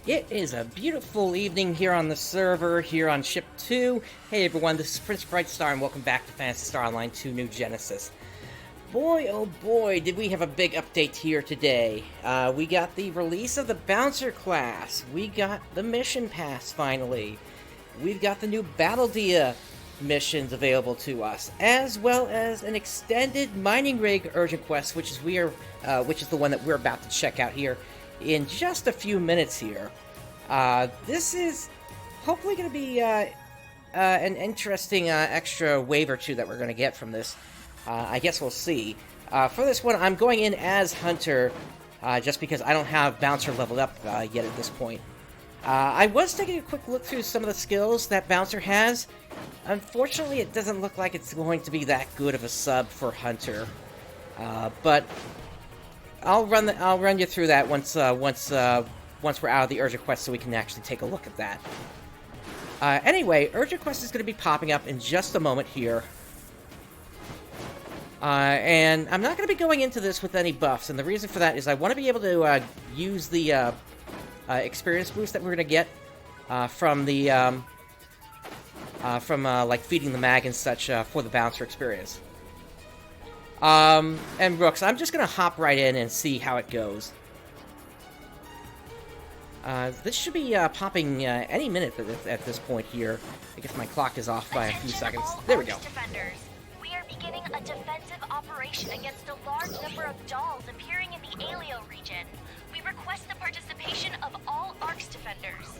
It is a beautiful evening here on the server, here on Ship 2. Hey everyone, this is PrinceBrightstar, and welcome back to Phantasy Star Online 2 New Genesis. Boy, oh boy, did we have a big update here today. We got the release of the Bouncer class. We got the mission pass, finally. We've got the new Battledia missions available to us, as well as an extended mining rig urgent quest, which is the one that we're about to check out here in just a few minutes here. This is hopefully going to be an interesting extra wave or two that we're going to get from this. I guess we'll see. For this one, I'm going in as Hunter, just because I don't have Bouncer leveled up yet at this point. I was taking a quick look through some of the skills that Bouncer has. Unfortunately, it doesn't look like it's going to be that good of a sub for Hunter. But I'll run you through that once we're out of the urgent quest, so we can actually take a look at that. Anyway, urgent quest is going to be popping up in just a moment here. And I'm not going to be going into this with any buffs, and the reason for that is I want to be able to use the experience boost that we're going to get from the like feeding the mag and such for the Bouncer experience. And Brooks, I'm just gonna hop right in and see how it goes. This should be popping any minute at this point here. I guess my clock is off by a few seconds. There we go. Defenders. We are beginning a defensive operation against a large number of dolls appearing in the Alio region. We request the participation of all ARCS defenders.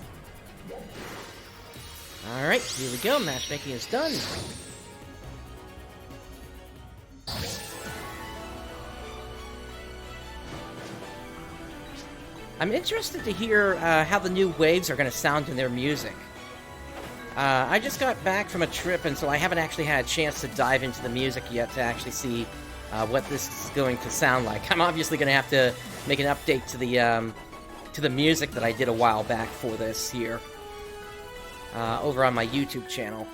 Alright, here we go. Matchmaking is done. I'm interested to hear how the new waves are going to sound in their music. I just got back from a trip, and so I haven't actually had a chance to dive into the music yet to actually see what this is going to sound like. I'm obviously going to have to make an update to the music that I did a while back for this here over on my YouTube channel.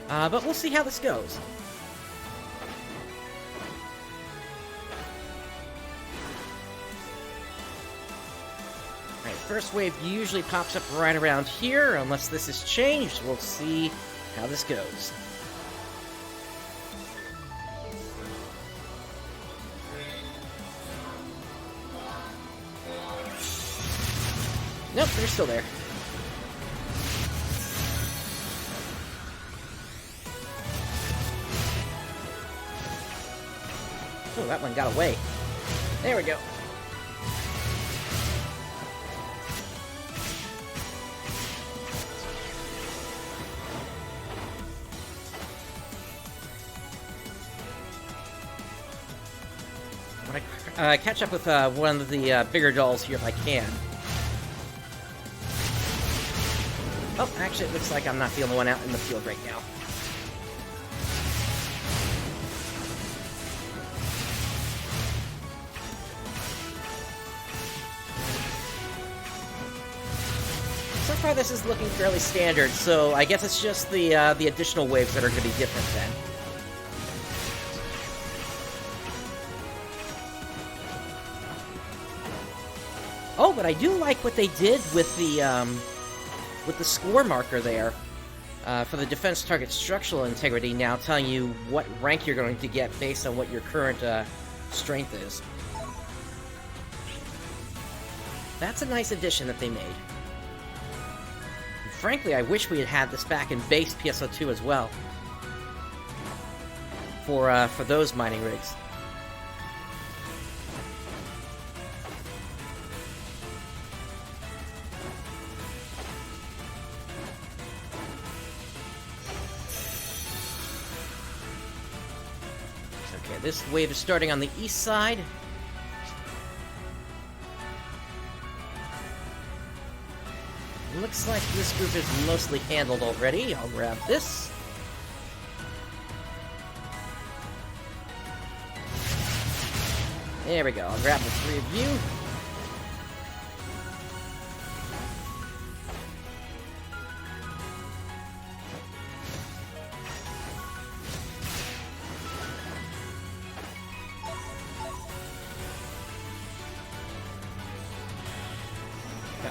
But we'll see how this goes. Alright, first wave usually pops up right around here, unless this has changed. We'll see how this goes. Nope, they're still there. Oh, that one got away. There we go. I'm gonna catch up with one of the bigger dolls here if I can. Oh, actually, it looks like I'm not the only one out in the field right now. So far, this is looking fairly standard, so I guess it's just the additional waves that are going to be different then. Oh, but I do like what they did with the score marker there for the defense target structural integrity, now telling you what rank you're going to get based on what your current strength is. That's a nice addition that they made. And frankly, I wish we had had this back in base PSO2 as well for those mining rigs. Okay, this wave is starting on the east side. Looks like this group is mostly handled already. I'll grab this. There we go. I'll grab the three of you.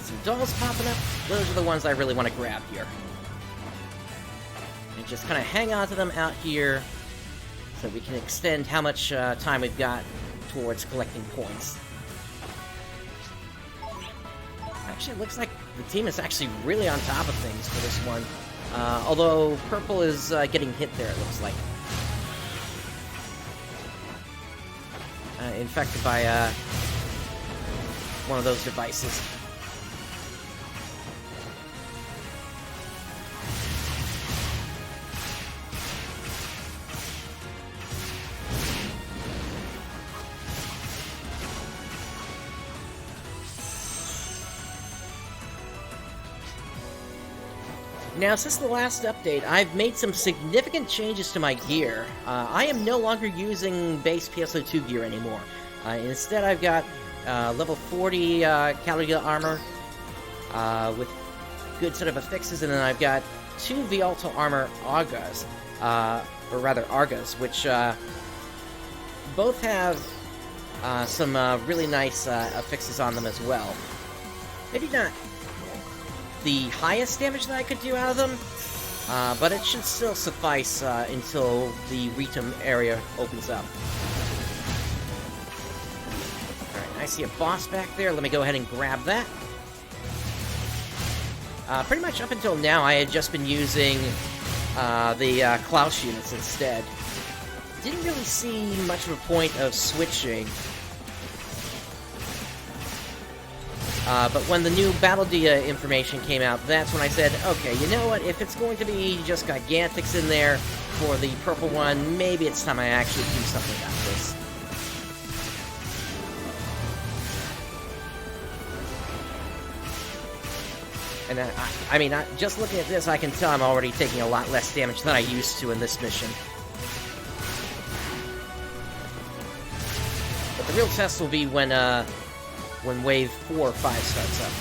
some dolls popping up. Those are the ones I really want to grab here. And just kind of hang on to them out here so we can extend how much time we've got towards collecting points. Actually, it looks like the team is actually really on top of things for this one. Although purple is getting hit there, it looks like. Infected by one of those devices. Now, since the last update, I've made some significant changes to my gear. I am no longer using base PSO2 gear anymore. Instead, I've got level 40 Caligula armor with good set of affixes, and then I've got 2 Vialto armor Argas, or rather Argas, which both have some really nice affixes on them as well. Maybe not the highest damage that I could do out of them, but it should still suffice until the Ritum area opens up. Alright, I see a boss back there. Let me go ahead and grab that. Pretty much up until now, I had just been using the Klaus units instead. Didn't really see much of a point of switching. But when the new Battledia information came out, that's when I said, okay, you know what, if it's going to be just Gigantics in there for the purple one, maybe it's time I actually do something about this. And I mean, just looking at this, I can tell I'm already taking a lot less damage than I used to in this mission. But the real test will be when Wave 4 or 5 starts up.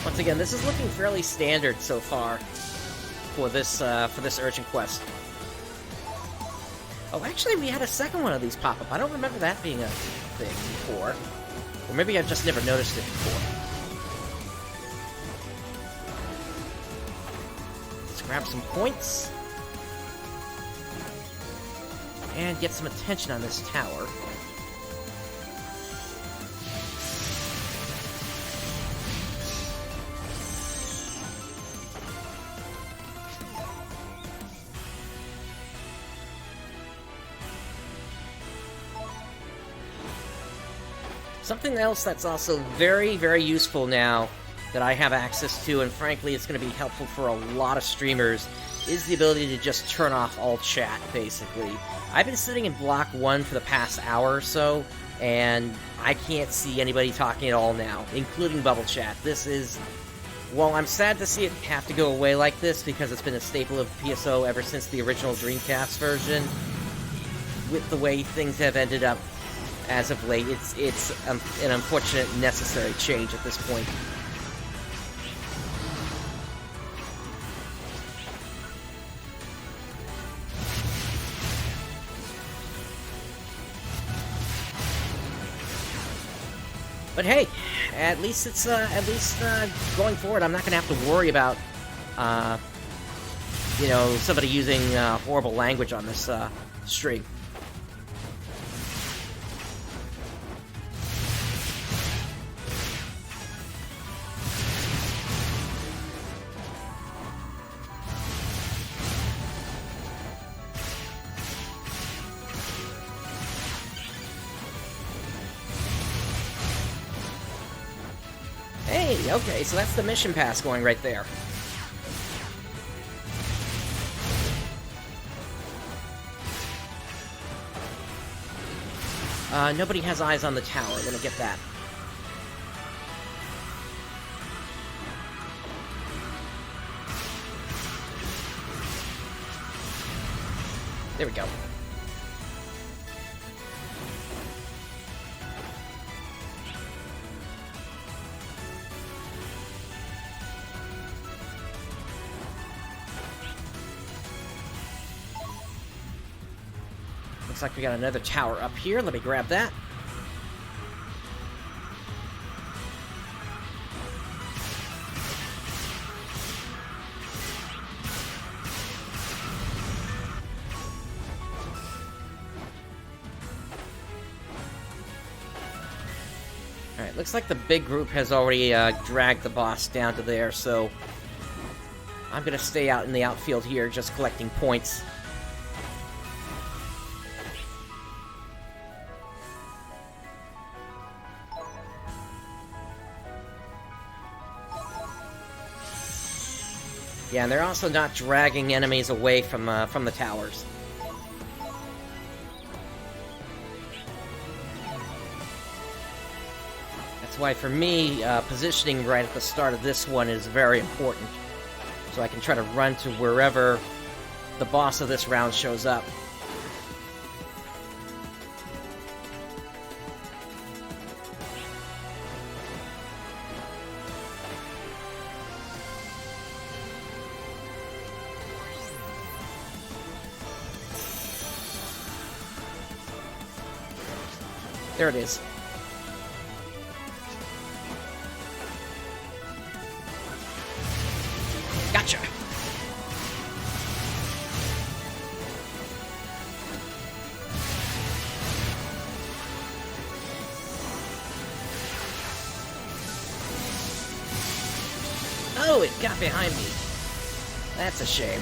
Once again, this is looking fairly standard so far for this urgent quest. Oh, actually, we had a second one of these pop up. I don't remember that being a thing before, or maybe I've just never noticed it before. Let's grab some points and get some attention on this tower. Something else that's also very, very useful now that I have access to, and frankly it's going to be helpful for a lot of streamers, is the ability to just turn off all chat, basically. I've been sitting in block 1 for the past hour or so, and I can't see anybody talking at all now, including bubble chat. This is... well, I'm sad to see it have to go away like this, because it's been a staple of PSO ever since the original Dreamcast version. With the way things have ended up as of late, it's an unfortunate, necessary change at this point. But hey, at least it's going forward, I'm not going to have to worry about you know, somebody using horrible language on this stream. Hey, okay, so that's the mission pass going right there. Nobody has eyes on the tower. Let me get that. There we go. Looks like we got another tower up here. Let me grab that. Alright, looks like the big group has already dragged the boss down to there, so I'm gonna stay out in the outfield here, just collecting points. Yeah, and they're also not dragging enemies away from the towers. That's why, for me, positioning right at the start of this one is very important. So I can try to run to wherever the boss of this round shows up. There it is. Gotcha! Oh, it got behind me. That's a shame.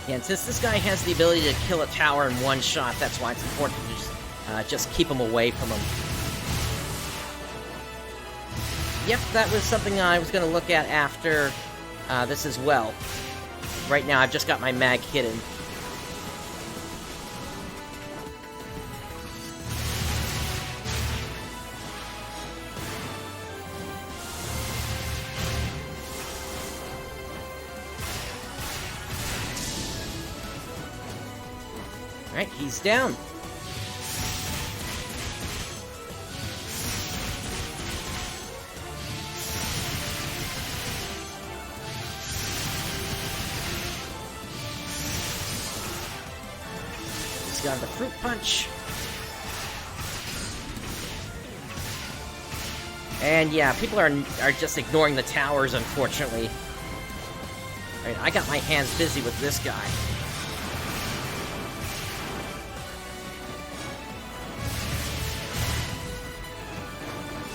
Yeah, and since this guy has the ability to kill a tower in one shot, that's why it's important to just keep him away from him. Yep, that was something I was going to look at after this as well. Right now, I've just got my mag hidden. Alright, he's down. He's got the fruit punch. And yeah, people are just ignoring the towers, unfortunately. Alright, I got my hands busy with this guy.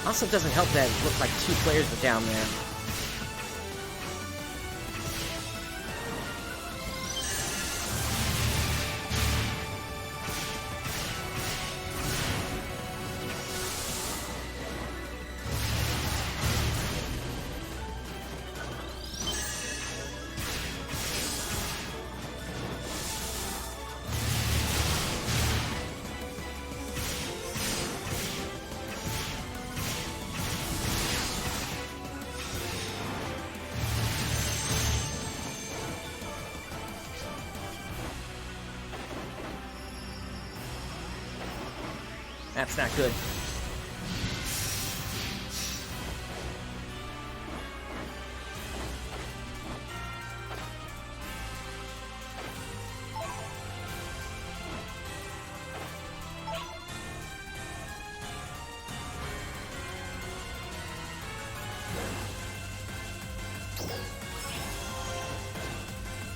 Also doesn't help that it looks like two players were down there. That's not good.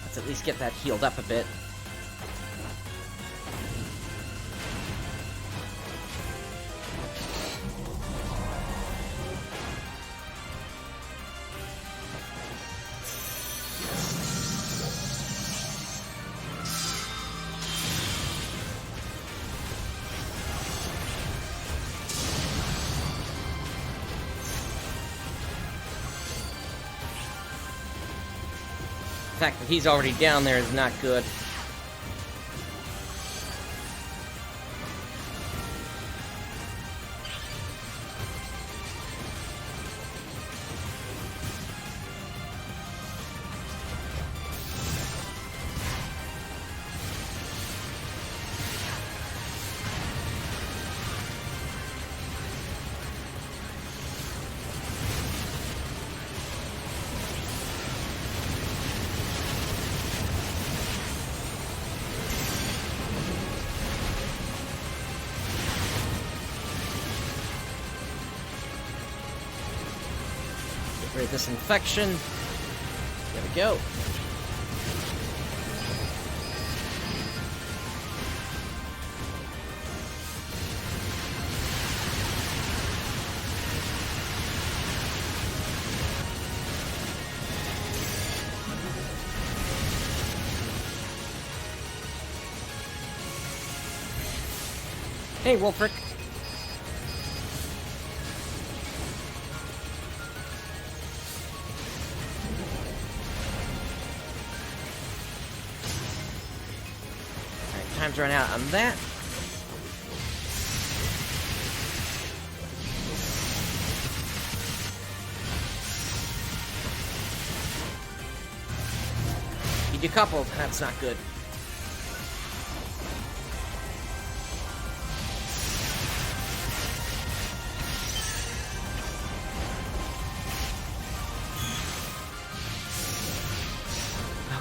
Let's at least get that healed up a bit. The fact that he's already down there is not good. Get rid of this infection. There we go. Hey, Wolfric. Alright, time's run out on that. You decoupled. That's not good.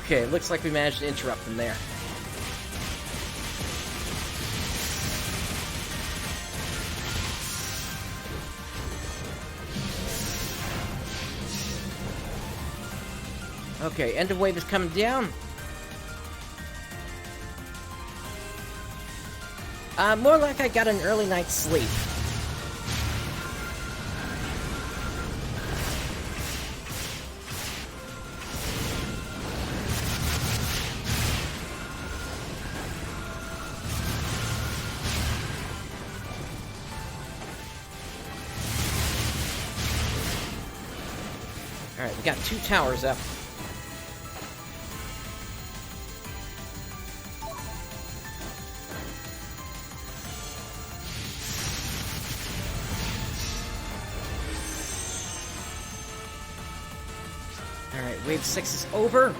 Okay, it looks like we managed to interrupt them there. Okay, end of wave is coming down. More like I got an early night's sleep. Alright, we got 2 towers up. Alright, wave 6 is over.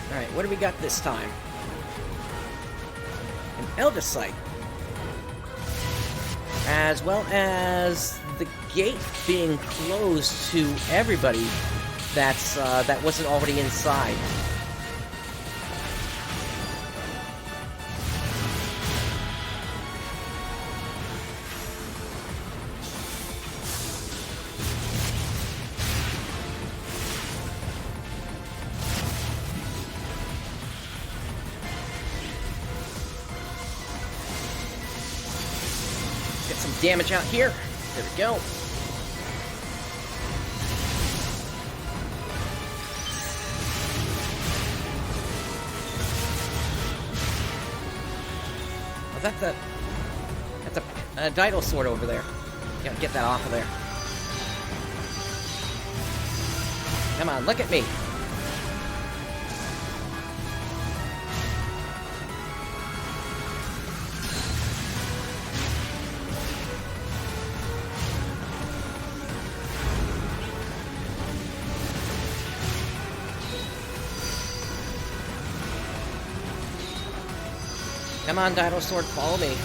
Alright, what do we got this time? An Eldersight. As well as the gate being closed to everybody that wasn't already inside. Get some damage out here. There we go. that's a Untitled sword over there. Gotta get that off of there. Come on, look at me. Come on, Dino Sword, follow me.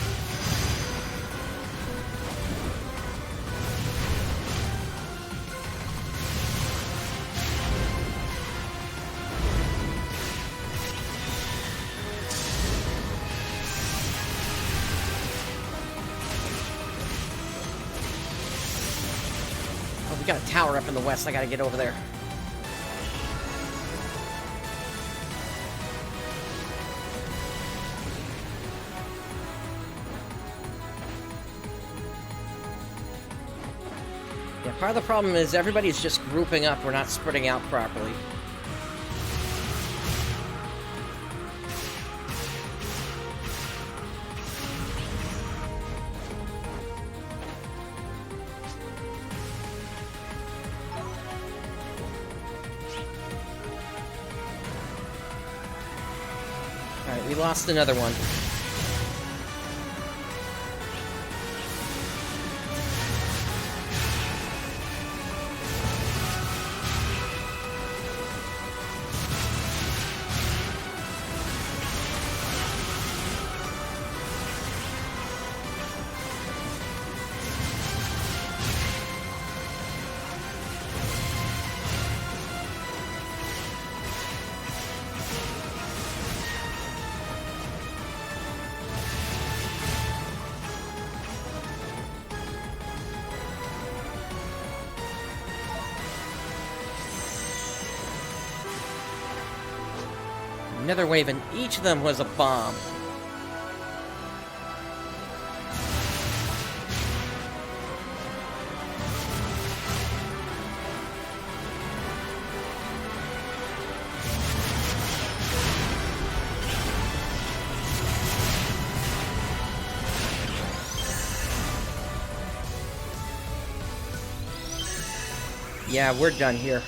Oh, we got a tower up in the west. I gotta get over there. Part of the problem is everybody's just grouping up. We're not spreading out properly. Alright, we lost another one. Another wave, and each of them was a bomb. Yeah, we're done here.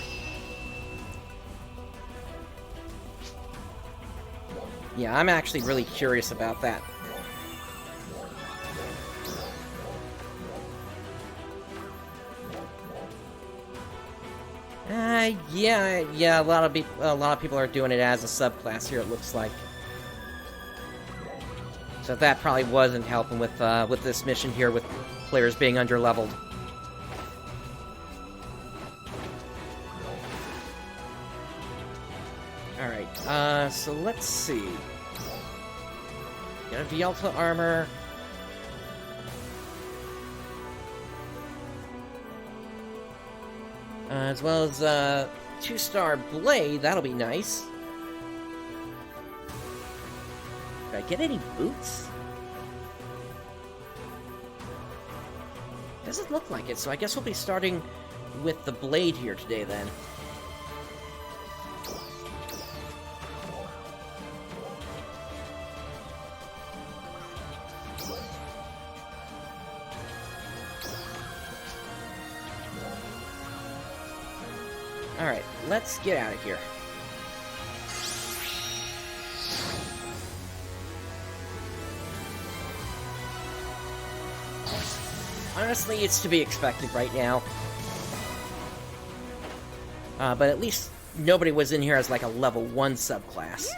Yeah, I'm actually really curious about that. Yeah, a lot of people are doing it as a subclass here, it looks like. So that probably wasn't helping with this mission here, with players being underleveled. Alright, so let's see. Got a Vialta armor. As well as a 2-star blade, that'll be nice. Did I get any boots? Doesn't look like it, so I guess we'll be starting with the blade here today then. Alright, let's get out of here. Honestly, it's to be expected right now. But at least nobody was in here as like a level 1 subclass.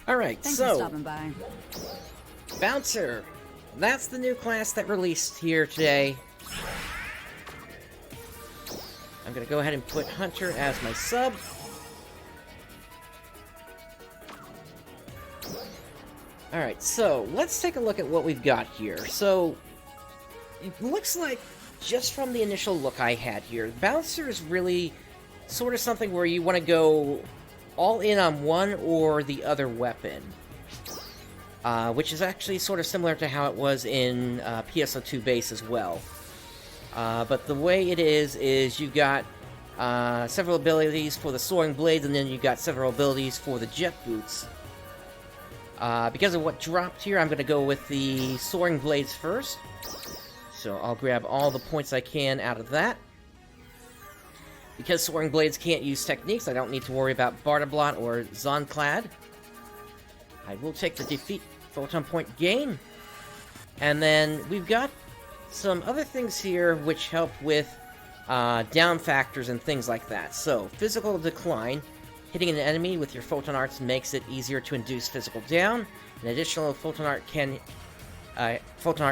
Alright, Thanks so... for stopping by. Bouncer! That's the new class that released here today. I'm gonna go ahead and put Hunter as my sub. Alright, so let's take a look at what we've got here. So, it looks like, just from the initial look I had here, Bouncer is really sort of something where you want to go all in on one or the other weapon. Which is actually sort of similar to how it was in PSO2 base as well. But the way it is you got several abilities for the Soaring Blades, and then you got several abilities for the Jet Boots. Because of what dropped here, I'm going to go with the Soaring Blades first. So I'll grab all the points I can out of that. Because Soaring Blades can't use techniques, I don't need to worry about Barterblot or Zonclad. I will take the Defeat Photon Point gain. And then we've got some other things here which help with down factors and things like that. So, Physical Decline. Hitting an enemy with your Photon Arts makes it easier to induce physical down. An additional Photon Art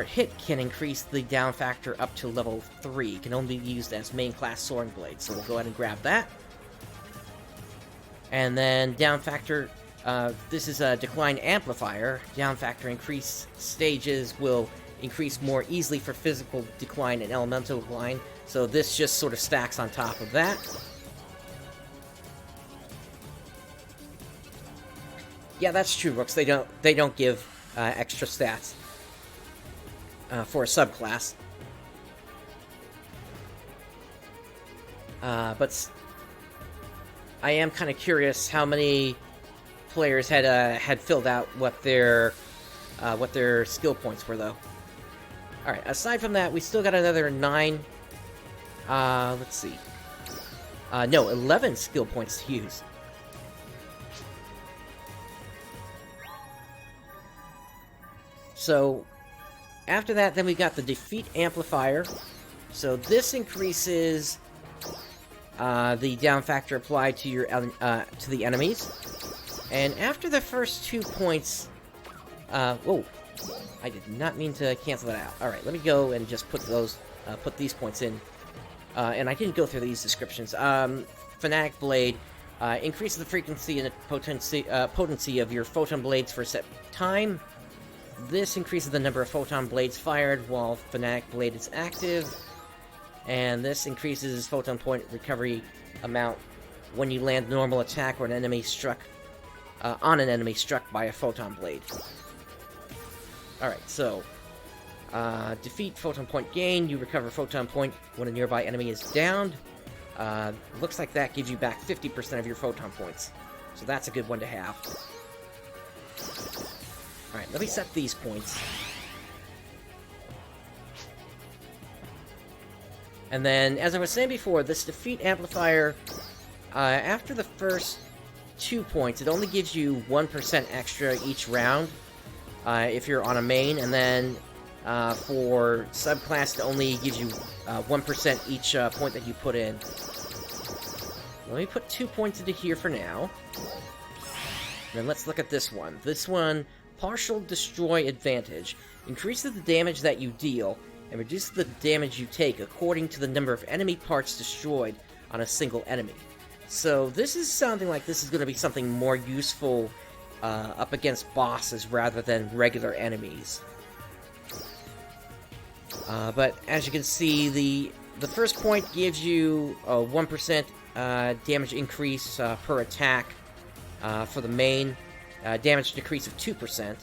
hit can increase the down factor up to level 3. It can only be used as main class Soaring Blade. So we'll go ahead and grab that. And then down factor, this is a Decline Amplifier. Down factor increase stages will increase more easily for physical decline and elemental decline. So this just sort of stacks on top of that. Yeah, that's true, Rooks. They don't give extra stats for a subclass. But I am kind of curious how many players had filled out what their skill points were, though. All right. Aside from that, we still got another 9. Let's see. No, 11 skill points to use. So, after that, then we got the Defeat Amplifier. So this increases the down factor applied to your to the enemies. And after the first 2 points, whoa, I did not mean to cancel that out. All right, let me go and just put these points in. And I didn't go through these descriptions. Fanatic Blade increases the frequency and potency of your photon blades for a set time. This increases the number of photon blades fired while Fanatic Blade is active. And this increases photon point recovery amount when you land normal attack or an enemy struck on an enemy struck by a photon blade. Alright, so defeat photon point gain. You recover photon point when a nearby enemy is downed. Looks like that gives you back 50% of your photon points. So that's a good one to have. Alright, let me set these points. And then, as I was saying before, this Defeat Amplifier, after the first 2 points, it only gives you 1% extra each round if you're on a main, and then for subclass, it only gives you 1% each point that you put in. Let me put 2 points into here for now. And then let's look at this one. This one, Partial Destroy Advantage. Increases the damage that you deal, and reduces the damage you take according to the number of enemy parts destroyed on a single enemy. So this is sounding like this is going to be something more useful up against bosses rather than regular enemies. But as you can see, the first point gives you a 1% damage increase per attack for the main. Damage decrease of 2%.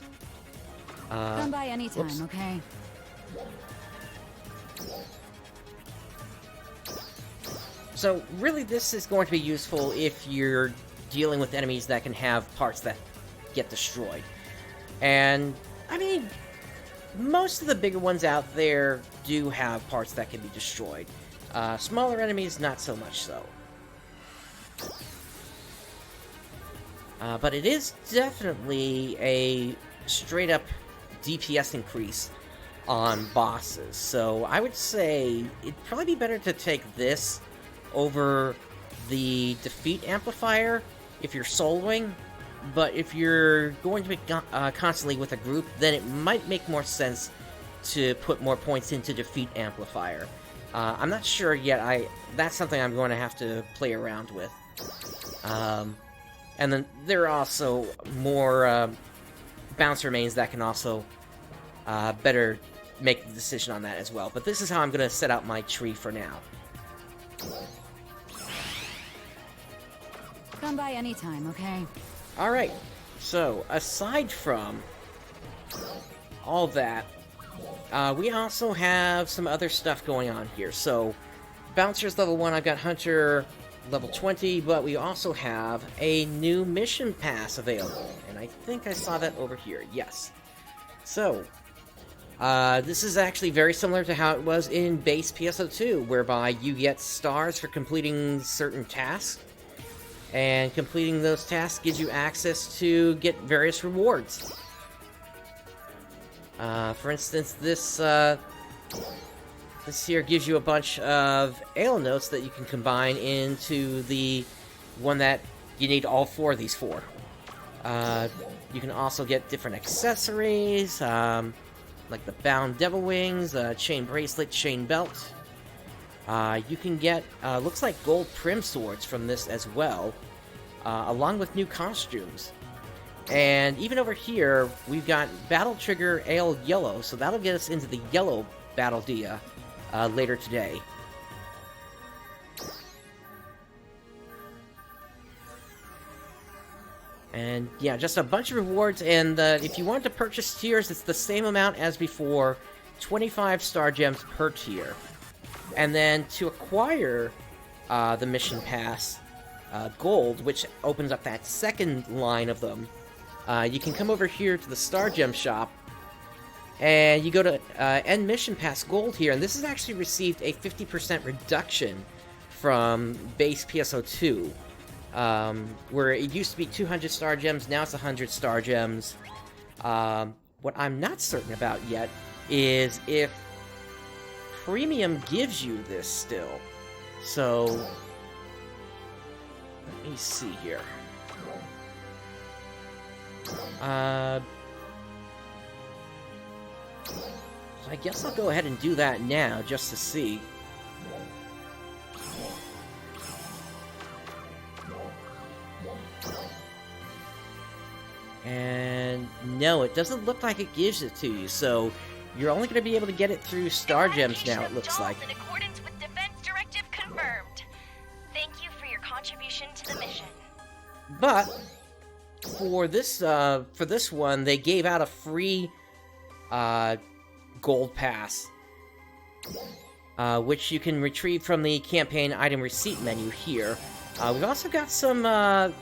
Come by anytime, whoops. Okay? So, really, this is going to be useful if you're dealing with enemies that can have parts that get destroyed. And, I mean, most of the bigger ones out there do have parts that can be destroyed. Smaller enemies, not so much so. But it is definitely a straight-up DPS increase on bosses. So I would say it'd probably be better to take this over the Defeat Amplifier if you're soloing. But if you're going to be constantly with a group, then it might make more sense to put more points into Defeat Amplifier. I'm not sure yet. That's something I'm going to have to play around with. And then there are also more bouncer mains that can also better make the decision on that as well. But this is how I'm going to set out my tree for now. Come by anytime, okay? Alright, so aside from all that, we also have some other stuff going on here. So, Bouncer's level 1, I've got Hunter level 20, but we also have a new mission pass available, and I think I saw that over here. Yes. So, this is actually very similar to how it was in base PSO2, whereby you get stars for completing certain tasks, and completing those tasks gives you access to get various rewards. For instance, this here gives you a bunch of ale notes that you can combine into the one that you need all 4 of these for. You can also get different accessories, like the bound devil wings, chain bracelet, chain belt. You can get, looks like gold prim swords from this as well, along with new costumes. And even over here, we've got Battle Trigger Ale Yellow, so that'll get us into the yellow Battledia later today. And yeah, just a bunch of rewards, and if you want to purchase tiers, it's the same amount as before, 25 star gems per tier. And then to acquire the mission pass, gold, which opens up that second line of them, you can come over here to the star gem shop, and you go to end mission pass gold here, and this has actually received a 50% reduction from base PSO2. Where it used to be 200 star gems, now it's 100 star gems. What I'm not certain about yet is if Premium gives you this still. So, let me see here. I guess I'll go ahead and do that now, just to see. And no, it doesn't look like it gives it to you, so you're only going to be able to get it through star gems now, it looks like. In accordance with Defense Directive confirmed. Thank you for your contribution to the mission. But for this one, they gave out a free gold pass, which you can retrieve from the campaign item receipt menu here. We've also got some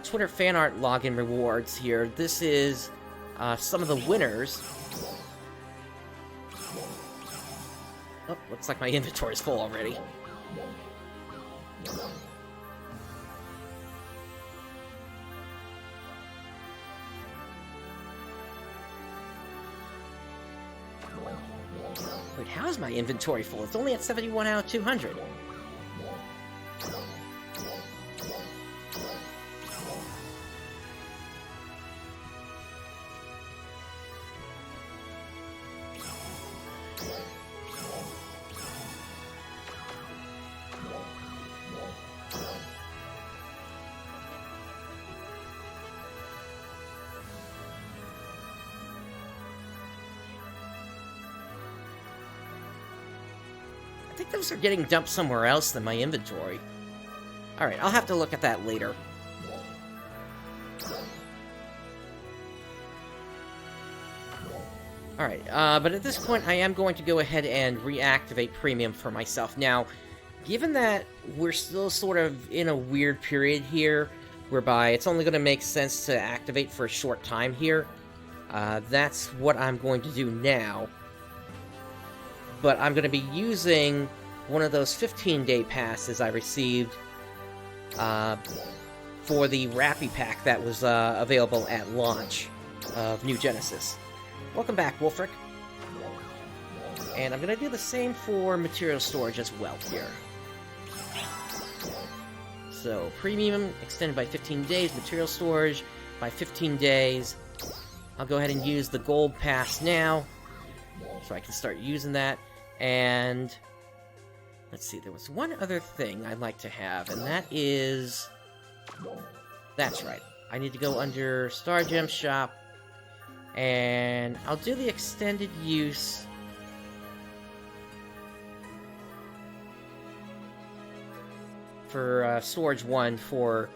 Twitter fan art login rewards here. This is some of the winners. Oh, looks like my inventory is full already. Wait, how is my inventory full? It's only at 71 out of 200. I think those are getting dumped somewhere else than my inventory. Alright, I'll have to look at that later. Alright, but at this point I am going to go ahead and reactivate Premium for myself. Now, given that we're still sort of in a weird period here, whereby it's only going to make sense to activate for a short time here, that's what I'm going to do now. But I'm going to be using one of those 15-day passes I received for the Rappy Pack that was available at launch of New Genesis. Welcome back, Wolfric. And I'm going to do the same for material storage as well here. So, Premium extended by 15 days, material storage by 15 days. I'll go ahead and use the Gold Pass now, so I can start using that. And let's see, there was one other thing I'd like to have, and that is... That's right. I need to go under Star Gem Shop, and I'll do the extended use for Storage 1 for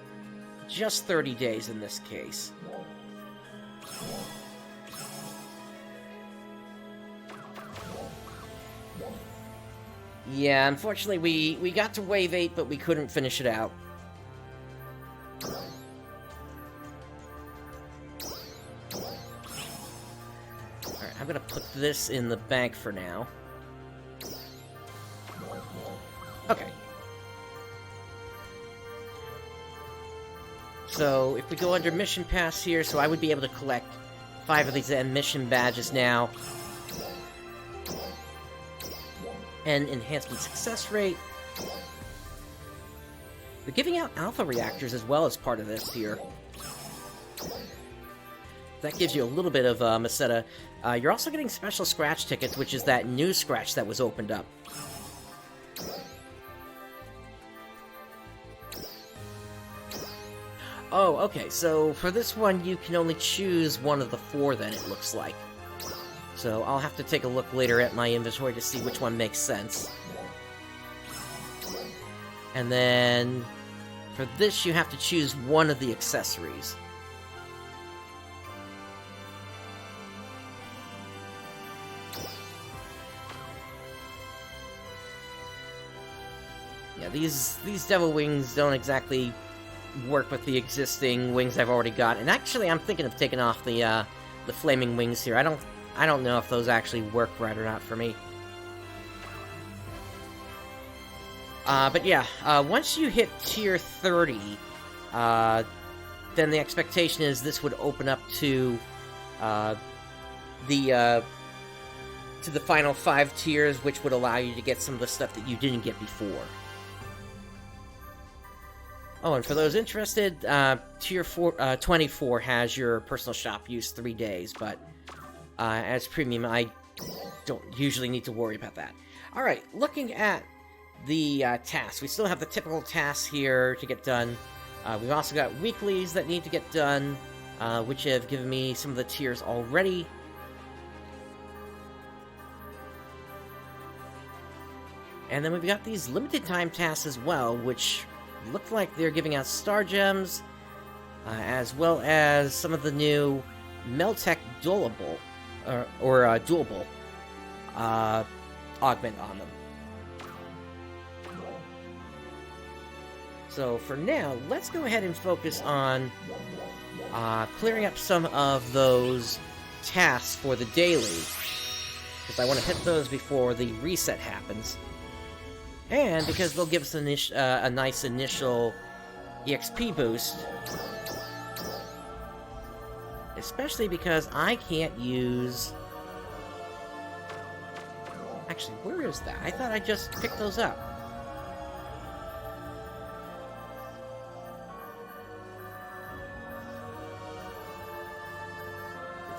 just 30 days in this case. Yeah, unfortunately we got to Wave 8, but we couldn't finish it out. gonna put this in the bank for now. Okay. So, if we go under Mission Pass here, so I would be able to collect 5 of these mission badges now. And enhancement success rate. They're giving out alpha reactors as well as part of this here. That gives you a little bit of Meseta. You're also getting special scratch tickets, which is that new scratch that was opened up. Oh, okay, so for this one, you can only choose one of the 4 then, it looks like. So I'll have to take a look later at my inventory to see which one makes sense. And then, for this, you have to choose one of the accessories. Yeah, these Devil Wings don't exactly work with the existing wings I've already got. And actually, I'm thinking of taking off the flaming wings here. I don't know if those actually work right or not for me. But yeah, once you hit tier 30, then the expectation is this would open up to the final 5 tiers, which would allow you to get some of the stuff that you didn't get before. Oh, and for those interested, tier 24 has your personal shop use 3 days, but as premium, I don't usually need to worry about that. Alright, looking at the tasks. We still have the typical tasks here to get done. We've also got weeklies that need to get done, which have given me some of the tiers already. And then we've got these limited time tasks as well, which look like they're giving out star gems, as well as some of the new Meltech Duelable, or Duelable, augment on them. So for now, let's go ahead and focus on clearing up some of those tasks for the daily, because I want to hit those before the reset happens. And because they'll give us a nice initial EXP boost. Especially because I can't use... Actually, where is that? I thought I just picked those up.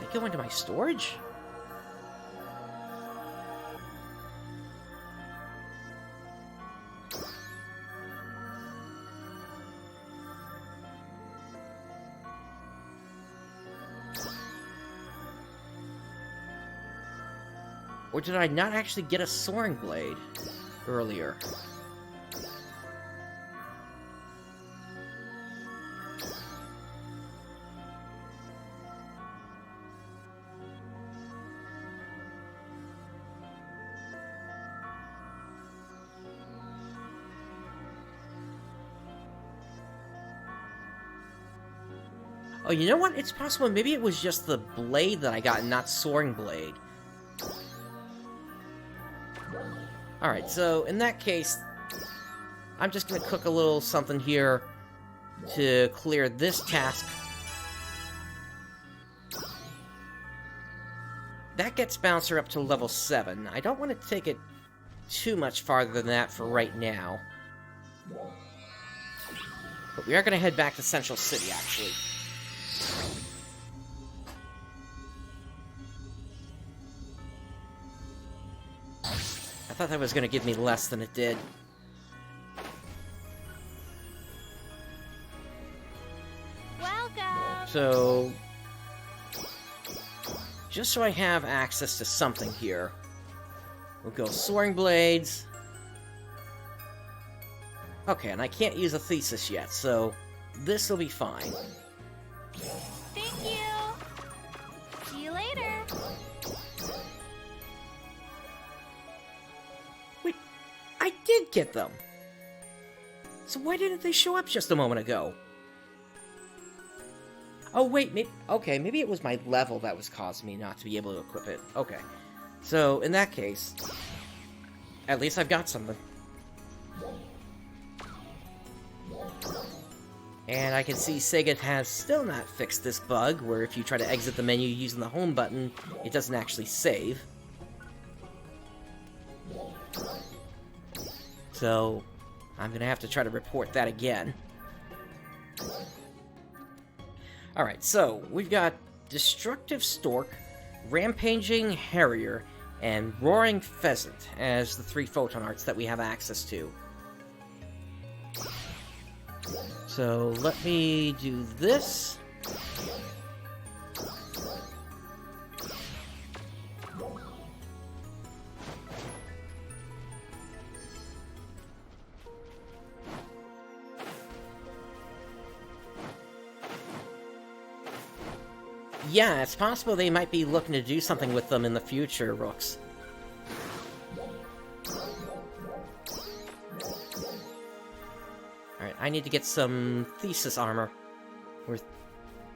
Did they go into my storage? Or did I not actually get a Soaring Blade earlier? Oh, you know what? It's possible maybe it was just the blade that I got and not Soaring Blade. Alright, so in that case, I'm just gonna cook a little something here to clear this task. That gets Bouncer up to level 7. I don't want to take it too much farther than that for right now. But we are gonna head back to Central City, actually. I thought that was going to give me less than it did. Welcome! So, just so I have access to something here, we'll go Soaring Blades. Okay, and I can't use a Thesis yet, so this will be fine. Thank you! See you later! Wait, I did get them! So why didn't they show up just a moment ago? Oh, wait, maybe it was my level that was causing me not to be able to equip it. Okay. So, in that case, at least I've got something. And I can see Sega has still not fixed this bug, where if you try to exit the menu using the home button, it doesn't actually save. So, I'm gonna have to try to report that again. Alright, so, we've got Destructive Stork, Rampaging Harrier, and Roaring Pheasant as the 3 photon arts that we have access to. So, let me do this. Yeah, it's possible they might be looking to do something with them in the future, Rooks. Alright, I need to get some Theseus armor. Or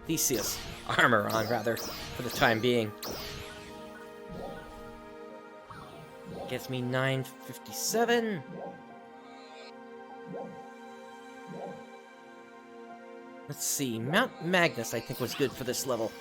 Theseus armor on, rather, for the time being. Gets me 957. Let's see, Mount Magnus I think was good for this level.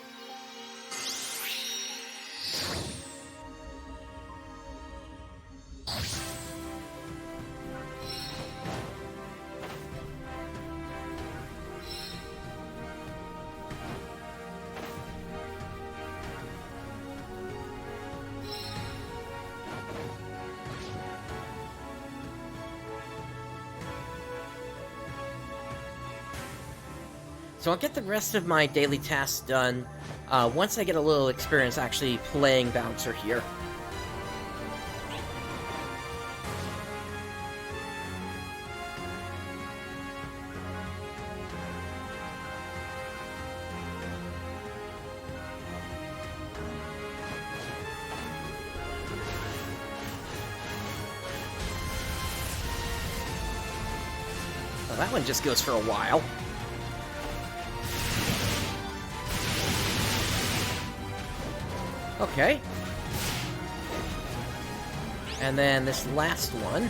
So I'll get the rest of my daily tasks done once I get a little experience actually playing Bouncer here. Well, that one just goes for a while. Okay. And then this last one.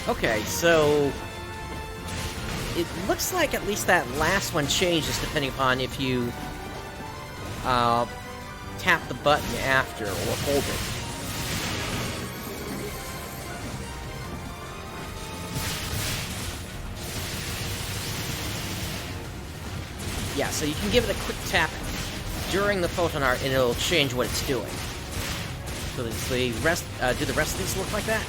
Okay, so it looks like at least that last one changes depending upon if you tap the button after or hold it. Yeah, so you can give it a quick tap during the photon art and it'll change what it's doing. So does the rest, do the rest of these look like that?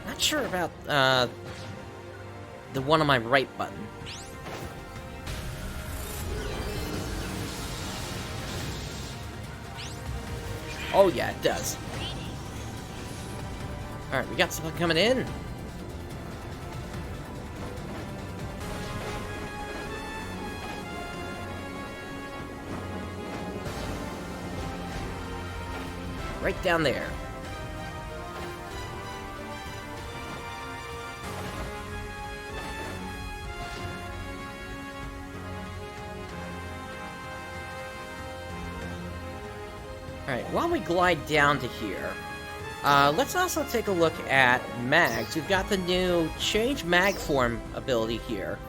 Not sure about the one on my right button. Oh yeah, it does. Alright, we got something coming in. Right down there. Alright, while we glide down to here, let's also take a look at mags. We've got the new Change Mag Form ability here.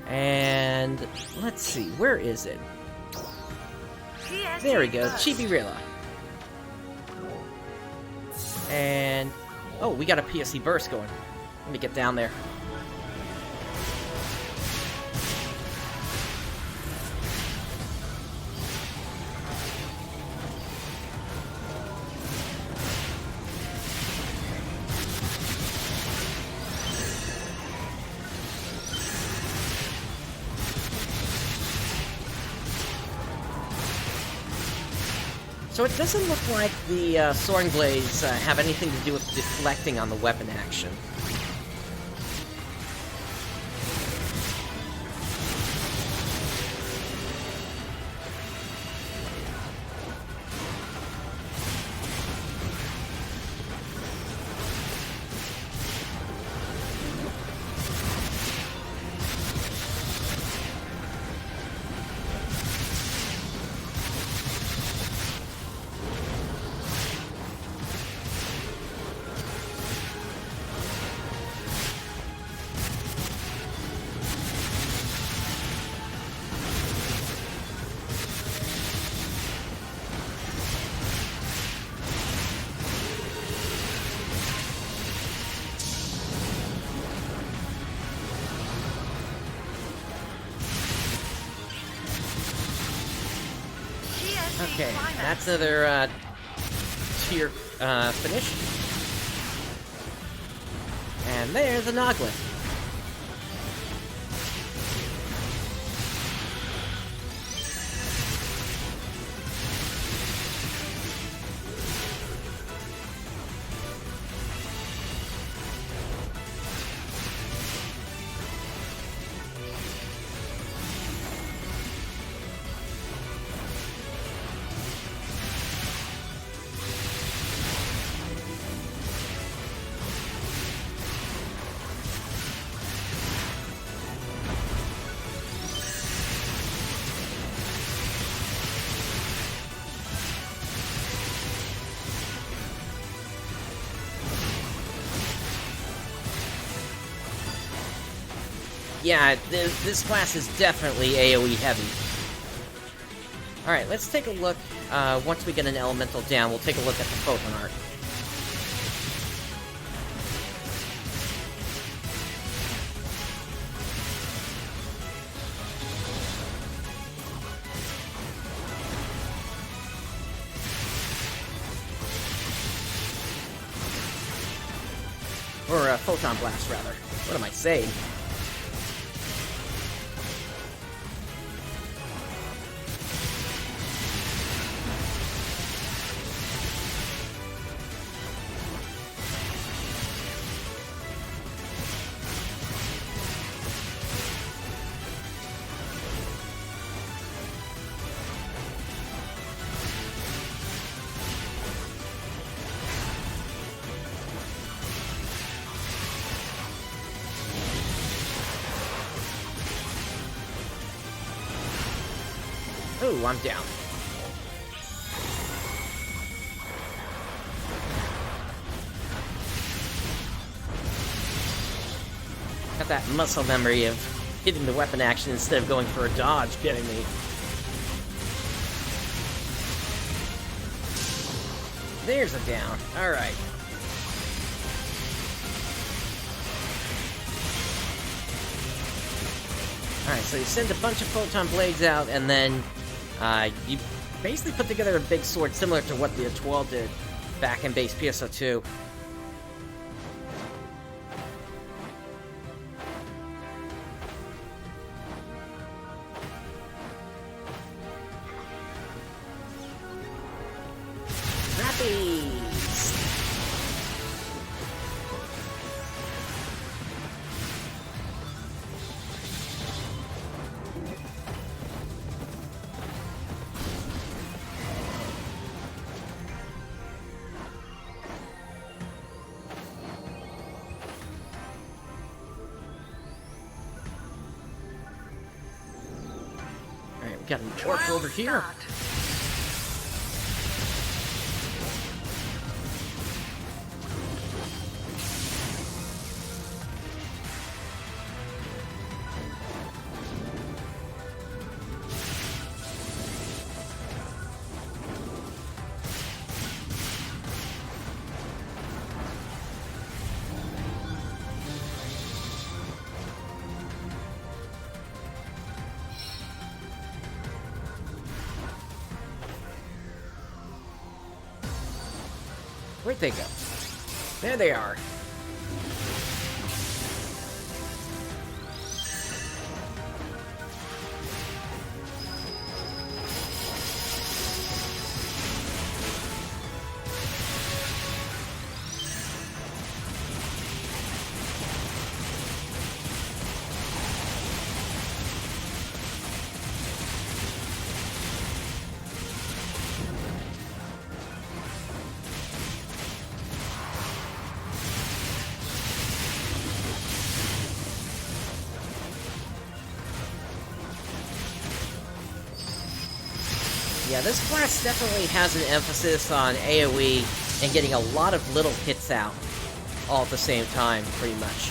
And let's see, where is it? There we go, Chibi-Rilla. And, oh, we got a PSE burst going. Let me get down there. So it doesn't look like the Soaring Blades have anything to do with deflecting on the weapon action. Okay, that's another tier finish. And there's an Augment. Yeah, this class is definitely AoE heavy. Alright, let's take a look. Once we get an elemental down, we'll take a look at the Photon art. Or Photon Blast, rather. What am I saying? Ooh, I'm down. Got that muscle memory of hitting the weapon action instead of going for a dodge getting me. There's a down. Alright. Alright, so you send a bunch of Photon Blades out, and then you basically put together a big sword similar to what the Etoile did back in base PSO2. Rappies! Alright, we got an orc over here. Where'd they go? There they are. Yeah, this class definitely has an emphasis on AoE and getting a lot of little hits out all at the same time, pretty much.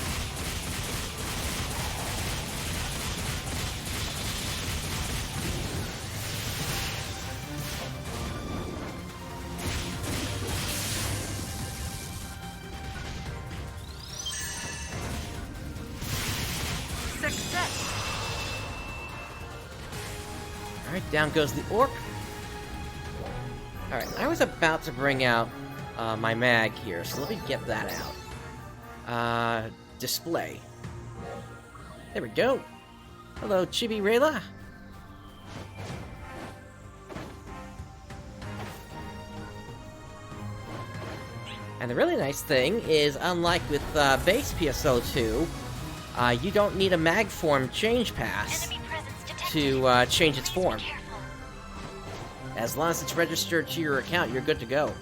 Alright, down goes the orc. Alright, I was about to bring out my mag here, so let me get that out. Display. There we go. Hello, Chibi Rayla. And the really nice thing is, unlike with base PSO2, you don't need a mag form change pass to change its form. As long as it's registered to your account, you're good to go.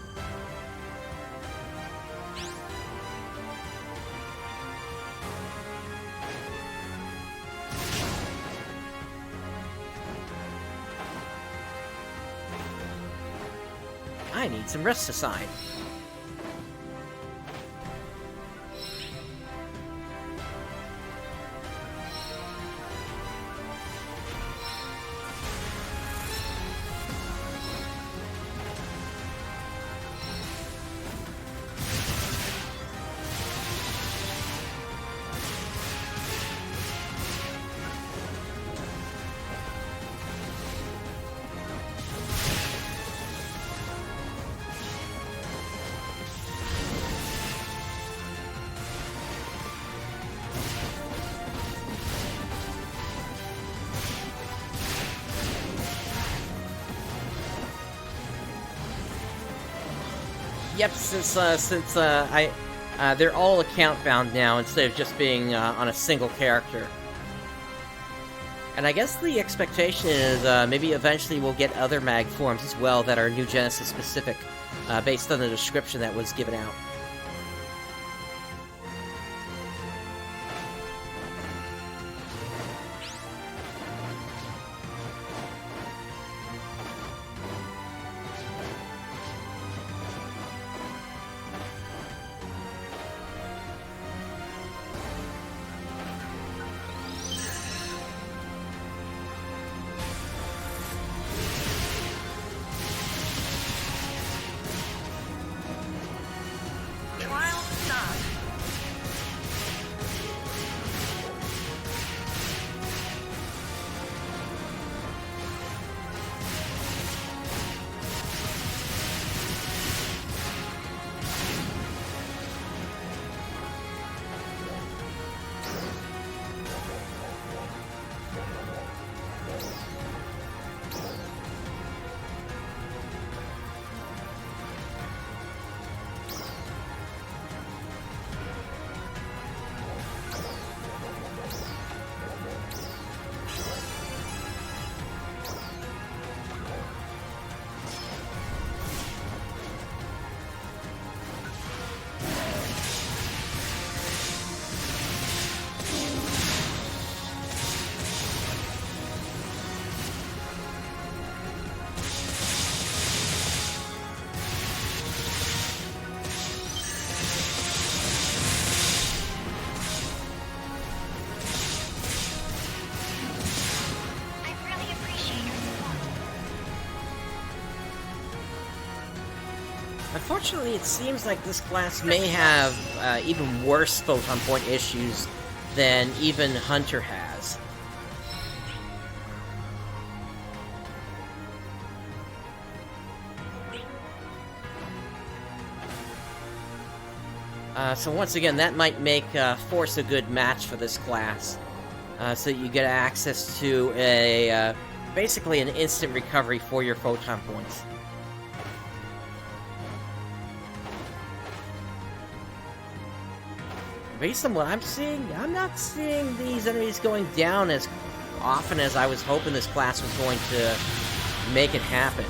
I need some rest aside. Yep, since they're all account bound now instead of just being on a single character. And I guess the expectation is maybe eventually we'll get other mag forms as well that are New Genesis specific, based on the description that was given out. Unfortunately, it seems like this class may have even worse photon point issues than even Hunter has. So once again, that might make Force a good match for this class, so that you get access to a basically an instant recovery for your photon points. Based on what I'm seeing, I'm not seeing these enemies going down as often as I was hoping this class was going to make it happen.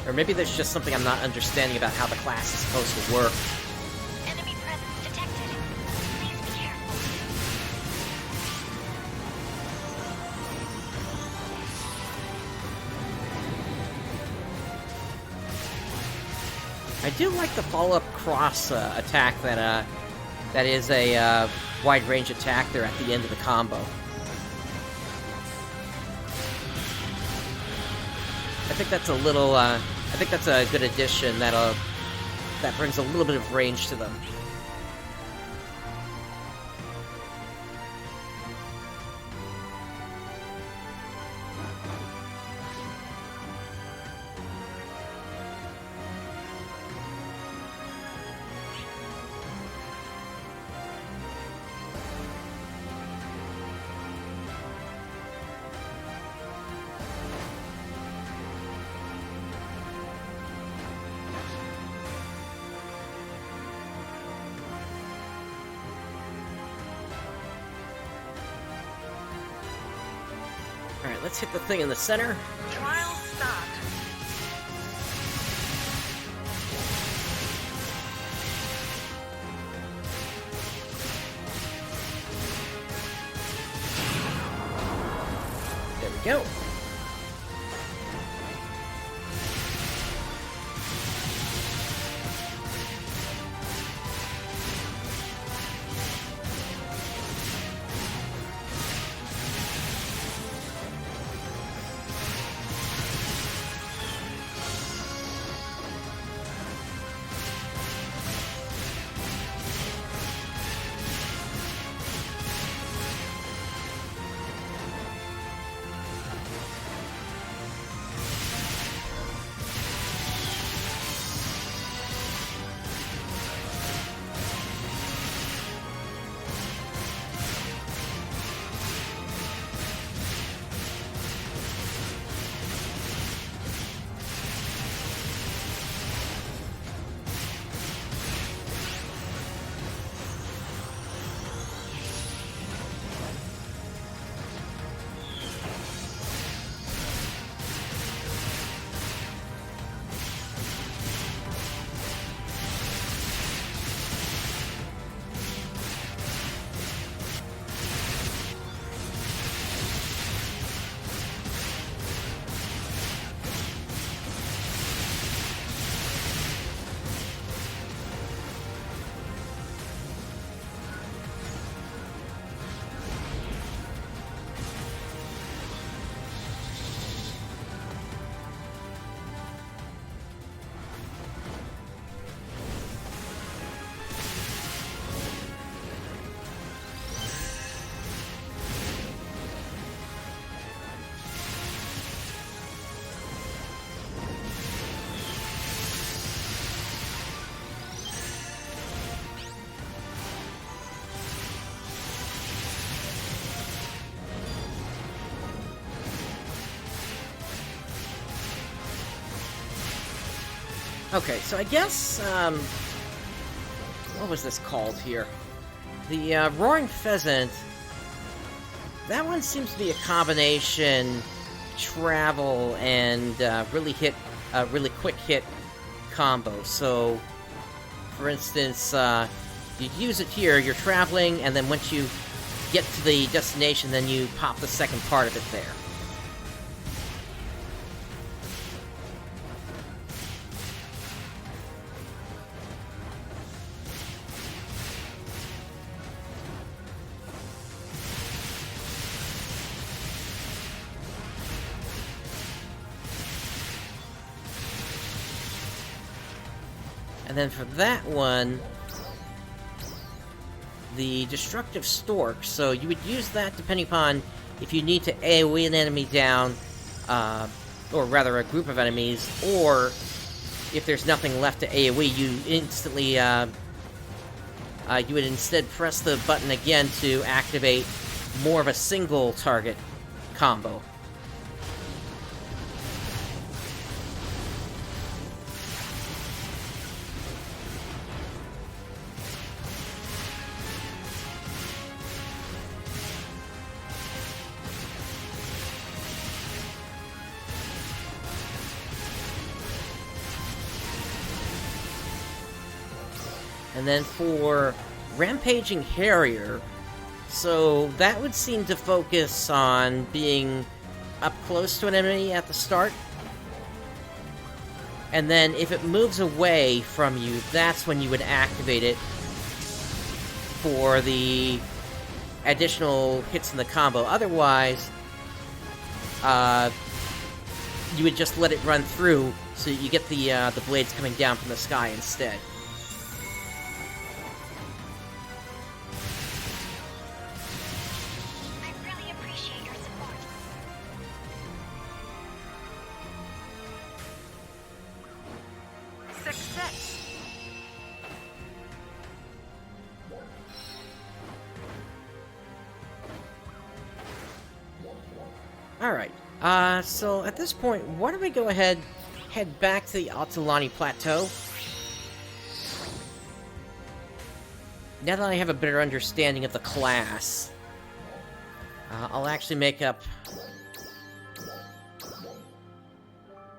Or maybe there's just something I'm not understanding about how the class is supposed to work. Enemy presence detected. Please be careful. I do like the follow-up cross attack that is a wide-range attack there at the end of the combo. I think that's a little, I think that's a good addition that brings a little bit of range to them. Alright, let's hit the thing in the center. Trial start. There we go. Okay, so I guess, what was this called here? The, Roaring Pheasant, that one seems to be a combination travel and, really quick hit combo. So, for instance, you use it here, you're traveling, and then once you get to the destination, then you pop the second part of it there. And then for that one, the Destructive Stork, so you would use that depending upon if you need to AoE an enemy down, or rather a group of enemies, or if there's nothing left to AoE, you instantly, you would instead press the button again to activate more of a single target combo. And then for Rampaging Harrier, so that would seem to focus on being up close to an enemy at the start. And then if it moves away from you, that's when you would activate it for the additional hits in the combo. Otherwise, you would just let it run through, so you get the blades coming down from the sky instead. I really appreciate your support. Success. Alright, so at this point, why don't we go ahead, head back to the Altalani Plateau. Now that I have a better understanding of the class, I'll actually make up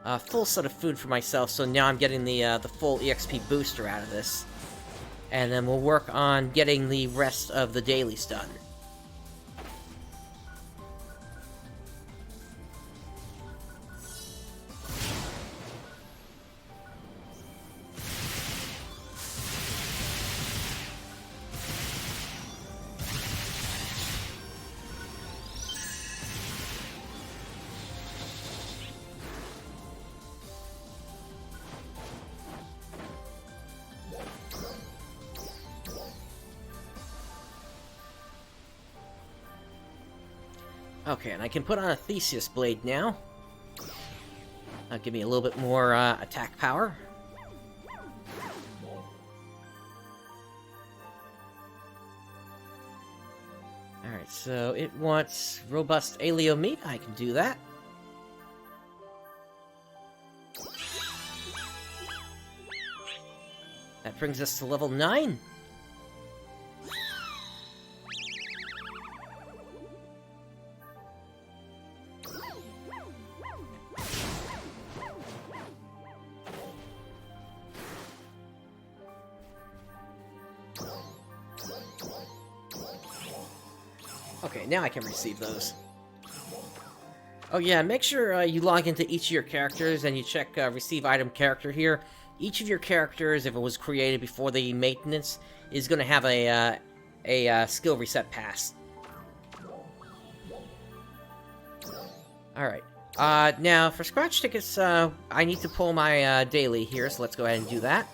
a full set of food for myself, so now I'm getting the full EXP booster out of this. And then we'll work on getting the rest of the dailies done. Okay, and I can put on a Theseus Blade now. Give me a little bit more attack power. Alright, so it wants robust aleo meat. I can do that. That brings us to level 9. Okay, now I can receive those. Oh yeah, make sure you log into each of your characters and you check receive item character here. Each of your characters, if it was created before the maintenance, is going to have a skill reset pass. Alright. Now, for scratch tickets, I need to pull my daily here, so let's go ahead and do that.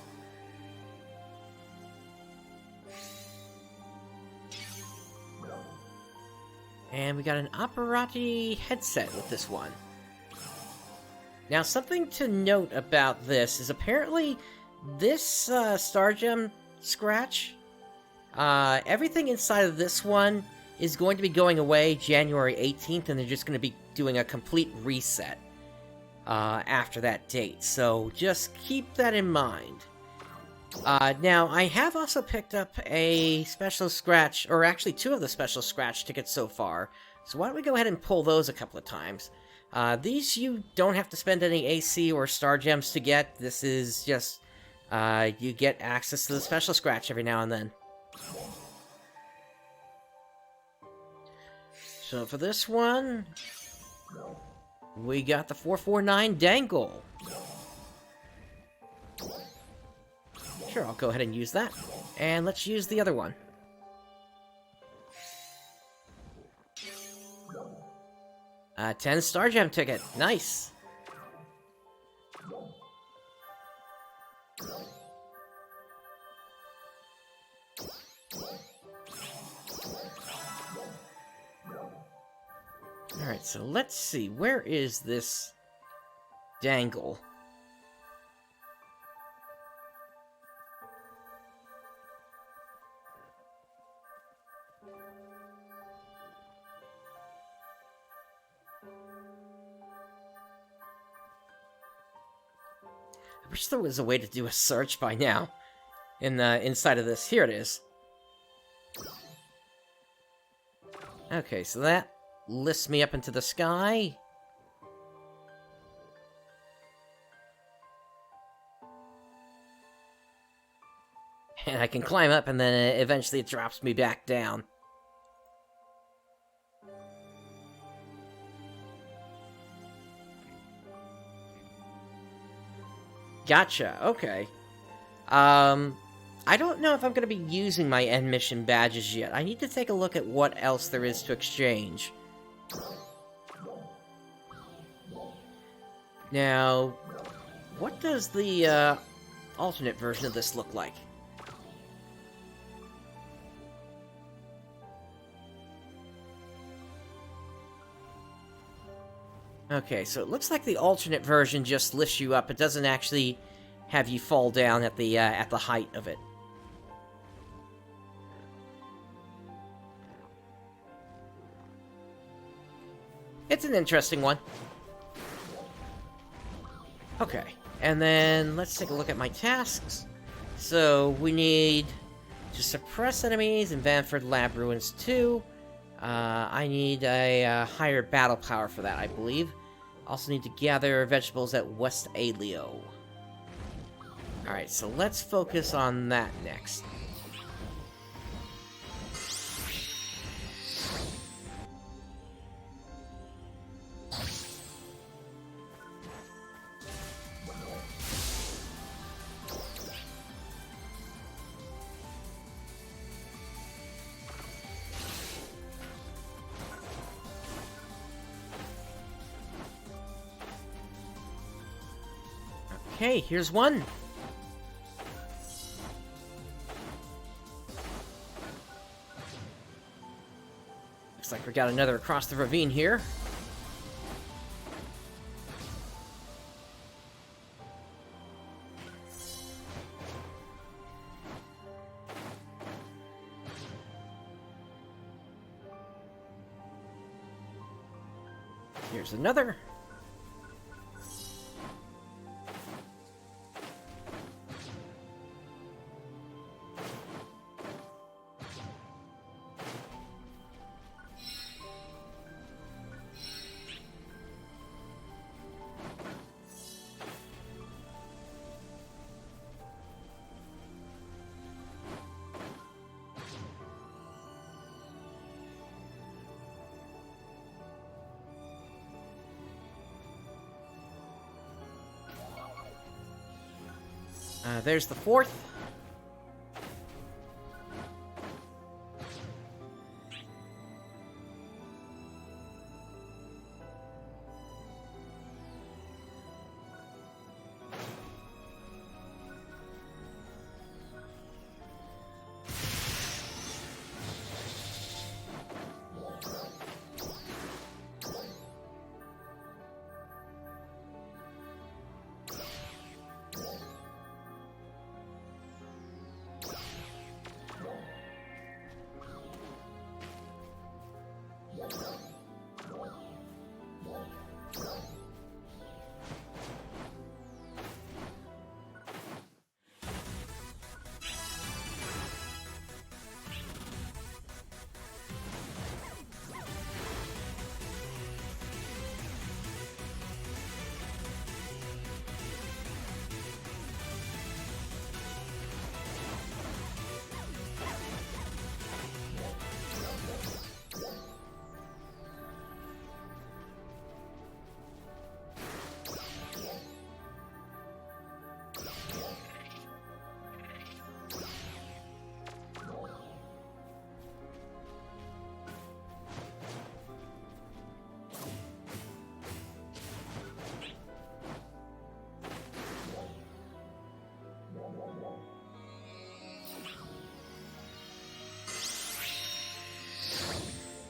And we got an Operati headset with this one. Now, something to note about this is apparently this Star Gem scratch, everything inside of this one is going to be going away January 18th, and they're just going to be doing a complete reset after that date. So just keep that in mind. Now, I have also picked up a special scratch, or actually 2 of the special scratch tickets so far. So why don't we go ahead and pull those a couple of times. These you don't have to spend any AC or Star Gems to get. This is just, you get access to the special scratch every now and then. So for this one, we got the 449 Dangle. Sure, I'll go ahead and use that. And let's use the other one. A 10 Star Gem ticket. Nice. Alright, so let's see. Where is this Dangle? I wish there was a way to do a search by now. In the inside of this. Here it is. Okay, so that lifts me up into the sky. And I can climb up, and then eventually it drops me back down. Gotcha, okay. I don't know if I'm going to be using my end mission badges yet. I need to take a look at what else there is to exchange. Now, what does the alternate version of this look like? Okay, so it looks like the alternate version just lifts you up. It doesn't actually have you fall down at the height of it. It's an interesting one. Okay, and then let's take a look at my tasks. So we need to suppress enemies in Vanford Lab Ruins 2. I need a higher battle power for that, I believe. Also need to gather vegetables at West Alio. Alright, so let's focus on that next. Okay, here's one. Looks like we got another across the ravine here. Here's another. There's the fourth.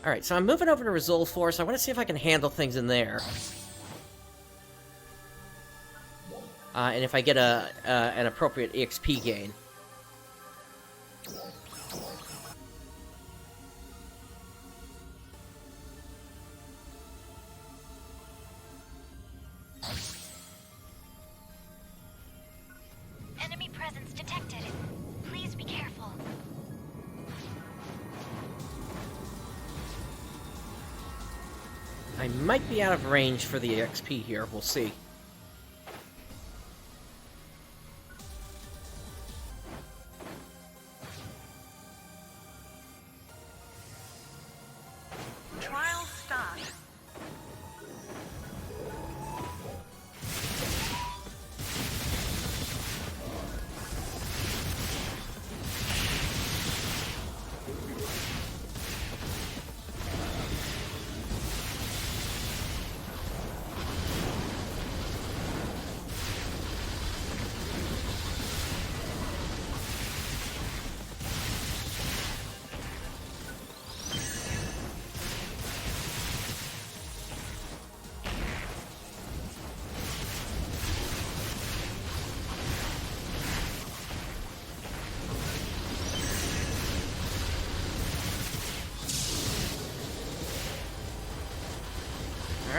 Alright, so I'm moving over to Resolve Force. I want to see if I can handle things in there. And if I get an appropriate EXP gain. Enemy presence detected. Please be careful. I might be out of range for the XP here, we'll see. Trial start.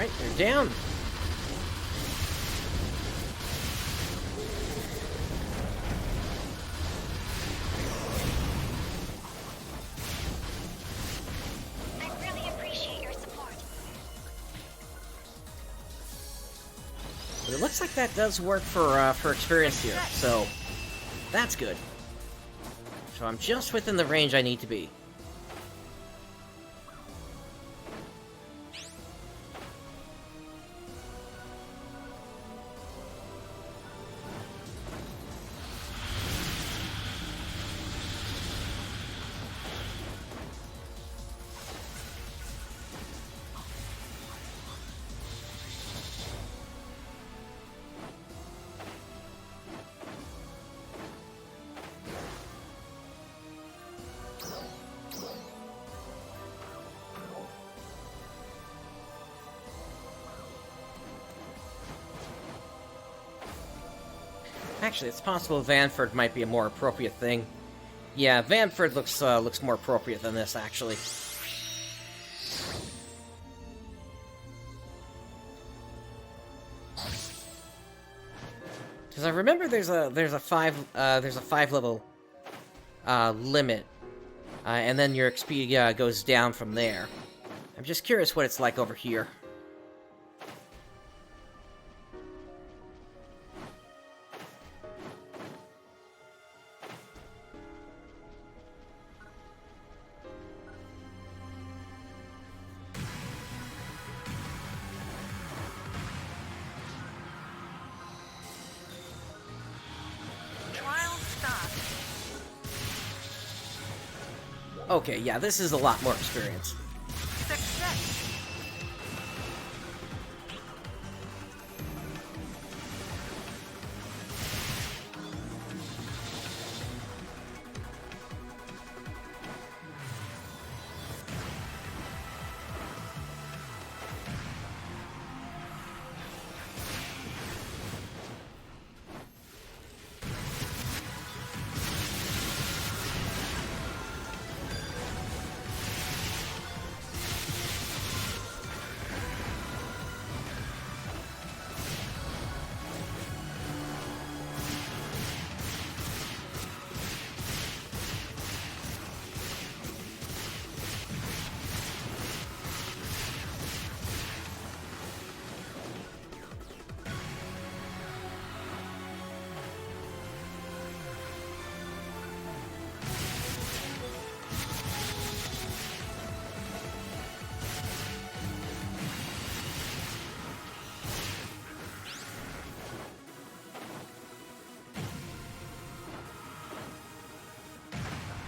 Alright, they're down. I really appreciate your support. But it looks like that does work for experience here, so that's good. So I'm just within the range I need to be. Actually, it's possible Vanford might be a more appropriate thing. Yeah, Vanford looks more appropriate than this, actually. Because I remember there's a 5 level limit, and then your XP goes down from there. I'm just curious what it's like over here. Trial start. Okay, yeah, this is a lot more experience. Success.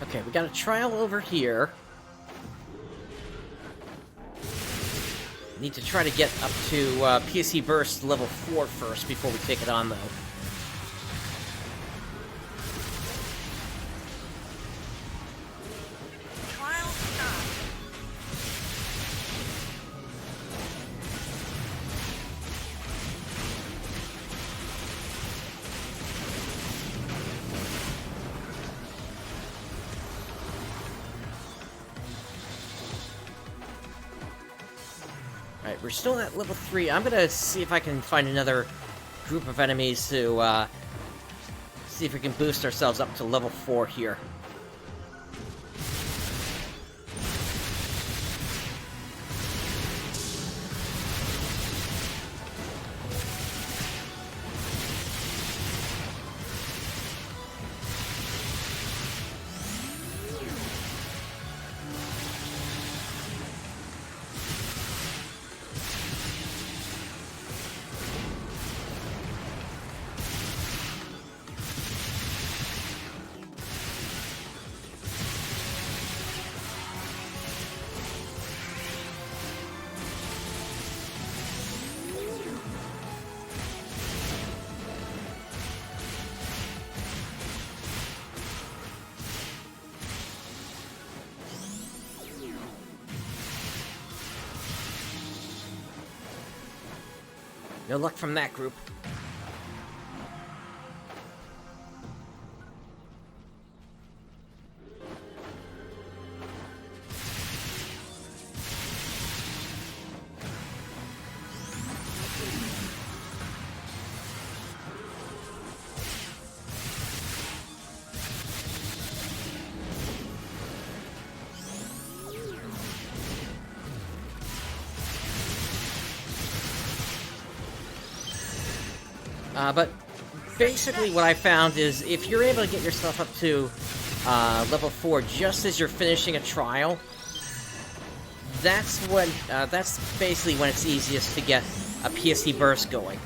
Okay, we got a trial over here. Need to try to get up to PSE Burst level 4 first before we take it on, though. Trial start. Alright, we're still at level 3. I'm gonna see if I can find another group of enemies to, see if we can boost ourselves up to level 4 here. No luck from that group. But basically what I found is if you're able to get yourself up to level 4 just as you're finishing a trial, that's basically when it's easiest to get a PSE burst going.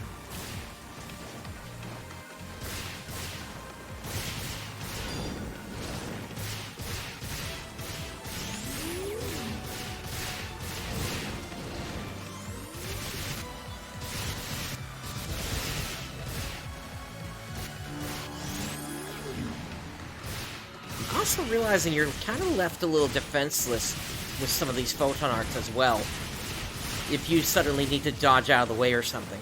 Also realizing you're kind of left a little defenseless with some of these photon arcs as well, if you suddenly need to dodge out of the way or something.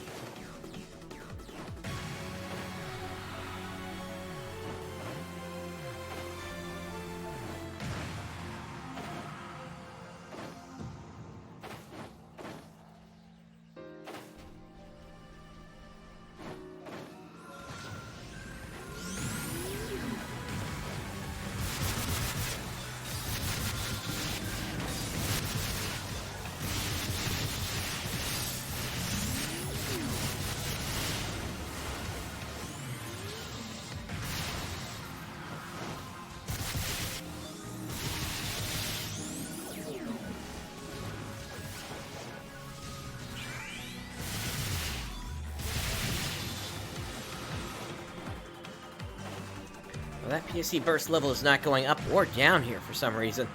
Well, that PSE burst level is not going up or down here for some reason.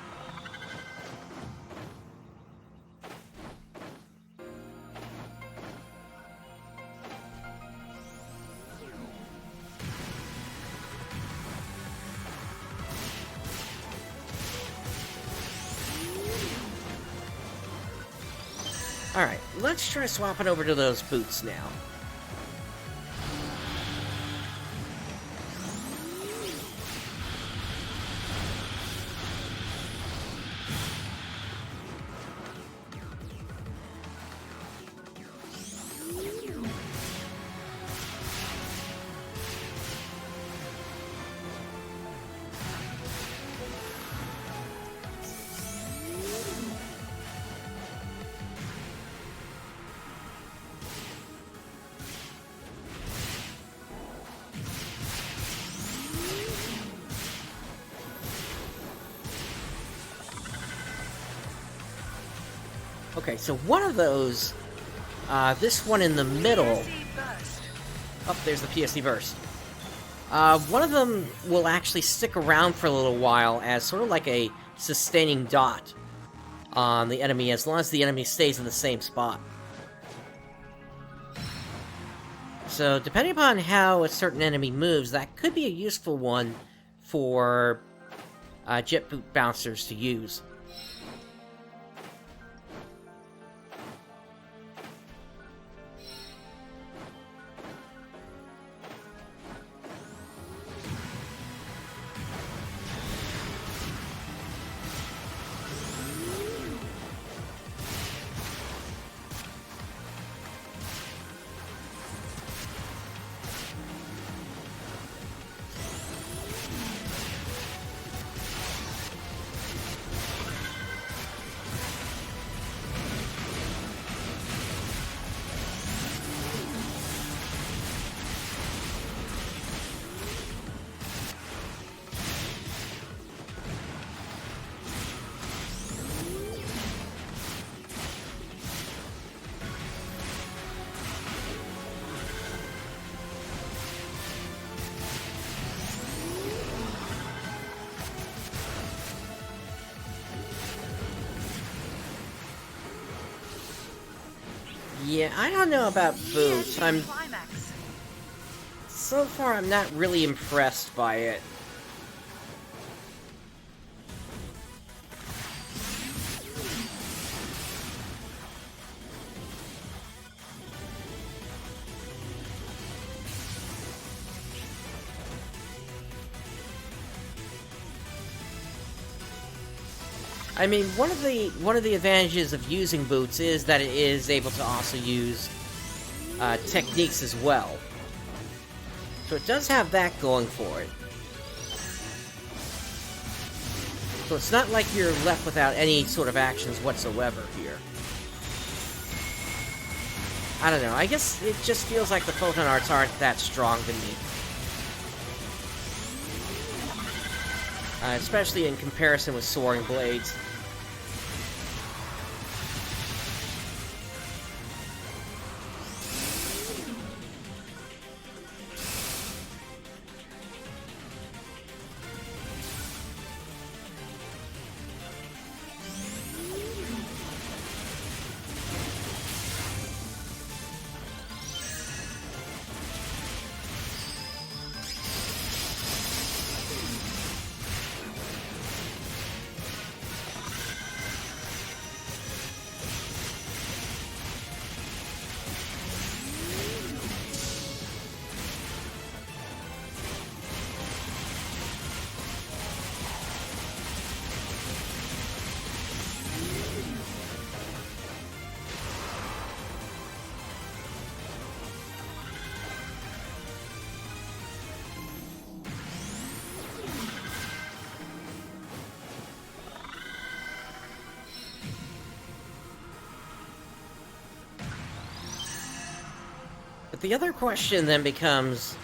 Alright, let's try swapping over to those boots now. Okay, so one of those, this one in the middle, oh, there's the PSE burst. One of them will actually stick around for a little while as sort of like a sustaining dot on the enemy, as long as the enemy stays in the same spot. So, depending upon how a certain enemy moves, that could be a useful one for jet boot bouncers to use. Yeah, I don't know about boots. So far, I'm not really impressed by it. I mean, one of the advantages of using boots is that it is able to also use techniques as well. So it does have that going for it. So it's not like you're left without any sort of actions whatsoever here. I don't know, I guess it just feels like the photon arts aren't that strong to me. Especially in comparison with Soaring Blades. But the other question then becomes,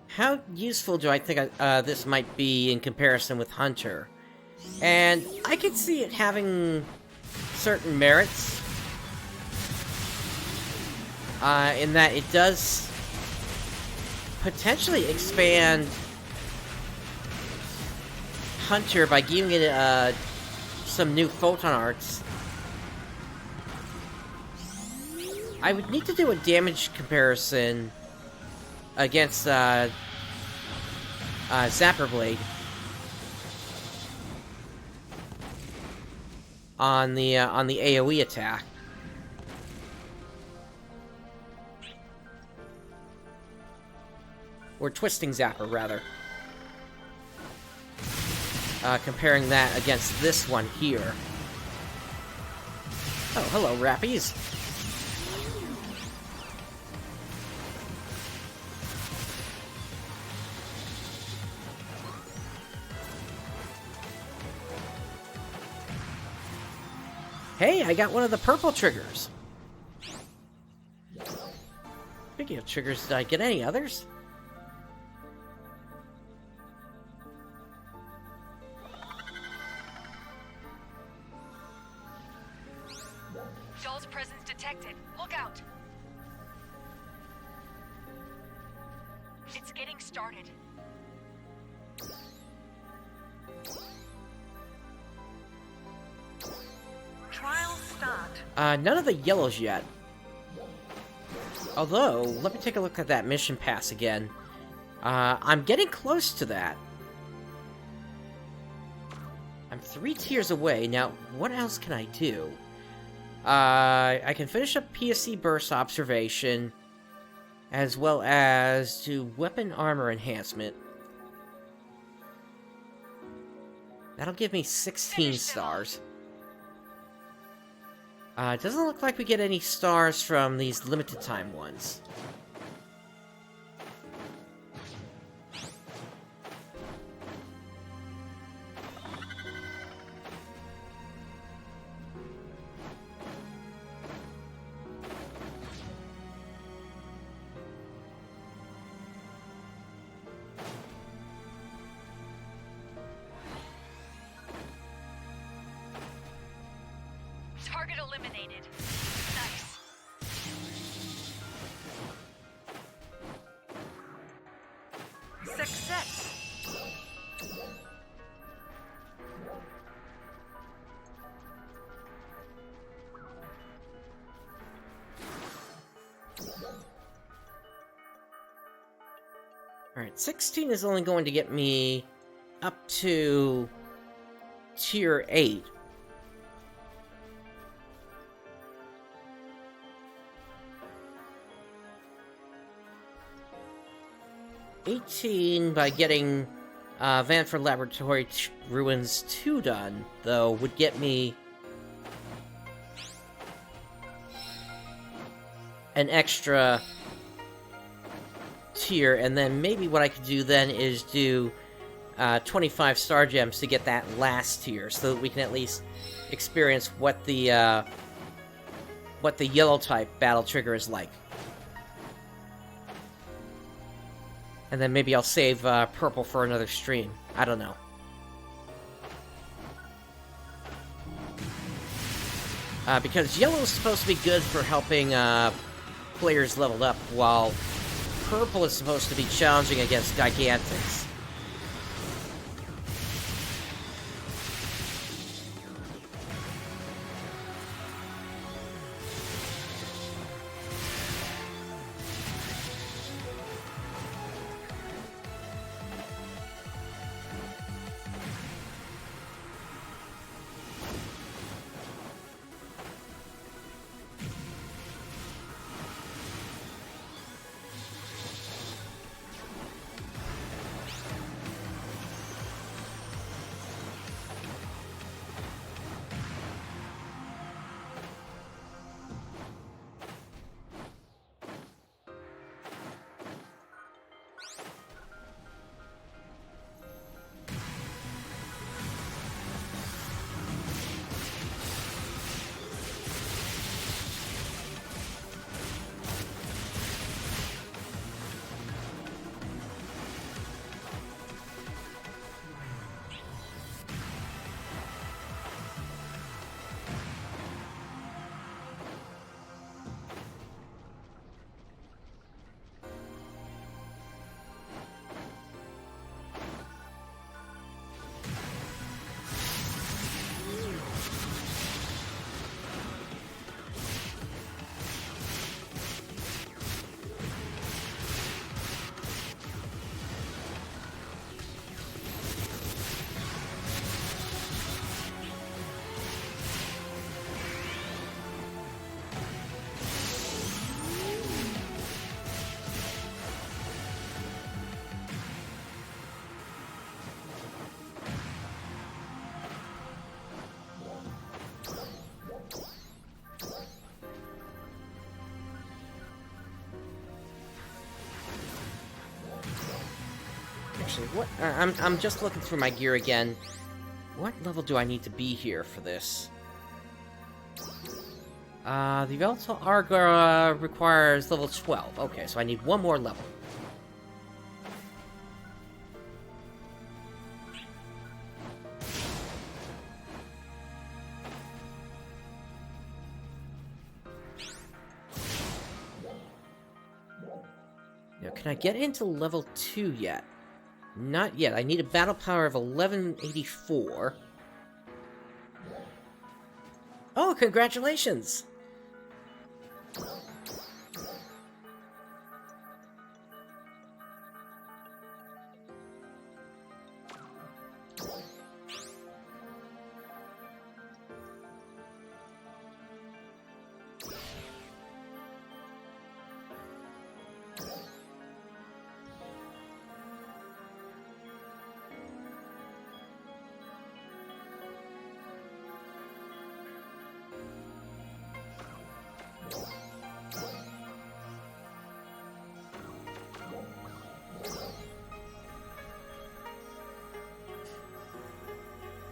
how useful do I think this might be in comparison with Hunter? And I could see it having certain merits, in that it does potentially expand Hunter by giving it some new photon arts. I would need to do a damage comparison against Zapper Blade on the AoE attack. Or Twisting Zapper, rather. Comparing that against this one here. Oh, hello, Rappies. Hey, I got one of the purple triggers. Speaking of triggers, did I get any others? Doll's presence detected. Look out. It's getting started. Trial start. None of the yellows yet. Although, let me take a look at that mission pass again. I'm getting close to that. I'm 3 tiers away. Now, what else can I do? I can finish up PSC Burst Observation, as well as do Weapon Armor Enhancement. That'll give me 16 stars. It doesn't look like we get any stars from these limited time ones. Target eliminated. Nice. Success. Alright, 16 is only going to get me up to tier 8. By getting Vanford Laboratory Ruins 2 done, though, would get me an extra tier, and then maybe what I could do then is do 25 Star Gems to get that last tier, so that we can at least experience what the what the yellow type battle trigger is like. And then maybe I'll save purple for another stream. I don't know. Because yellow is supposed to be good for helping players level up, while purple is supposed to be challenging against Gigantics. Actually, what? I'm just looking through my gear again. What level do I need to be here for this? The Veltal Arga requires level 12. Okay, so I need one more level. Now, can I get into level 2 yet? Not yet. I need a battle power of 1184. Oh, congratulations!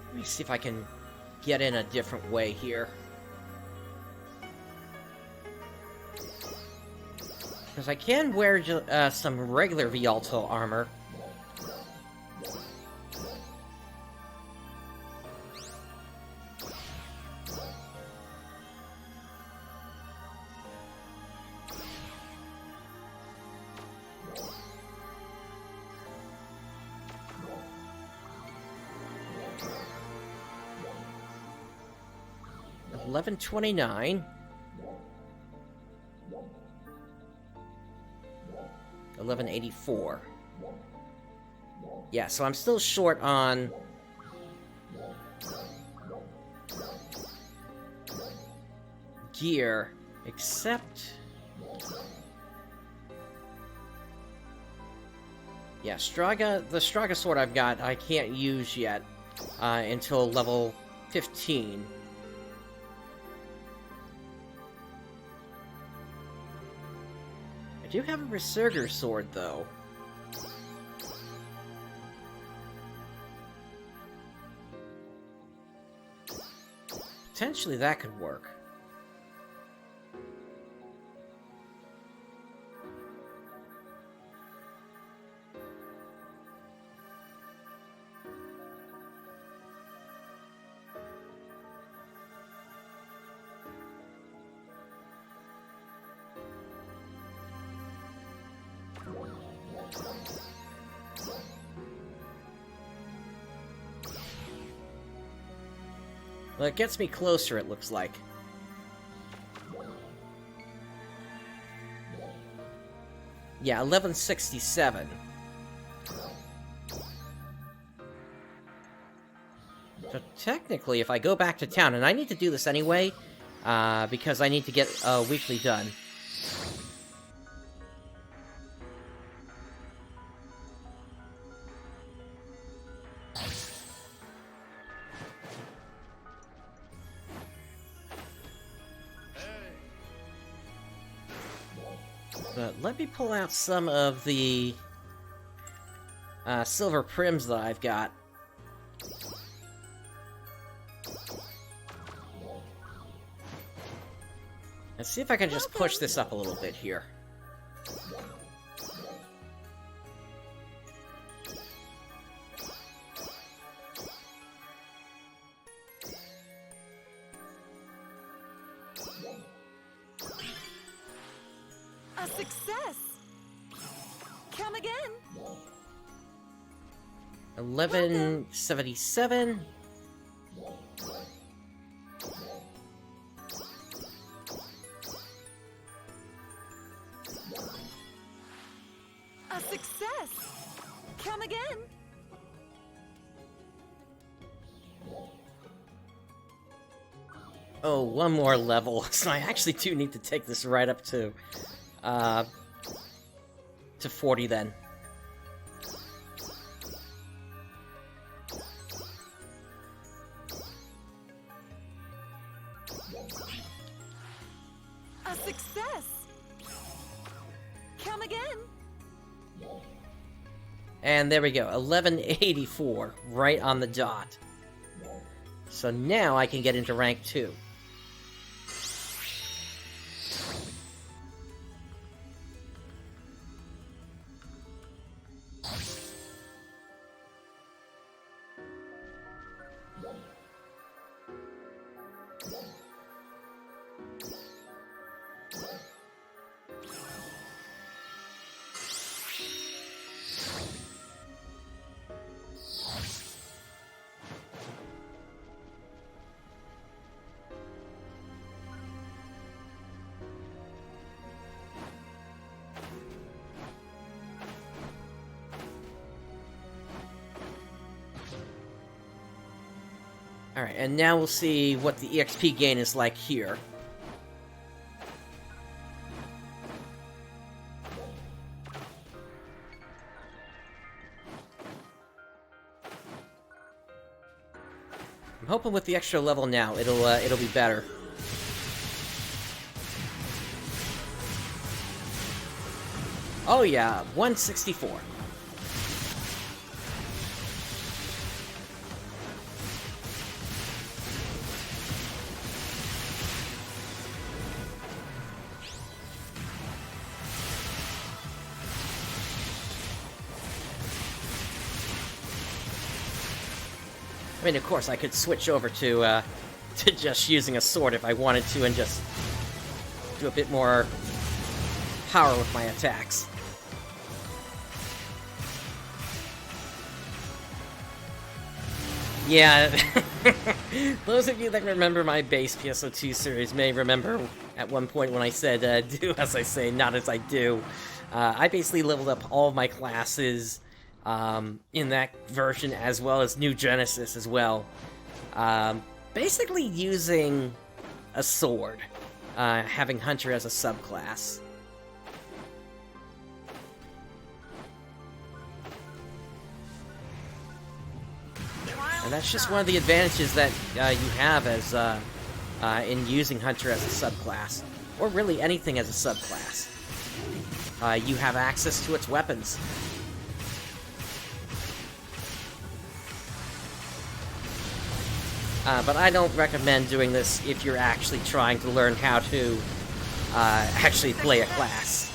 Let me see if I can get in a different way here. Because I can wear some regular Vialto armor. $11.29. $11.84. Yeah, so I'm still short on gear, except yeah, the Straga sword I've got I can't use yet until level 15. I do have a Resurger sword, though. Potentially that could work. Well, it gets me closer, it looks like. Yeah, 1167. So technically, if I go back to town, and I need to do this anyway, because I need to get weekly done. But let me pull out some of the silver prims that I've got. Let's see if I can just push this up a little bit here. A success! Come again! 1177. A success! Come again! Oh, one more level. So I actually do need to take this right up to 40 then. A success! Come again! And there we go, 1184, right on the dot. So now I can get into rank 2. Alright, and now we'll see what the EXP gain is like here. I'm hoping with the extra level now, it'll be better. Oh yeah, 164. I mean, of course, I could switch over to just using a sword if I wanted to and just do a bit more power with my attacks. Yeah, those of you that remember my base PSO2 series may remember at one point when I said, do as I say, not as I do. I basically leveled up all of my classes in that version, as well as New Genesis as well. Basically using a sword, having Hunter as a subclass. And that's just one of the advantages that you have as in using Hunter as a subclass, or really anything as a subclass. You have access to its weapons. But I don't recommend doing this if you're actually trying to learn how to actually play a class.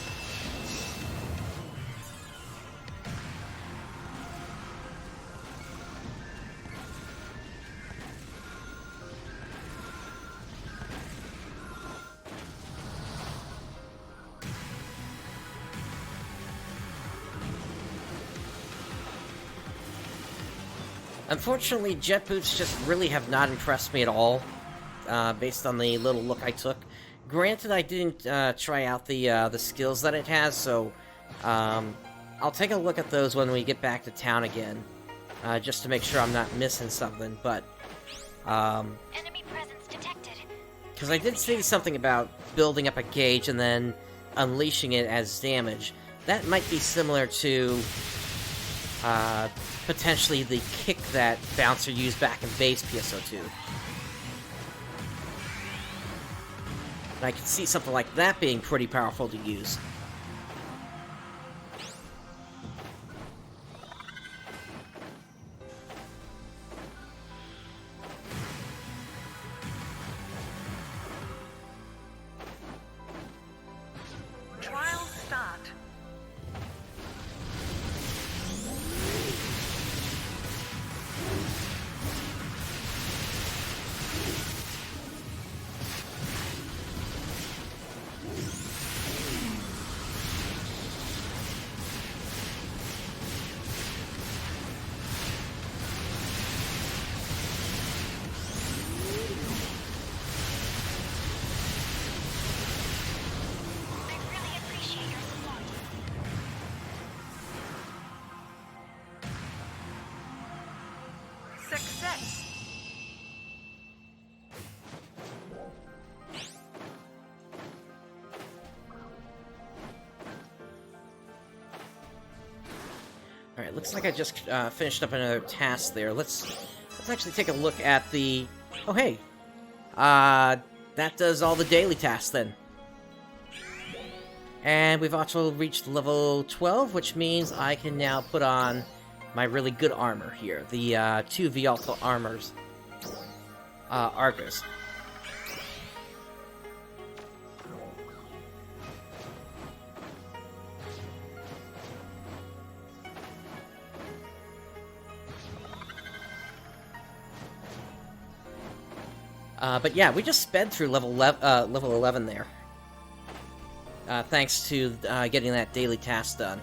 Unfortunately, jet boots just really have not impressed me at all, based on the little look I took. Granted, I didn't try out the skills that it has, so I'll take a look at those when we get back to town again, just to make sure I'm not missing something, but... Enemy presence detected. Because I did see something about building up a gauge and then unleashing it as damage. That might be similar to, potentially the kick that Bouncer used back in base PSO2. And I could see something like that being pretty powerful to use. Trial start. I really appreciate your support. Success. Alright, looks like I just finished up another task there. Let's actually take a look at the... Oh, hey! That does all the daily tasks, then. And we've also reached level 12, which means I can now put on my really good armor here. The 2 Vialto armors. Argus. But yeah, we just sped through level 11 there. Thanks to getting that daily task done.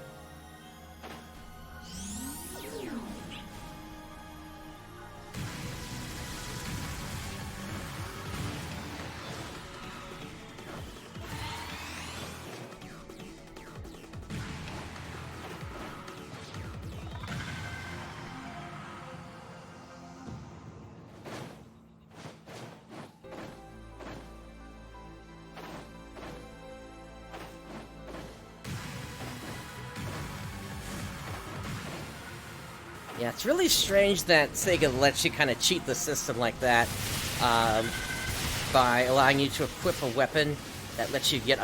Yeah, it's really strange that Sega lets you kind of cheat the system like that, by allowing you to equip a weapon that lets you get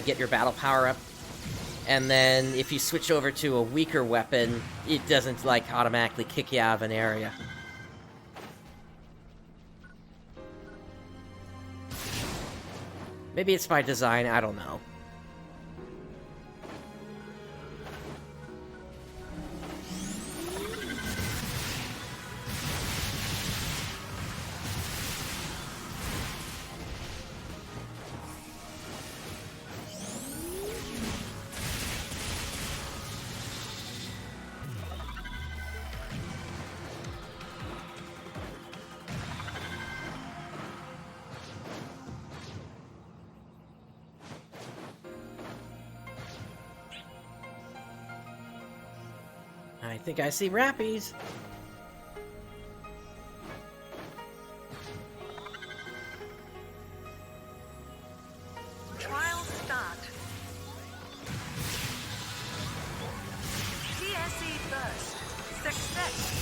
get your battle power up, and then if you switch over to a weaker weapon, it doesn't like automatically kick you out of an area. Maybe it's by design, I don't know. I think I see Rappies. Trial start. PSE burst. Success.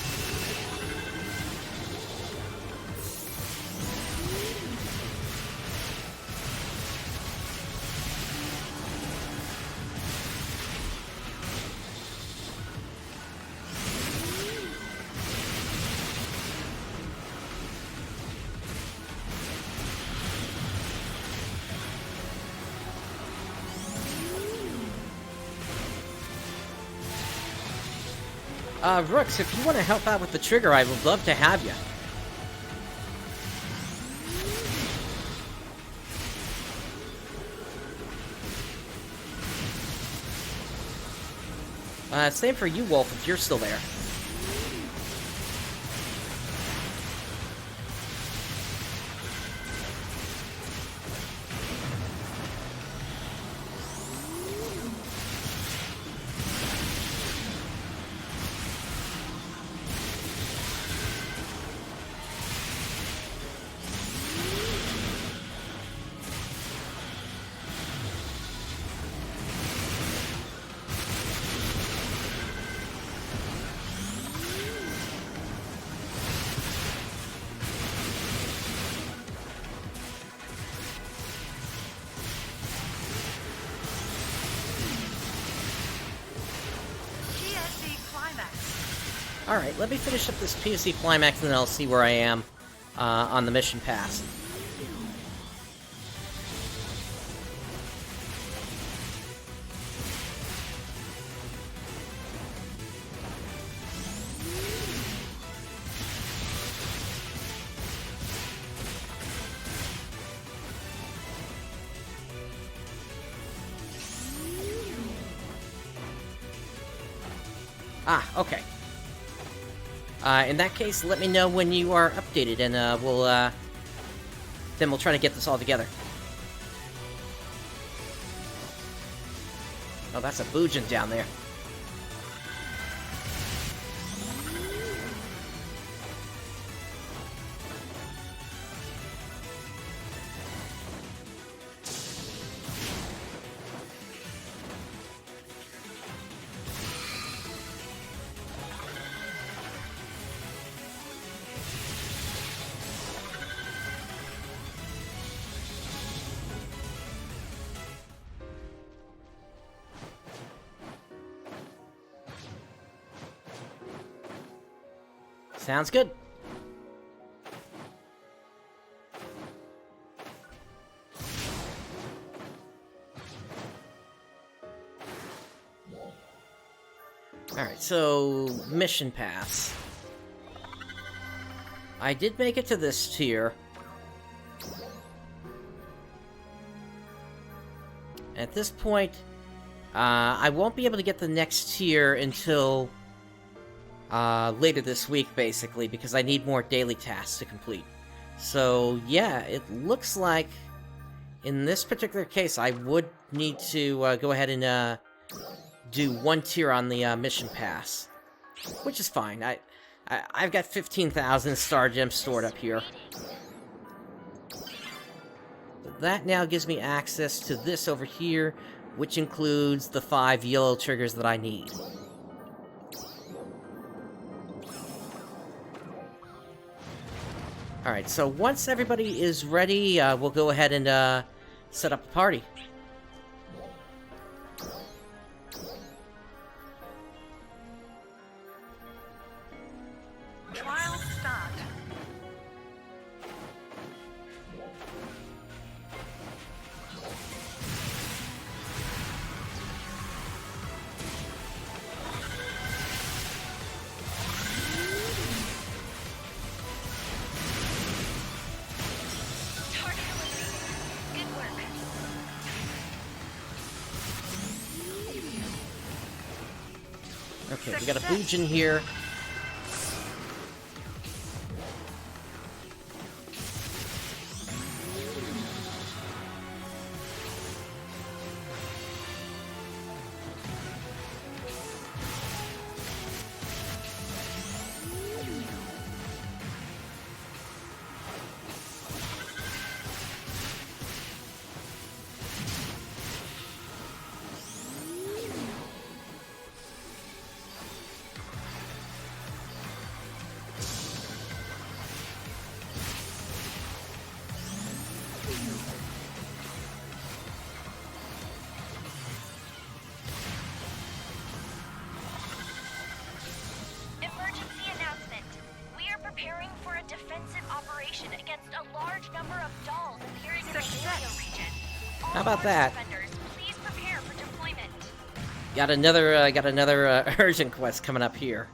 Rooks, if you want to help out with the trigger, I would love to have you. Same for you, Wolf, if you're still there. Alright, let me finish up this POC climax and then I'll see where I am on the mission pass. Ah, okay. In that case, let me know when you are updated, and then we'll try to get this all together. Oh, that's a Boojin down there. Sounds good. Alright, so mission pass. I did make it to this tier. At this point, I won't be able to get the next tier until later this week, basically, because I need more daily tasks to complete. So, yeah, it looks like, in this particular case, I would need to go ahead and do one tier on the mission pass. Which is fine. I've got 15,000 star gems stored up here. That now gives me access to this over here, which includes the 5 yellow triggers that I need. Alright, so once everybody is ready, we'll go ahead and set up a party. Trial start. Target eliminated. Good work. Okay, we got a Boojin here. Emergency announcement. We are preparing for a defensive operation against a large number of dolls appearing in the Alio region. All How about Arch that? Defenders, please prepare for deployment. Got another urgent quest coming up here.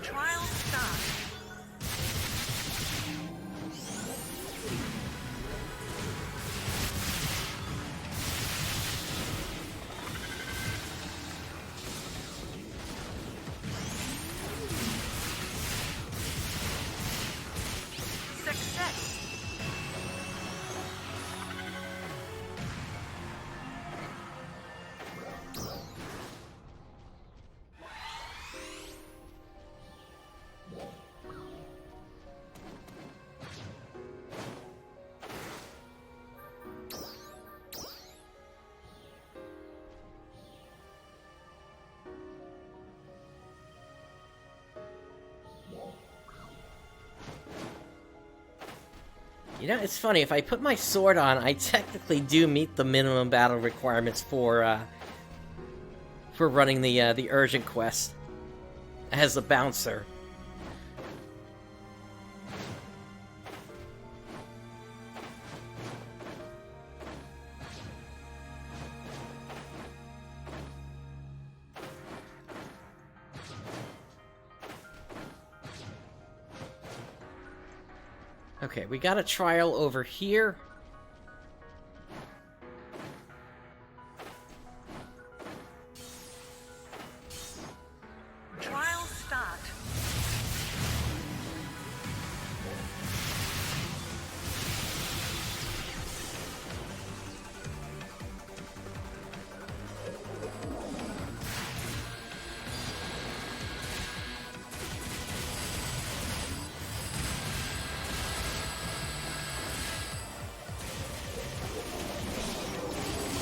Trial start. You know, it's funny, if I put my sword on, I technically do meet the minimum battle requirements for running the urgent quest as a bouncer. Okay, we got a trial over here. Trial start.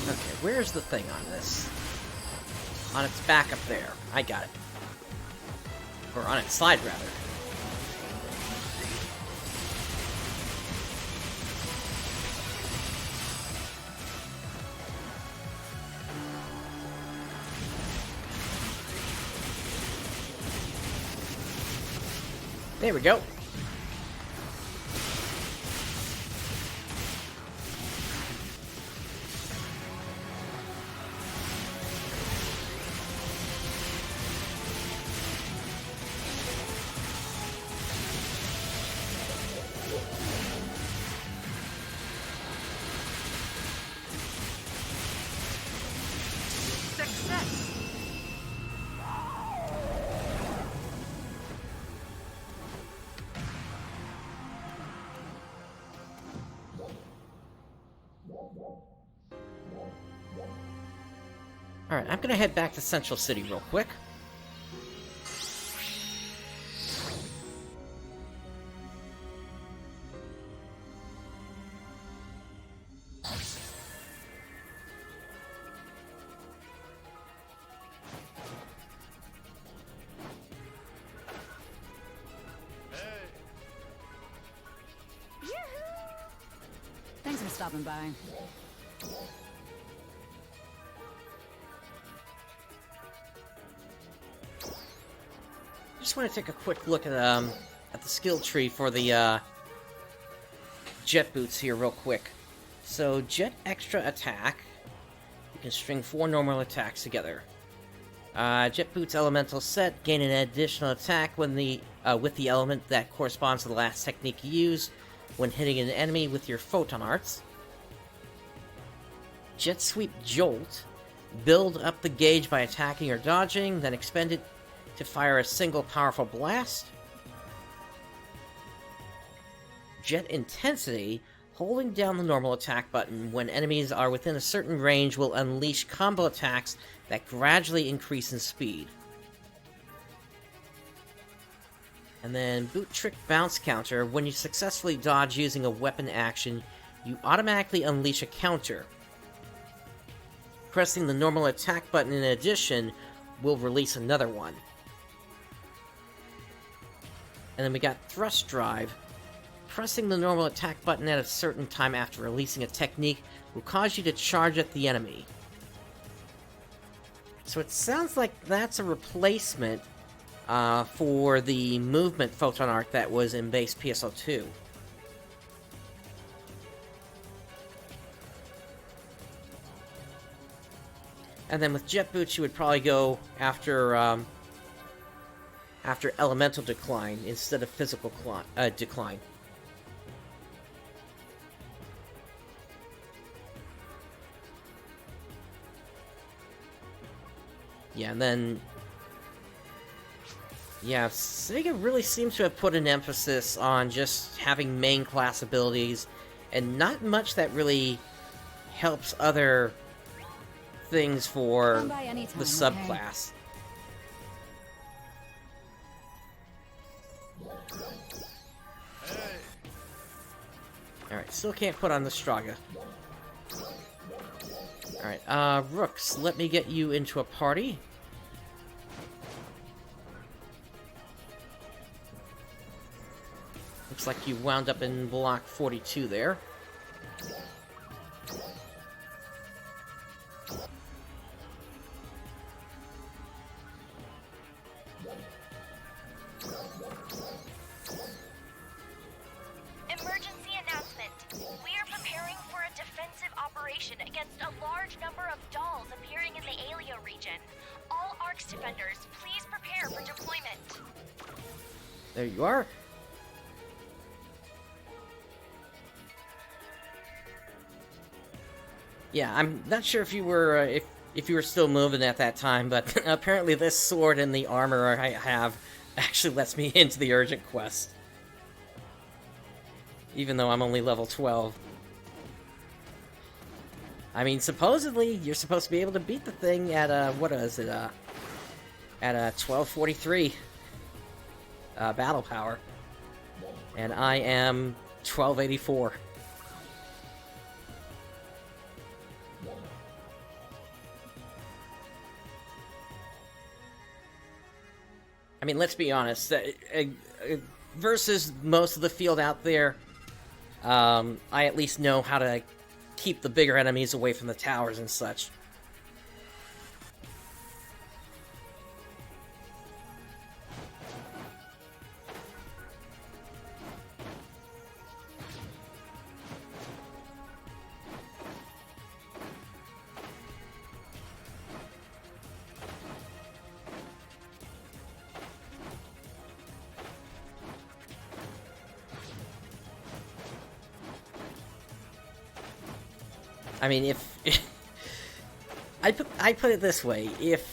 Okay, where's the thing on this? On its back up there. I got it. Or on its side, rather. There we go. Success. Alright, I'm gonna head back to Central City real quick. Thanks for stopping by. Just want to take a quick look at the skill tree for the jet boots here real quick. So jet extra attack, you can string 4 normal attacks together. Jet boots elemental set, gain an additional attack when with the element that corresponds to the last technique you use when hitting an enemy with your photon arts. Jet sweep jolt, build up the gauge by attacking or dodging, then expend it to fire a single powerful blast. Jet intensity, holding down the normal attack button when enemies are within a certain range will unleash combo attacks that gradually increase in speed. And then boot trick bounce counter, when you successfully dodge using a weapon action, you automatically unleash a counter. Pressing the normal attack button in addition will release another one. And then we got thrust drive. Pressing the normal attack button at a certain time after releasing a technique will cause you to charge at the enemy. So it sounds like that's a replacement for the movement photon art that was in base PSO2. And then with jet boots, you would probably go after elemental decline instead of physical decline. Yeah, and then... yeah, Sega really seems to have put an emphasis on just having main class abilities, and not much that really helps other things for the subclass. Alright, still can't put on the Straga. Alright, Rooks, let me get you into a party. Looks like you wound up in block 42 there. Emergency announcement. We are preparing for a defensive operation against a large number of dolls appearing in the Alio region. All ARCS defenders, please prepare for deployment. There you are. Yeah, I'm not sure if you were if you were still moving at that time, but apparently this sword and the armor I have actually lets me into the urgent quest. Even though I'm only level 12. I mean, supposedly, you're supposed to be able to beat the thing at, what is it, at, 1243 battle power. And I am 1284. I mean, let's be honest, versus most of the field out there, I at least know how to keep the bigger enemies away from the towers and such. I mean, if I put it this way, if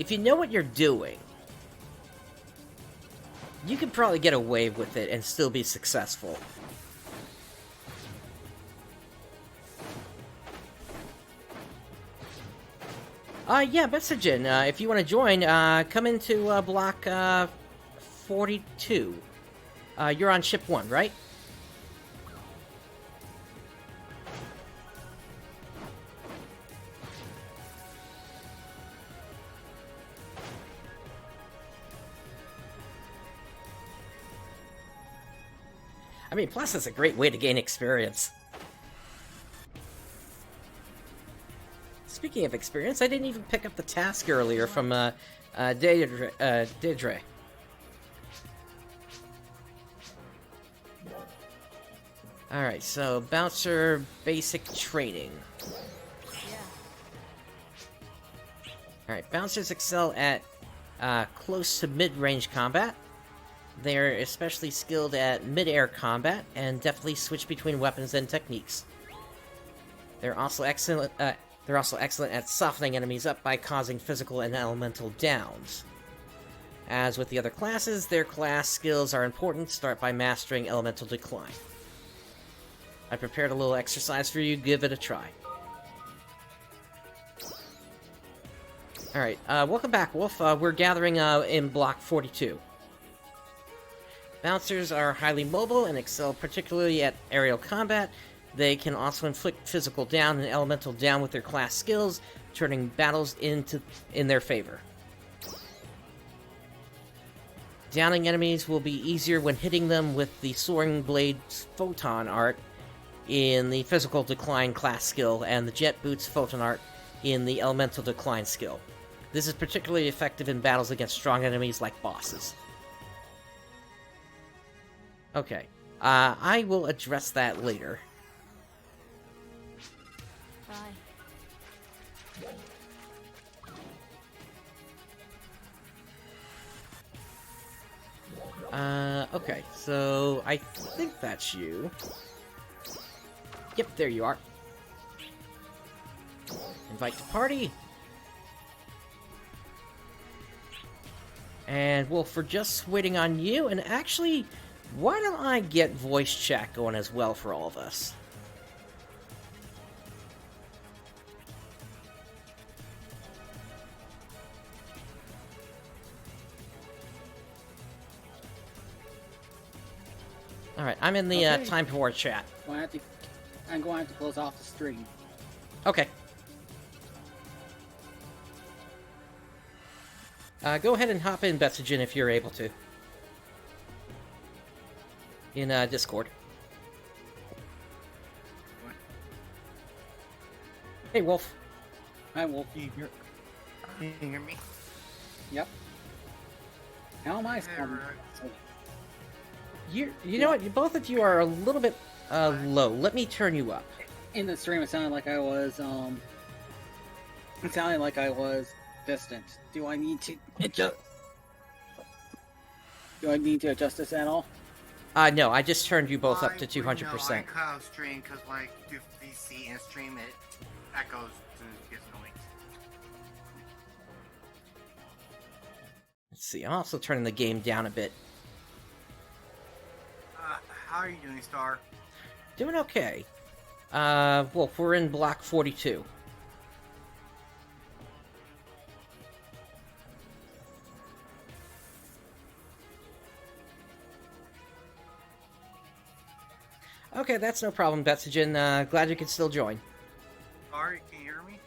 you know what you're doing, you could probably get away with it and still be successful. Yeah, messaging. If you want to join, come into block 42. You're on ship 1, right? I mean, plus it's a great way to gain experience. Speaking of experience, I didn't even pick up the task earlier from Deirdre. Alright, so Bouncer basic training. Alright, Bouncers excel at close to mid-range combat. They're especially skilled at mid-air combat, and definitely switch between weapons and techniques. They're also excellent at softening enemies up by causing physical and elemental downs. As with the other classes, their class skills are important. Start by mastering elemental decline. I prepared a little exercise for you, give it a try. Alright, welcome back, Wolf. We're gathering in block 42. Bouncers are highly mobile and excel particularly at aerial combat. They can also inflict physical down and elemental down with their class skills, turning battles in their favor. Downing enemies will be easier when hitting them with the Soaring Blades Photon art in the Physical Decline class skill, and the Jet Boots Photon art in the Elemental Decline skill. This is particularly effective in battles against strong enemies like bosses. Okay, I will address that later. Okay, so I think that's you. Yep, there you are. Invite to party. And Wolf, we're just waiting on you, and actually, why don't I get voice chat going as well for all of us? Alright, I'm in the time for chat. I'm going to have to close off the stream. Okay. Go ahead and hop in, Betsagen, if you're able to. In Discord. Hey, Wolf. Hi, Wolf. Can you hear me? Yep. How am I Hey, spawning? You know what? Both of you are a little bit low. Let me turn you up. In the stream, it sounded like I was, distant. Do I need to adjust? Do I need to adjust this at all? No, I just turned you both up to 200%. No, I cut out stream because when I do VC and stream, it echoes and gets annoying. Let's see. I'm also turning the game down a bit. How are you doing, Star? Doing okay. Wolf, we're in block 42. Okay, that's no problem, Betsagen. Glad you can still join. Star, can you hear me?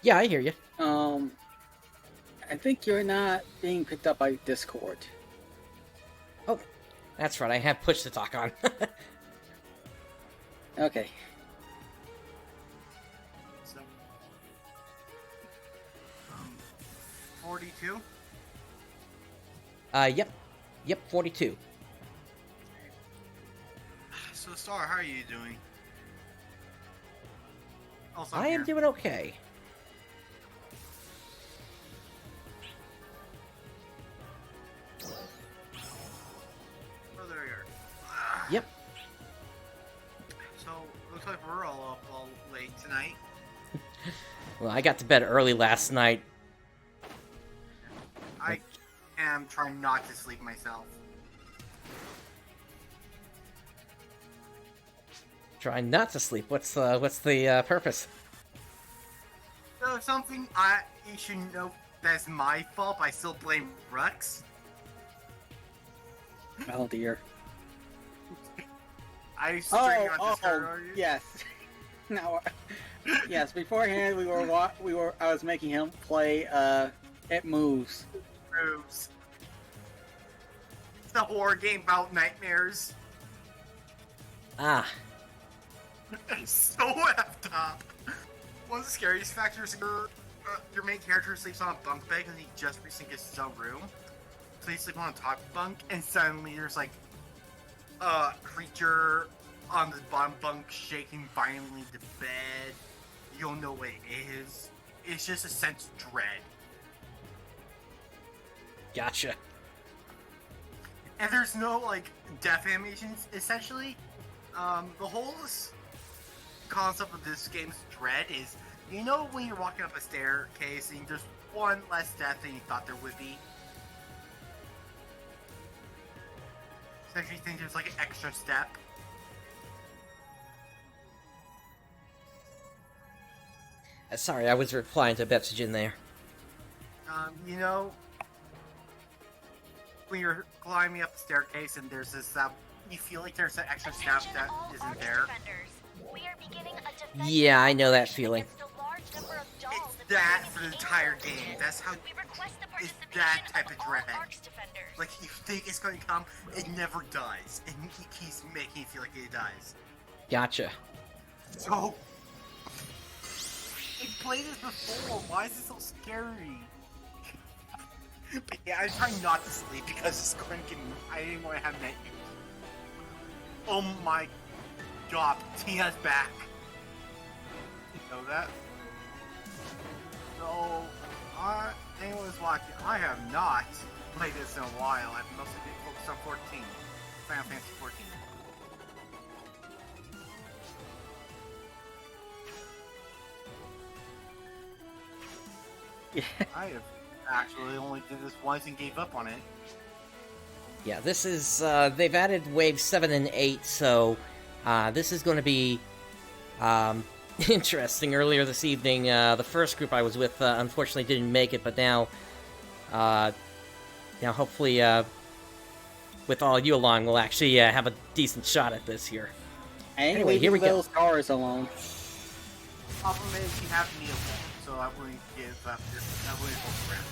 Yeah, I hear you. I think you're not being picked up by Discord. Oh, that's right. I have push to talk on. Okay. So, 42? Yep. Yep, 42. So, Star, how are you doing? Also, I am doing okay. Oh, there you are. Yep. So, looks like we're all up all late tonight. Well, I got to bed early last night. I am trying not to sleep myself. Trying not to sleep. What's the purpose? So, something you should know that's my fault, but I still blame Rux. Oh dear. I used to drink on Discord, are you? Yes. Now, yes. Beforehand, I was making him play. It moves. Proves. It's a horror game about nightmares. Ah, It's so effed up. One of the scariest factors is your main character sleeps on a bunk bed because he just recently gets his own room. So you sleep on a top bunk, and suddenly there's like a creature on the bottom bunk shaking violently the bed. You don't know what it is. It's just a sense of dread. gotcha. And there's no like death animations. Essentially, the whole concept of this game's dread is, you know, when you're walking up a staircase and there's one less death than you thought there would be. Essentially, you think there's like an extra step. Sorry, I was replying to Betsagen there. You know, when you're climbing up the staircase and there's this, you feel like there's an extra step Attention that all isn't Arch there. defenders. We are beginning a defensive Yeah, I know that operation feeling. against a large number of dolls It's that appearing for the in entire alien game. region. That's how We request the it's participation that type of all dread. Arch defenders. Like, you think it's going to come, it never does. And he keeps making you feel like it does. Gotcha. So, I played this before. Why is it so scary? But yeah, I was trying not to sleep because it's going to get me. I didn't want to have nightmares. Oh my god, Tina's back. You know that? So, anyone's watching, I have not played this in a while. I've mostly been focused on 14. Final Fantasy 14. Yeah. I have actually only did this once and gave up on it. Yeah, this is, they've added waves 7 and 8, so, this is going to be, interesting. Earlier this evening, the first group I was with, unfortunately didn't make it, but now, hopefully, with all you along, we'll actually, have a decent shot at this here. Anyway, here we go. Those cars alone. Problem is, you have me alone, so I wouldn't give up this. I wouldn't hold around.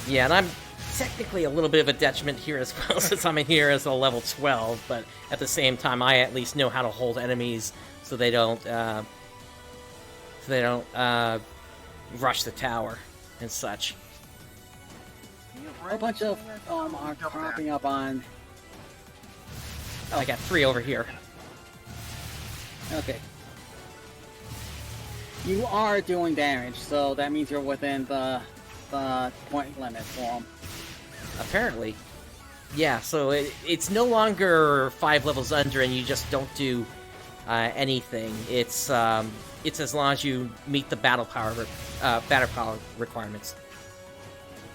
Yeah, and I'm technically a little bit of a detriment here as well, since I'm in here as a level 12, but at the same time, I at least know how to hold enemies so they don't rush the tower and such. A bunch of are cropping up on. I got 3 over here. Okay. You are doing damage, so that means you're within the point limit for them. Apparently. Yeah, so it's no longer 5 levels under and you just don't do anything. It's as long as you meet the battle power requirements.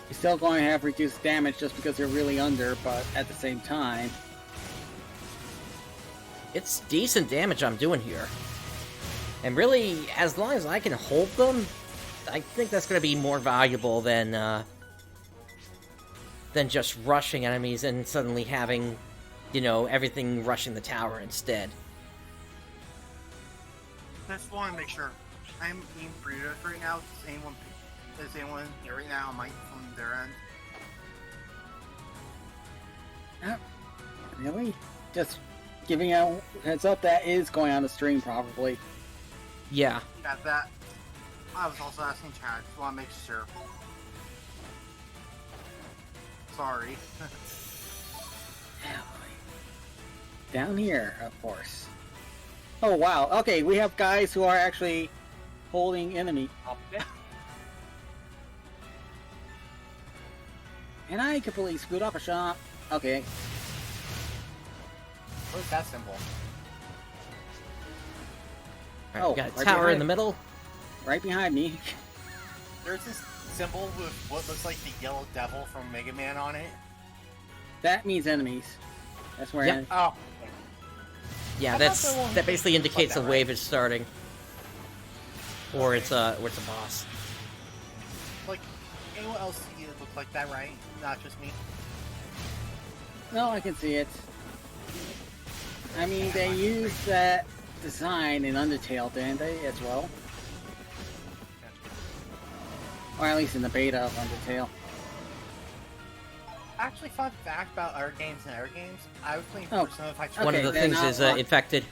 You're still going to have reduced damage just because you're really under, but at the same time... It's decent damage I'm doing here. And really, as long as I can hold them, I think that's going to be more valuable than just rushing enemies and suddenly having, you know, everything rushing the tower instead. Just want to make sure. I'm being brutish right now. Is anyone here right now on my from their end? Really? Just giving out heads up, that is going on the stream probably. Yeah. Got that. I was also asking chat. Just want to make sure. Sorry. Down here, of course. Oh wow, okay, we have guys who are actually holding enemy. And I completely screwed up a shot. Okay. Where's that symbol? Alright, we got a right tower in behind- the middle. Right behind me. There's this symbol with what looks like the yellow devil from Mega Man on it. That means enemies. That's where Yep. Oh. Yeah, I thought the one that basically was indicates like a that, wave is starting. Or it's a boss. Like, anyone else see it look like that, right? Not just me. No, I can see it. I mean, they used that design in Undertale, didn't they, as well? Or at least in the beta of Undertale. Actually, fun fact about our games and our games, I was playing Oh, Persona 5 okay. One of the then things is I'll- infected.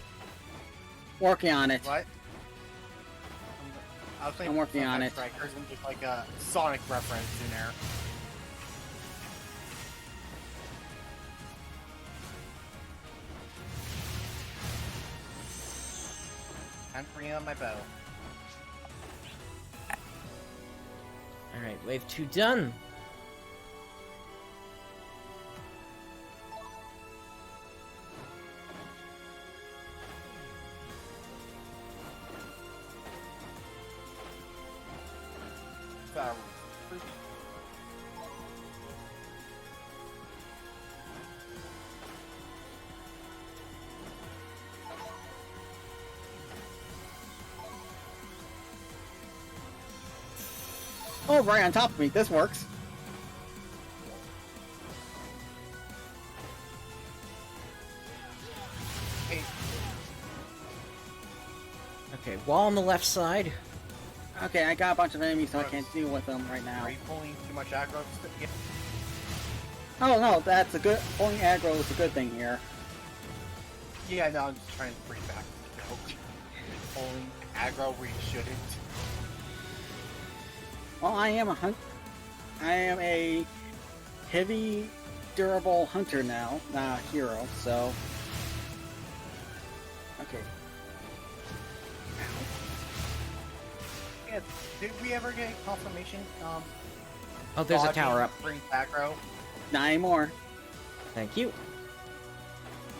Working on it. What? I was playing I'm working Persona on 5 it. Strikers and just like a Sonic reference in there. I'm bringing on my bow. Alright, wave 2 done. Oh, right on top of me. This works. Hey, Okay, wall on the left side. Okay, I got a bunch of enemies, so I can't deal with them right now. are you pulling too much aggro? Yeah. Oh no, that's a good. Pulling aggro is a good thing here. Yeah, no, I'm just trying to bring back the joke. Pulling aggro where you shouldn't. Well, I am a heavy, durable hunter now, not a hero. So, okay. Yeah, did we ever get confirmation? Oh, there's a dodging tower up. Brings aggro. Not anymore. Thank you.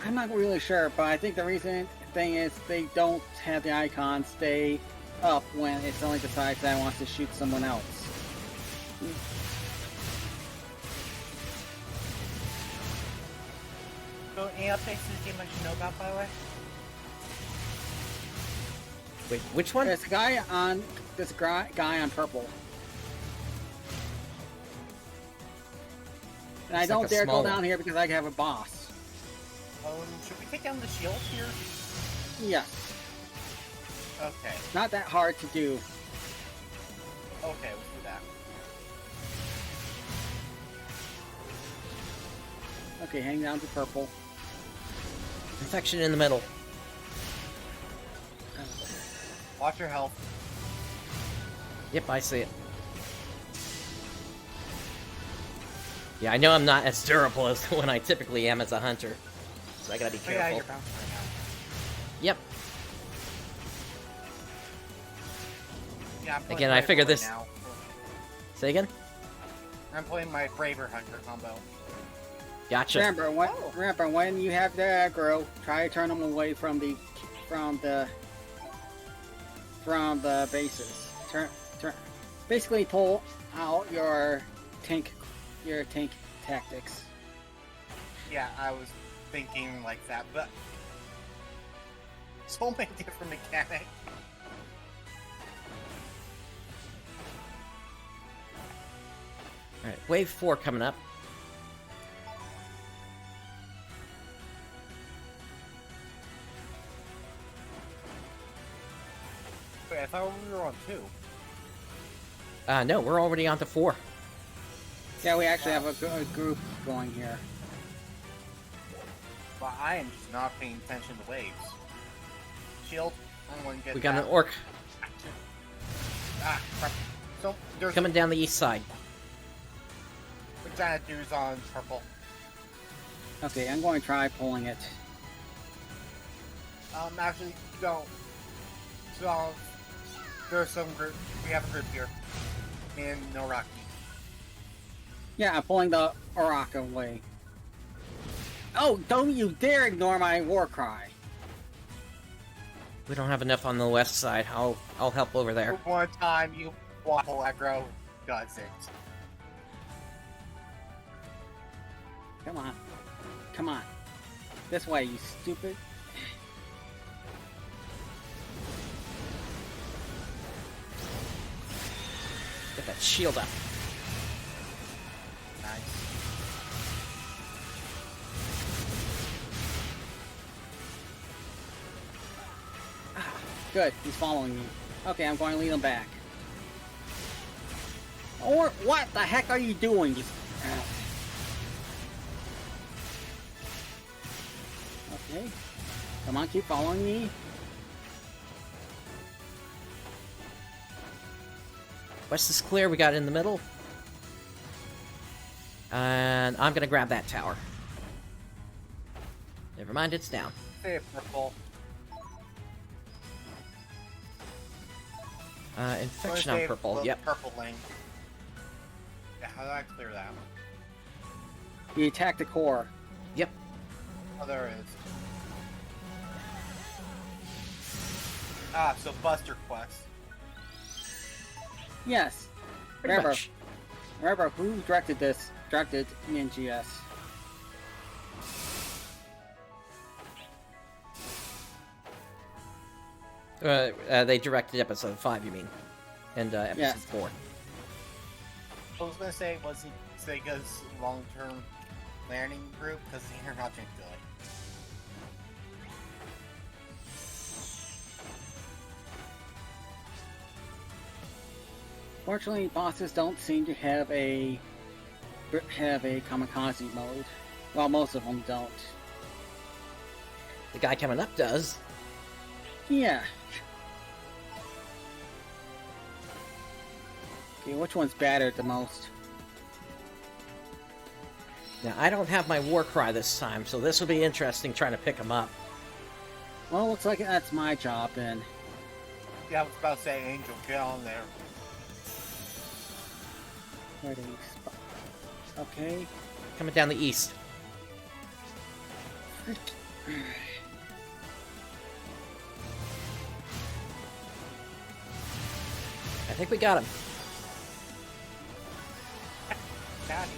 I'm not really sure, but I think the thing is they don't have the icon stay up when it suddenly decides that it wants to shoot someone else. So, any updates to the game I should know about, by the way? Wait, which one? There's a guy on guy on purple. And I Looks like don't a dare go small down one. here because I have a boss. Should we take down the shield here? Yes. Okay. Not that hard to do. Okay, let's do that. Okay, hang down to purple. Infection in the middle. Watch your health. Yep, I see it. Yeah, I know I'm not as durable as when I typically am as a hunter. So I gotta be Oh, yeah, careful. you're bouncing right now. Yep. Yeah, I'm playing Again, I Braver figure right this- now. Say again? I'm playing my Braver Hunter combo. Gotcha. Remember, when you have the aggro, try to turn them away from the bases. Turn. Basically, pull out your tank tactics. Yeah, I was thinking like that, but so many different mechanics. Alright, wave 4 coming up. Wait, I thought we were on 2. No, we're already on to 4. Yeah, we actually have a group going here. But I am just not paying attention to waves. Shield, I'm going to get We got that. an orc Ah, crap. So, there's coming down the east side. Xanadu's on purple. Okay, I'm going to try pulling it. Actually, don't. So, there's some group. We have a group here. In Noraki. Yeah, I'm pulling the Auroch away. Oh, don't you dare ignore my war cry. We don't have enough on the west side. I'll help over there. One time you waffle aggro, God sakes. Come on. Come on. This way, you stupid. Get that shield up. Nice. Good, he's following me. Okay, I'm going to lead him back. Or what the heck are you doing? Okay. Come on, keep following me. West is clear, we got it in the middle. And I'm gonna grab that tower. Never mind, it's down. Say purple. Infection on purple, yep. Purple lane. Yeah, how do I clear that? You attack the core. Yep. Oh, there it is. Ah, so Buster Quest. Yes. Pretty Remember, much. remember who directed this? Directed NGS. They directed episode 5, you mean? And episode Yes. 4. I was gonna say, was he Sega's long-term learning group? Because they're not doing good. Fortunately, bosses don't seem to have a kamikaze mode. Well, most of them don't. The guy coming up does. Yeah. Okay, which one's battered the most? Now, I don't have my war cry this time, so this will be interesting trying to pick him up. Well, looks like that's my job then. Yeah, I was about to say, Angel, get on there. Where do we spot? Okay. Coming down the east. I think we got him. Got it.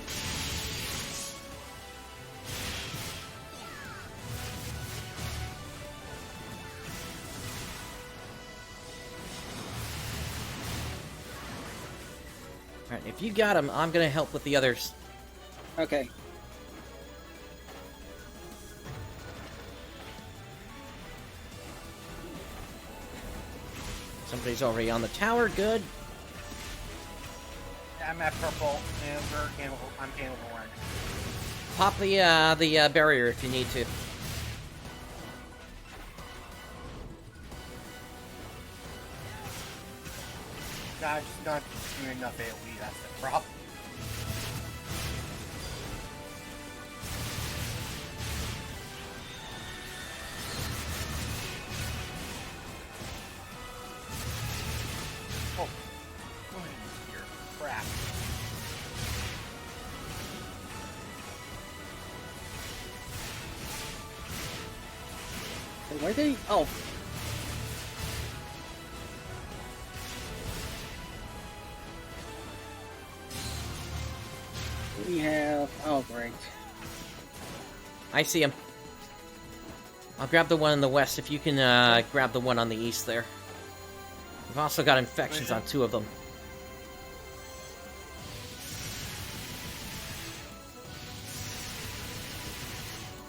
Alright, if you got him, I'm gonna help with the others. Okay. Somebody's already on the tower, good. I'm at purple, and I'm game of orange. pop the barrier if you need to. Nah, just not doing enough AoE, that's the problem. Oh, what is here? Crap. Wait, where did he? Oh. We have... Oh, great. I see him. I'll grab the one in the west if you can grab the one on the east there. We've also got infections on 2 of them.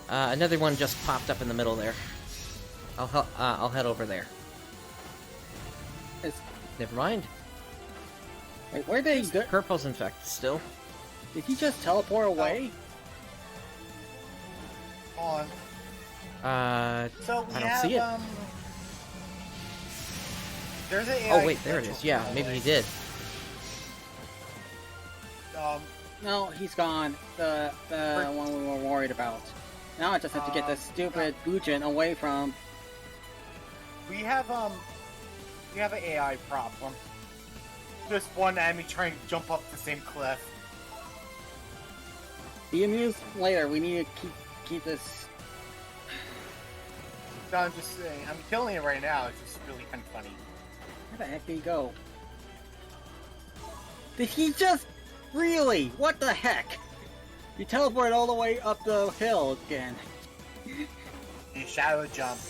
Another one just popped up in the middle there. I'll head over there. Never mind. Wait, where did he go? Purple's infected still. Did he just teleport away? On. So we I don't have, see it. There's an AI Oh wait, there it is. Yeah, maybe he did. No, he's gone. The one we were worried about. Now I just have to get this stupid Gujin away from... we have an AI problem. Just one enemy trying to jump up the same cliff. Be amused later. We need to keep this... So I'm just saying, I'm killing it right now, it's just really kind of funny. Where the heck did he go? Did he just... Really? What the heck? He teleported all the way up the hill again. You shadow jump.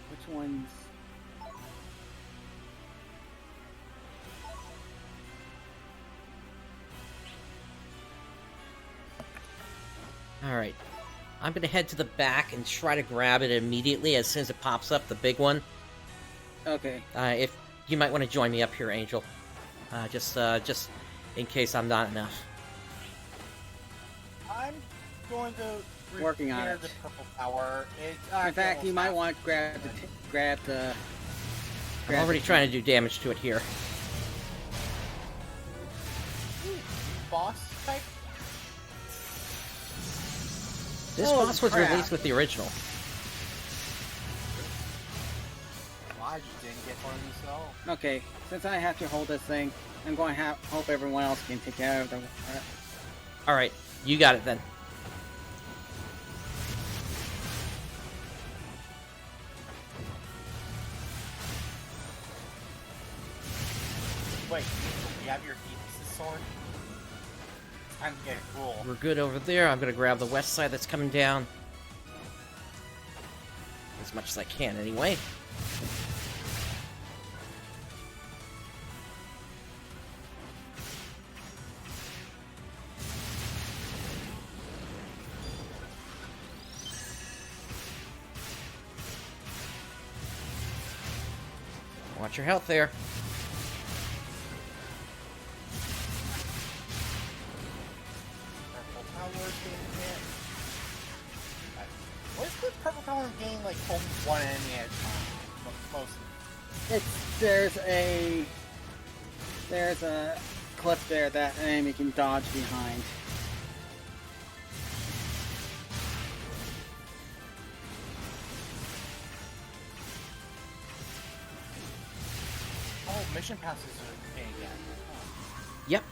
Which ones? Alright. I'm gonna head to the back and try to grab it immediately as soon as it pops up, the big one. Okay. If you might want to join me up here, Angel. Just in case I'm not enough. I'm going to Working on repair it. the purple power. In fact, you might want to grab the... I'm already trying to do damage to it here. boss type. This Oh, boss was crap. released with the original. Well, I just didn't get one myself. Okay, since I have to hold this thing, I'm going to hope everyone else can take care of the... Alright, you got it then. Wait, you have your Phoenix's sword? It's time to get it cool. We're good over there. I'm gonna grab the west side that's coming down. As much as I can, anyway. Watch your health there. Purple power getting hit. What's the purple power gain like only one enemy at a time? Mostly. There's a cliff there that an enemy can dodge behind. Oh, mission passes are paying again. Yep.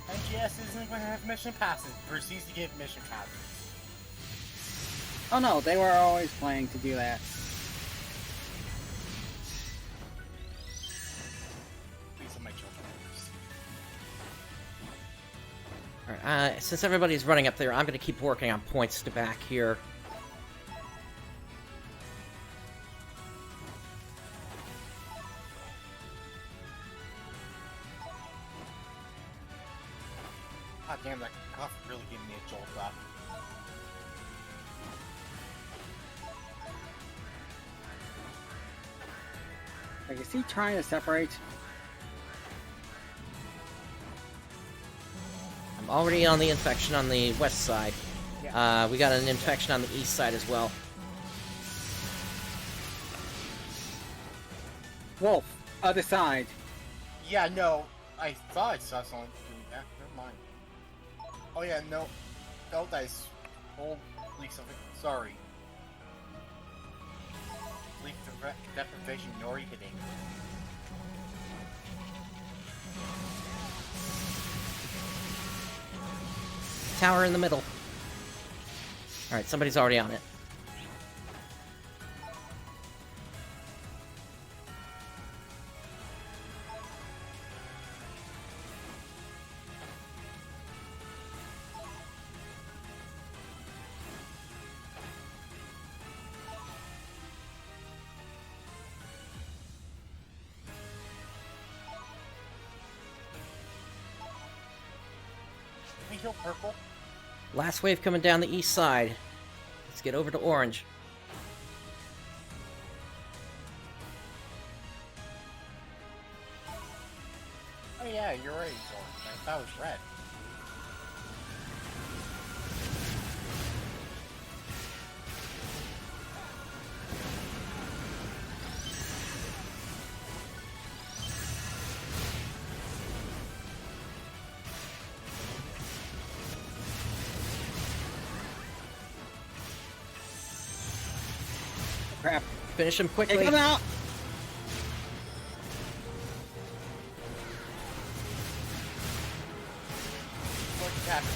NGS isn't going to have mission passes. Proceeds to get mission passes. Oh no, they were always planning to do that. These are my children. Alright, since everybody's running up there, I'm gonna keep working on points to back here. God damn, that cough really gave me a jolt up. Like, is he trying to separate? I'm already on the infection on the west side. Yeah. We got an infection on the east side as well. Wolf, other side. Yeah, no. I thought I saw someone doing that. Never mind. Oh yeah, no. No dice. Holy something. Sorry. Sleep deprivation nor hitting. Tower in the middle. Alright, somebody's already on it. Did we heal purple? Last wave coming down the east side. Let's get over to orange. Oh yeah, you're right, it's orange. I thought it was red. Crap. Finish him quickly. Take him out! What's happening?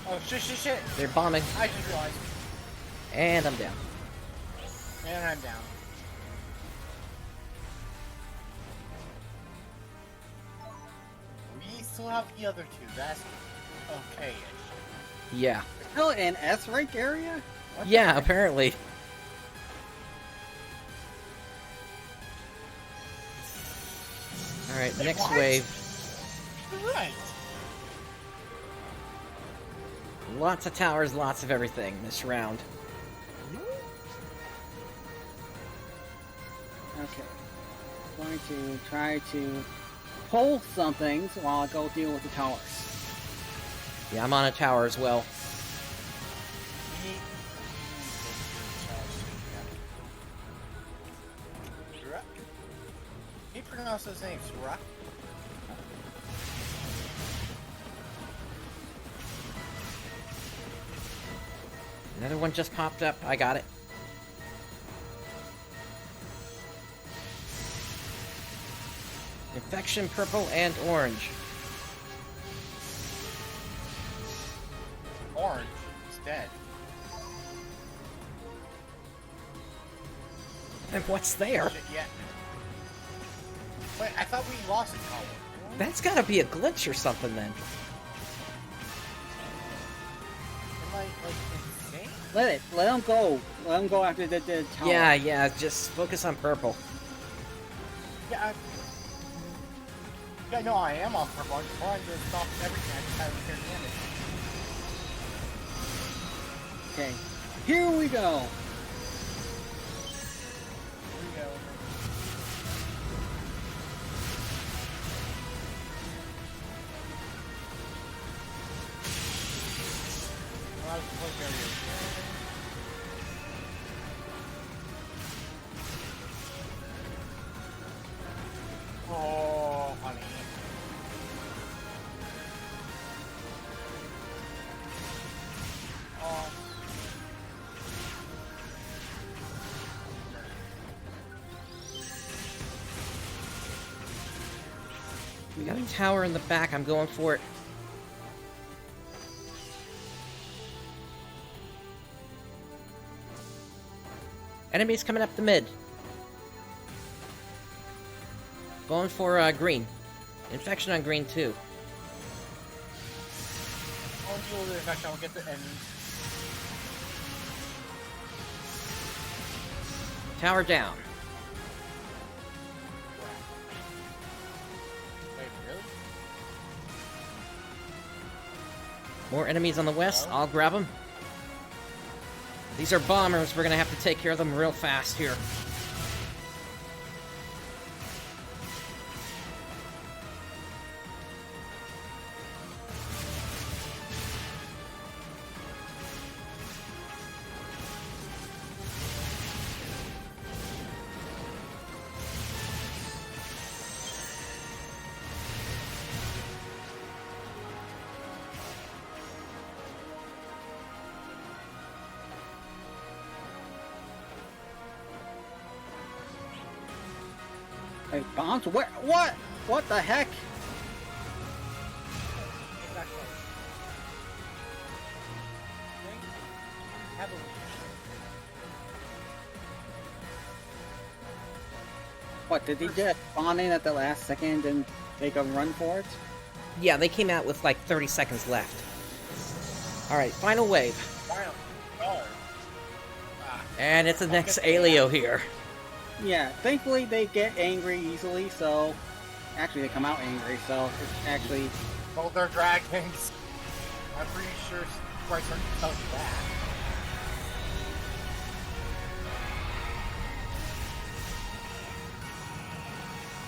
Oh shit. They're bombing. I just realized. And I'm down. And I'm down. We still have the other two. That's okay. Yeah. Still in S rank area? What the Yeah, heck? apparently. Alright, next What? wave. Right. Lots of towers, lots of everything this round. Okay. Going to try to pull some things while I go deal with the towers. Yeah, I'm on a tower as well. He pronounced his name, Surak. Another one just popped up. I got it. Infection, purple, and orange. Orange is dead. And what's there? Shit, yeah. Wait, I thought we lost a color. That's gotta be a glitch or something then. Am I, like, insane? Let him go. Let him go after the tower. Yeah, just focus on purple. Yeah, yeah, no, I am off purple. I'm trying to stop everything. I just haven't cared damage. Okay. Here we go. Here we go. Well, I was playing barrier. Oh, honey. Oh. We got a tower in the back. I'm going for it. Enemies coming up the mid. Going for green. Infection on green too. I'll deal with the infection. I'll get the end. Tower down. Wait, really? More enemies on the west. I'll grab them. These are bombers. We're gonna have to take care of them real fast here. Wait, bombs? Where? What? What the heck? What, did he just spawn in at the last second and take a run for it? Yeah, they came out with like 30 seconds left. Alright, final wave. And it's the next Alio here. Yeah, thankfully they get angry easily, so... Actually, they come out angry, so it's actually... Well, they're dragons. I'm pretty sure Sprightstar can tell you that.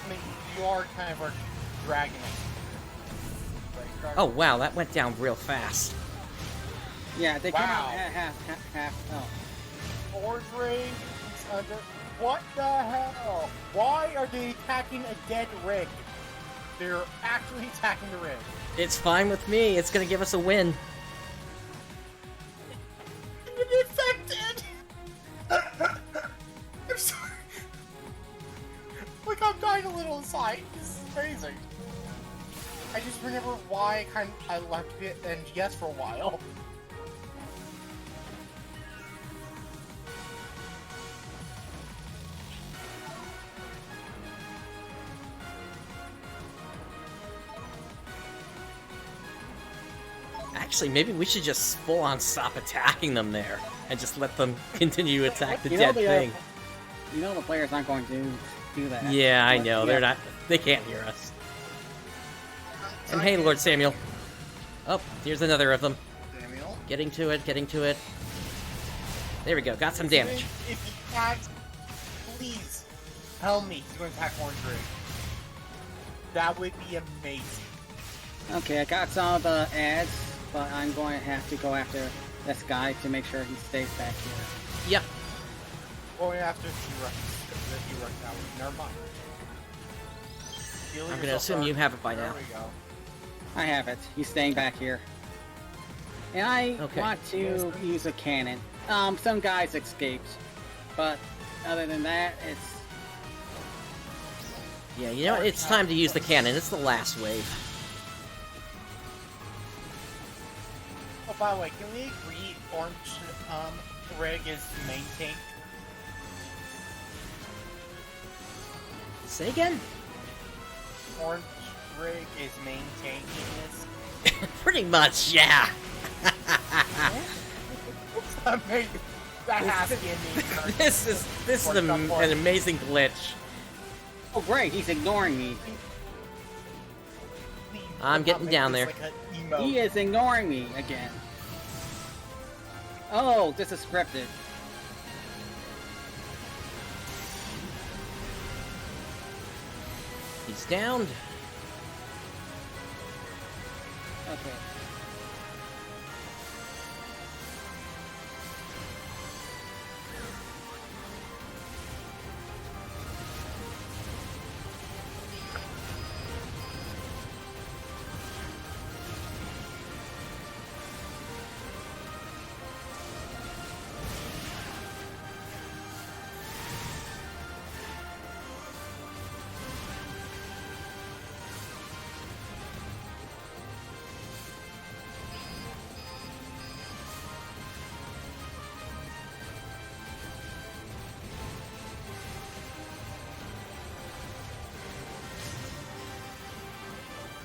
I mean, you are kind of a dragon. Oh wow, that went down real fast. Yeah, they come out Wow. half... Oh. Forge Ring is under... What the hell? Why are they attacking a dead rig? They're actually attacking the rig. It's fine with me, it's gonna give us a win. It infected! I'm sorry. Like, I'm dying a little inside. This is amazing. I just remember why I left it NGS for a while. Actually, maybe we should just full-on stop attacking them there and just let them continue to attack the dead thing. You know the players aren't going to do that. Yeah, I But, know. yeah. They're not. They can't hear us. And hey, Lord Samuel. Oh, here's another of them. Samuel? Getting to it, getting to it. There we go. Got some damage. If he attacks, please tell me he's going to attack Orange Rig. That would be amazing. Okay, I got some of the ads, but I'm going to have to go after this guy to make sure he stays back here. Yep. Going after T-Rex now. Never mind. I'm gonna assume you have it by There now. we go. I have it. He's staying back here. And I Okay. want to use a cannon. Some guys escaped, but other than that, it's... Yeah, you know what? It's time to use the cannon. It's the last wave. Oh, by the way, can we agree Orange Rig is main tank? Say again? Orange Rig is main tank in this? Pretty much, yeah. Amazing. That has to be amazing. This is an amazing glitch. Oh great, he's ignoring me. I'm getting down there. He is ignoring me again. Oh, this is scripted. He's downed. Okay.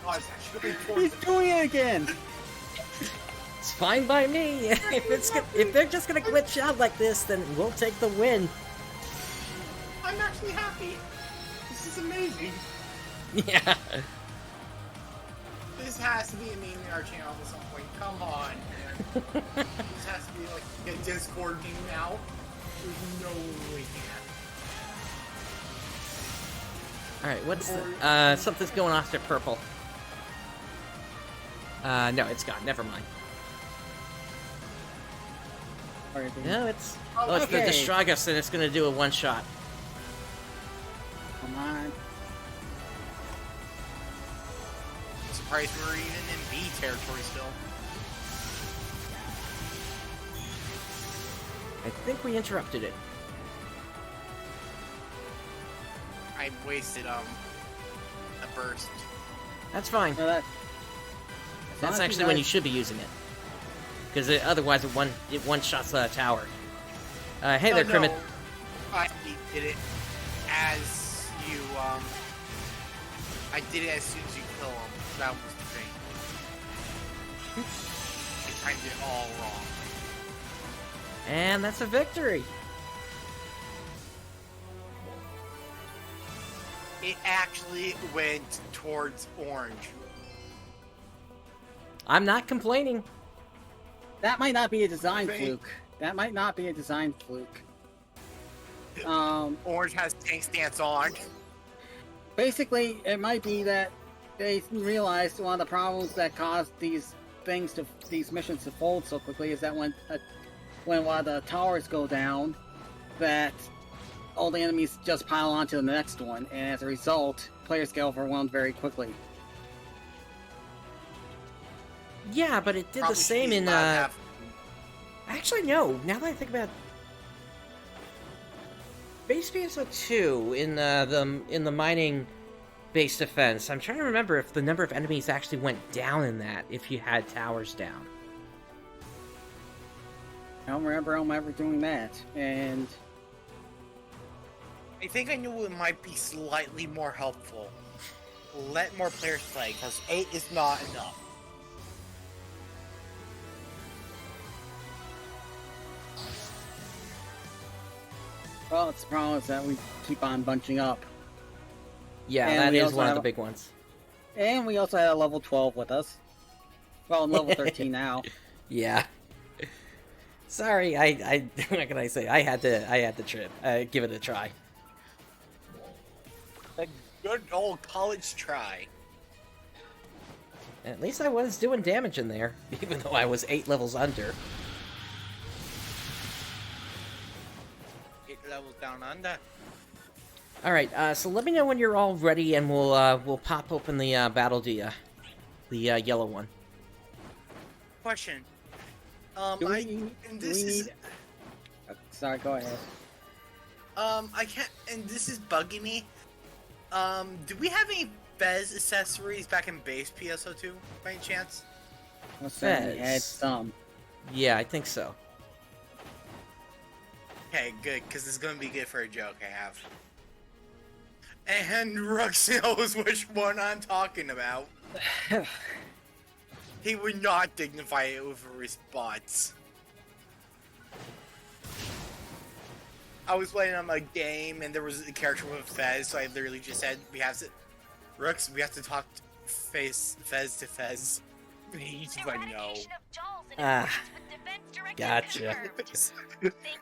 Oh, it's actually gonna be He's doing it again! It's fine by me. If they're just gonna glitch out like this, then we'll take the win. I'm actually happy. This is amazing. Yeah. This has to be a meme in our channel at some point. Come on. This has to be like a Discord meme now. There's no way that. Alright, what's the, something's going off to purple. No, it's gone. Never mind. No, it's... Oh, it's okay. the Destragus, and it's gonna do a one-shot. Come on. Surprised we're even in B territory still. I think we interrupted it. I wasted a burst. That's fine. So that, That's actually when you should be using it. Because otherwise it one-shots the tower. Hey there, Crimmit. I did it as you, I did it as soon as you kill him. That was the thing. I timed it all wrong. And that's a victory. It actually went towards orange. I'm not complaining. That might not be a design fluke. That might not be a design fluke. Orange has tank stance on. Basically, it might be that they realized one of the problems that caused these missions to fold so quickly is that when one of the towers go down, that all the enemies just pile onto the next one, and as a result, players get overwhelmed very quickly. Yeah, but it did Probably the same in. Actually, no. Now that I think about it, base PSO2 in the mining base defense, I'm trying to remember if the number of enemies actually went down in that if you had towers down. I don't remember them ever doing that, and I think I knew it might be slightly more helpful. Let more players play, because 8 is not enough. well, it's the problem is that we keep on bunching up. Yeah, And that we is also one of have- the big ones. And we also had a level 12 with us. Well, I'm level 13 now. Yeah. Sorry, I what can I say? I had to trip. Give it a try. A good old college try. At least I was doing damage in there, even though I was 8 levels under. 8 levels down under. All right, so let me know when you're all ready, and we'll pop open the Battledia, the yellow one. Question. Do we need- Sorry, go ahead. I can't, and this is bugging me. Do we have any Fez accessories back in base PSO2 by any chance? Let's say we had Fez. some. Yeah, I think so. Okay, good, because this is going to be good for a joke I have. And Rux knows which one I'm talking about. He would not dignify it with a response. I was playing on a game and there was a character with Fez, so I literally just said, Rux, we have to talk Fez to Fez. He's like, no. Ah, gotcha.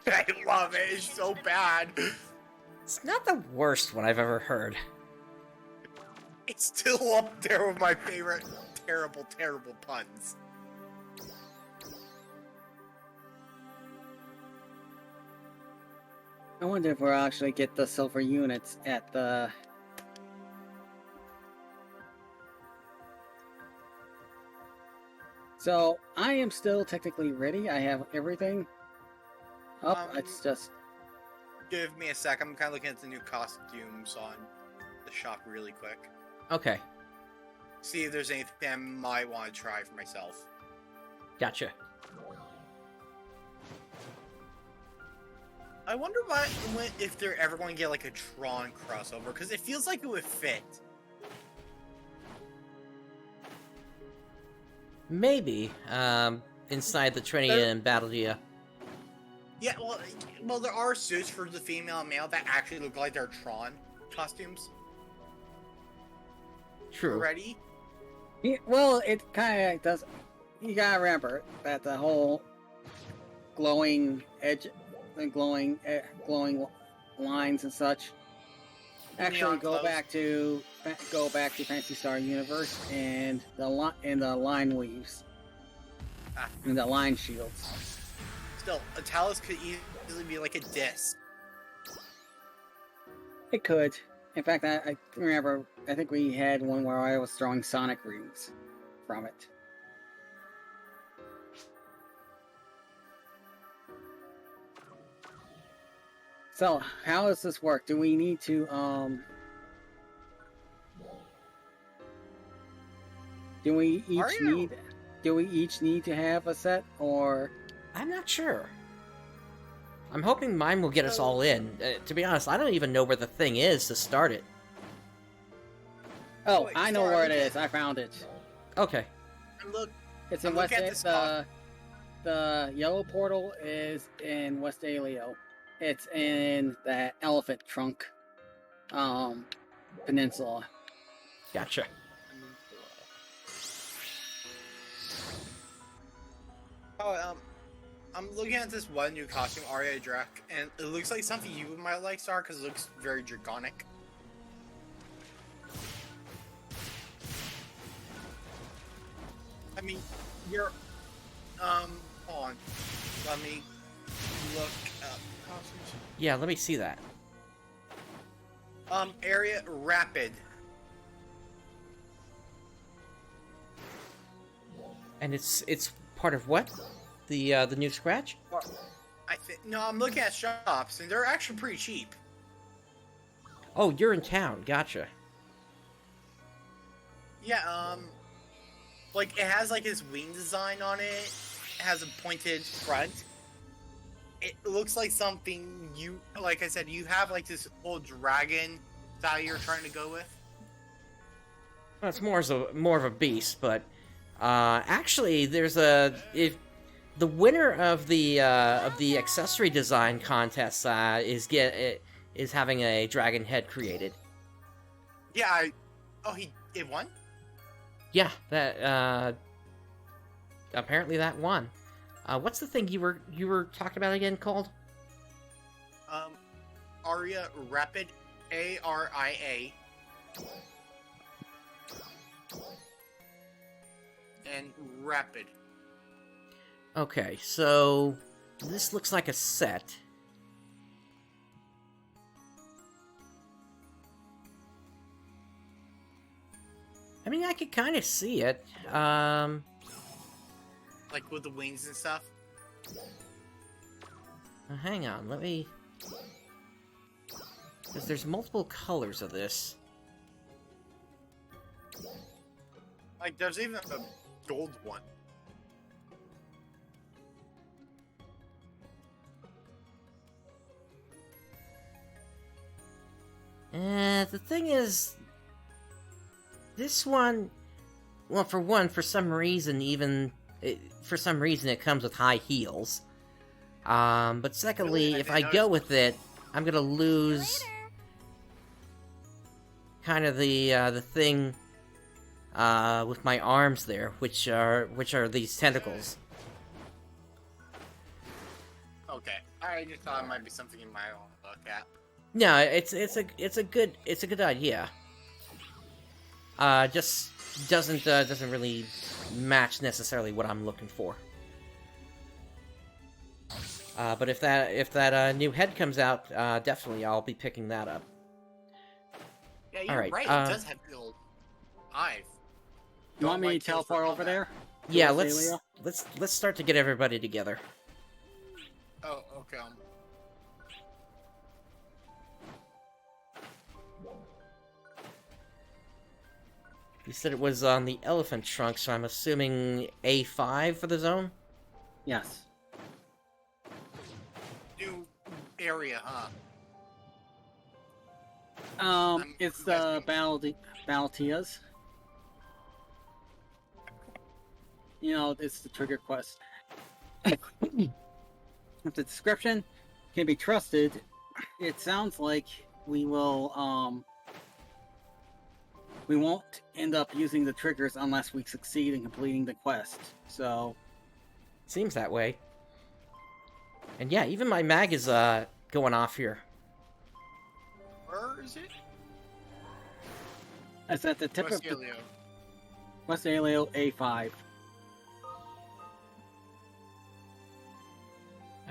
I love it, it's so bad. It's not the worst one I've ever heard. It's still up there with my favorite terrible, terrible puns. I wonder if we'll actually get the silver units at the... So, I am still technically ready. I have everything up. It's just... Give me a sec, I'm kind of looking at the new costumes on the shop really quick. Okay, See if there's anything I might want to try for myself. gotcha. I wonder if they're ever going to get like a Tron crossover, because it feels like it would fit. Maybe, inside the Trinity and Battledia. Yeah, well, there are suits for the female and male that actually look like they're Tron costumes True. already. Yeah, well, it kind of does... You gotta remember that the whole glowing edge... The glowing lines and such actually Neon go glows. back to Fantasy Star Universe and the line weaves and the line shields. Still, a talus could easily be like a disc. It could. In fact, I remember. I think we had one where I was throwing sonic rings from it. So, how does this work? Do we need to Do we Are each you? need? Do we each need to have a set, or? I'm not sure. I'm hoping mine will get us all in. To be honest, I don't even know where the thing is to start it. Oh, Wait, I know sorry, where it look is. at- I found it. Okay. Look, It's in look West. at this cost. The yellow portal is in West Alio. It's in the Elephant Trunk, peninsula. Gotcha. Oh, I'm looking at this one new costume, Arya Drak, and it looks like something you might like, Star, because it looks very draconic. I mean, you're, hold on. Let me look up costumes. Yeah, let me see that. Area Rapid. And it's part of what? The new scratch? I think, no, I'm looking at shops, and they're actually pretty cheap. Oh, you're in town. Gotcha. Yeah, like, it has, like, this wing design on it. It has a pointed front. It looks like something you, like I said, you have, like, this whole dragon style you're trying to go with. Well, it's more of a beast, but actually, there's if the winner of the accessory design contest is having a dragon head created. Yeah, it won? Yeah, that apparently that won. What's the thing you were talking about again called? Aria Rapid, ARIA. And Rapid. Okay, so this looks like a set. I mean, I could kind of see it. Like with the wings and stuff. Hang on, let me... Because there's multiple colors of this. Like, there's even a gold one. The thing is... This one... Well, for one, for some reason, it comes with high heels. But secondly, Really? I if I didn't go notice. with it, I'm gonna lose... kind of the thing... with my arms there, which are these tentacles. Okay. I just thought it might be something you might want to look at. No, it's a good idea. Just doesn't really match necessarily what I'm looking for. But if that new head comes out, definitely I'll be picking that up. Yeah, you're Alright, right. It does have the old eyes. You want me to teleport over there? Yeah, West Alio? let's start to get everybody together. Oh, okay. You said it was on the elephant trunk, so I'm assuming A5 for the zone? Yes. New area, huh? It's the Battledias. You know, it's the trigger quest. If the description can be trusted, it sounds like we will, we won't end up using the triggers unless we succeed in completing the quest. So, Seems that way. And yeah, even my mag is going off here. Where is it? it's at the tip West of Alio. West Alio A5.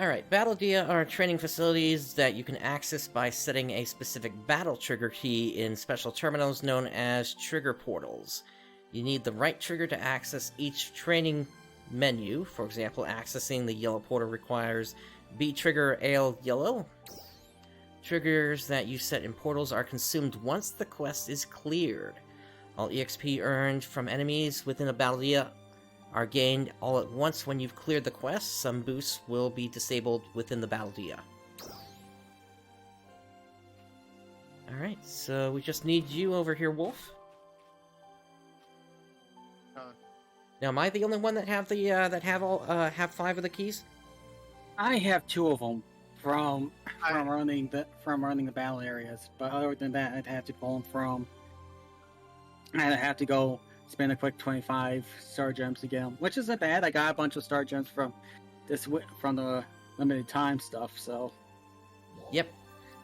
Alright, Battledia are training facilities that you can access by setting a specific battle trigger key in special terminals known as trigger portals. You need the right trigger to access each training menu. For example, accessing the yellow portal requires B trigger AL yellow. Triggers that you set in portals are consumed once the quest is cleared. All EXP earned from enemies within a Battledia are gained all at once when you've cleared the quest. Some boosts will be disabled within the Battledia. Alright, so we just need you over here, Wolf. Now, am I the only one that have the have 5 of the keys? I have 2 of them from running the battle areas, but other than that, I'd have to pull them from. I'd have to go spend a quick 25 star gems to get them, which isn't bad. I got a bunch of star gems from the limited time stuff. So, yep,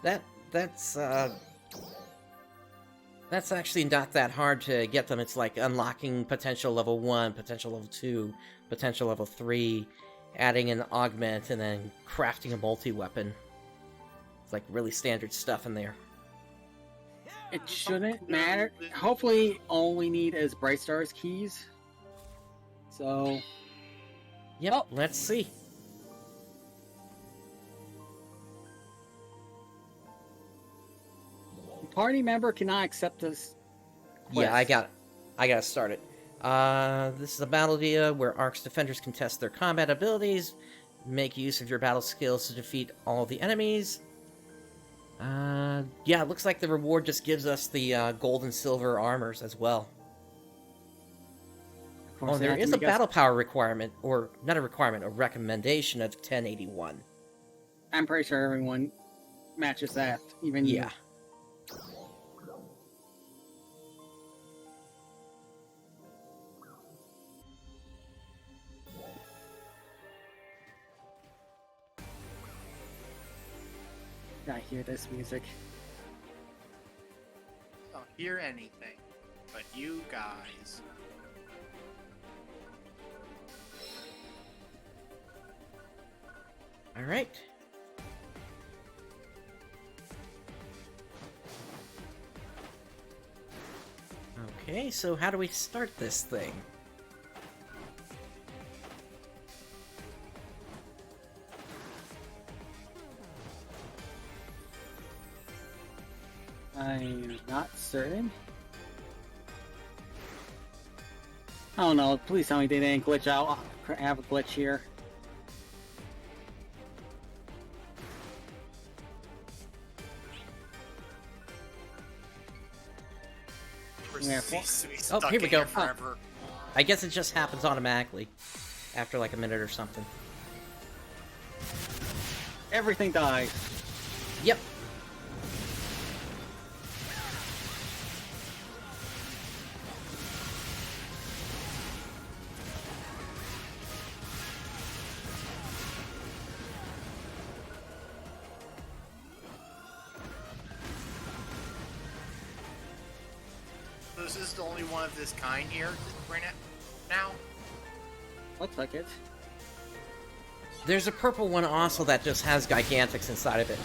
that's actually not that hard to get them. It's like unlocking potential level 1, potential level 2, potential level 3, adding an augment, and then crafting a multi-weapon. It's like really standard stuff in there. it shouldn't matter. Hopefully, all we need is Brightstar's keys. So, yep, let's see. Party member cannot accept this quest. Yeah, I got it started. This is a Battledia where Ark's defenders can test their combat abilities, make use of your battle skills to defeat all the enemies. Yeah, it looks like the reward just gives us the gold and silver armors as well. Oh, there is a battle power requirement, or not a requirement, a recommendation of 1081. I'm pretty sure everyone matches that, even you. Yeah. I hear this music. I don't hear anything, but you guys. All right. Okay, so how do we start this thing? I'm not certain. Oh no, please tell me they didn't glitch out. I have a glitch here. Yeah, Oh, here we go. I guess it just happens automatically after like a minute or something. Everything dies. Yep. This is the only one of this kind here right now? Looks like it. There's a purple one also that just has Gigantics inside of it.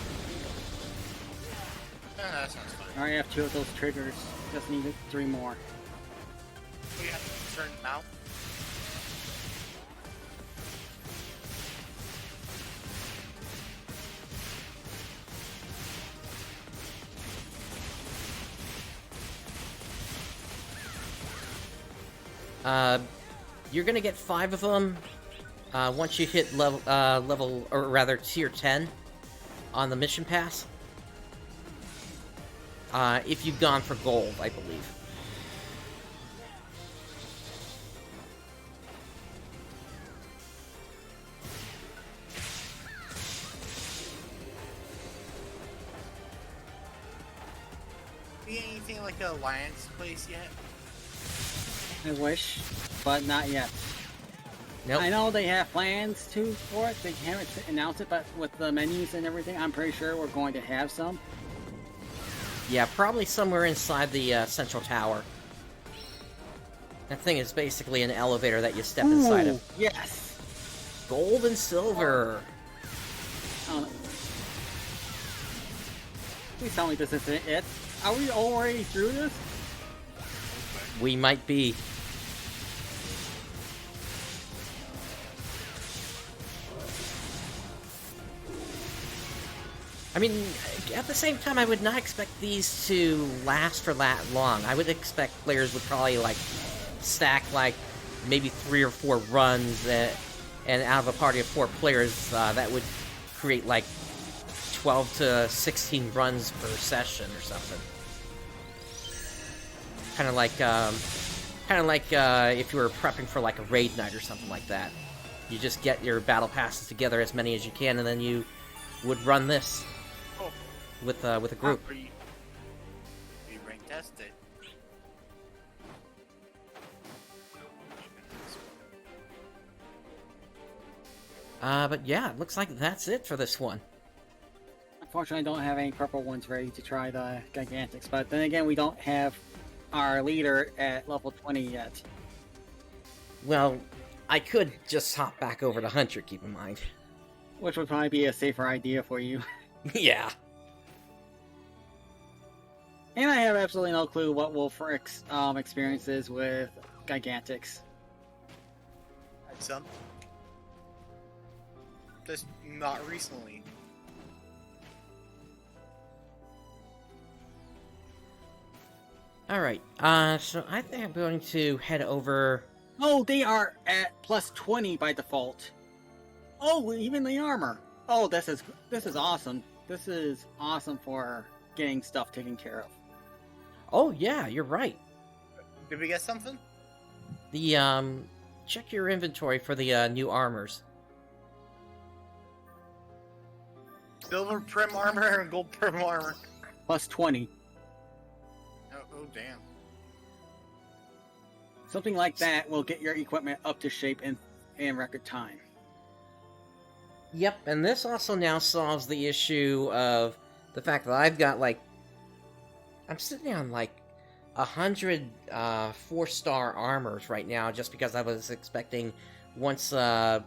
That sounds fun. I already have 2 of those triggers. Just need 3 more. We have to turn them out. You're gonna get 5 of them once you hit level, or rather tier 10 on the mission pass. If you've gone for gold, I believe. See anything like a Alliance place yet? I wish, but not yet. Nope. I know they have plans for it. They haven't announced it, but with the menus and everything, I'm pretty sure we're going to have some. Yeah, probably somewhere inside the central tower. That thing is basically an elevator that you step inside of. Yes! Gold and silver! Please tell me this isn't it. Are we already through this? We might be. I mean, at the same time, I would not expect these to last for that long. I would expect players would probably, like, stack, like, maybe 3 or 4 runs, and out of a party of 4 players, that would create, like, 12 to 16 runs per session or something. Kind of like if you were prepping for, like, a raid night or something like that. You just get your battle passes together, as many as you can, and then you would run this with a group. You rank tested. But yeah, it looks like that's it for this one. Unfortunately, I don't have any purple ones ready to try the Gigantics, but then again, we don't have our leader at level 20 yet. Well, I could just hop back over to Hunter, keep in mind. Which would probably be a safer idea for you. Yeah. And I have absolutely no clue what Wolfric's experience is with Gigantics. Had some. Just not recently. Alright, so I think I'm going to head over... Oh, they are at plus 20 by default. Oh, even the armor. Oh, this is awesome. This is awesome for getting stuff taken care of. Oh, yeah, you're right. Did we get something? The, check your inventory for the, new armors. Silver prim armor and gold prim armor. Plus 20. Oh damn. Something like that will get your equipment up to shape in record time. Yep, and this also now solves the issue of the fact that I've got, like... I'm sitting on, like, 100, 4-star armors right now, just because I was expecting once the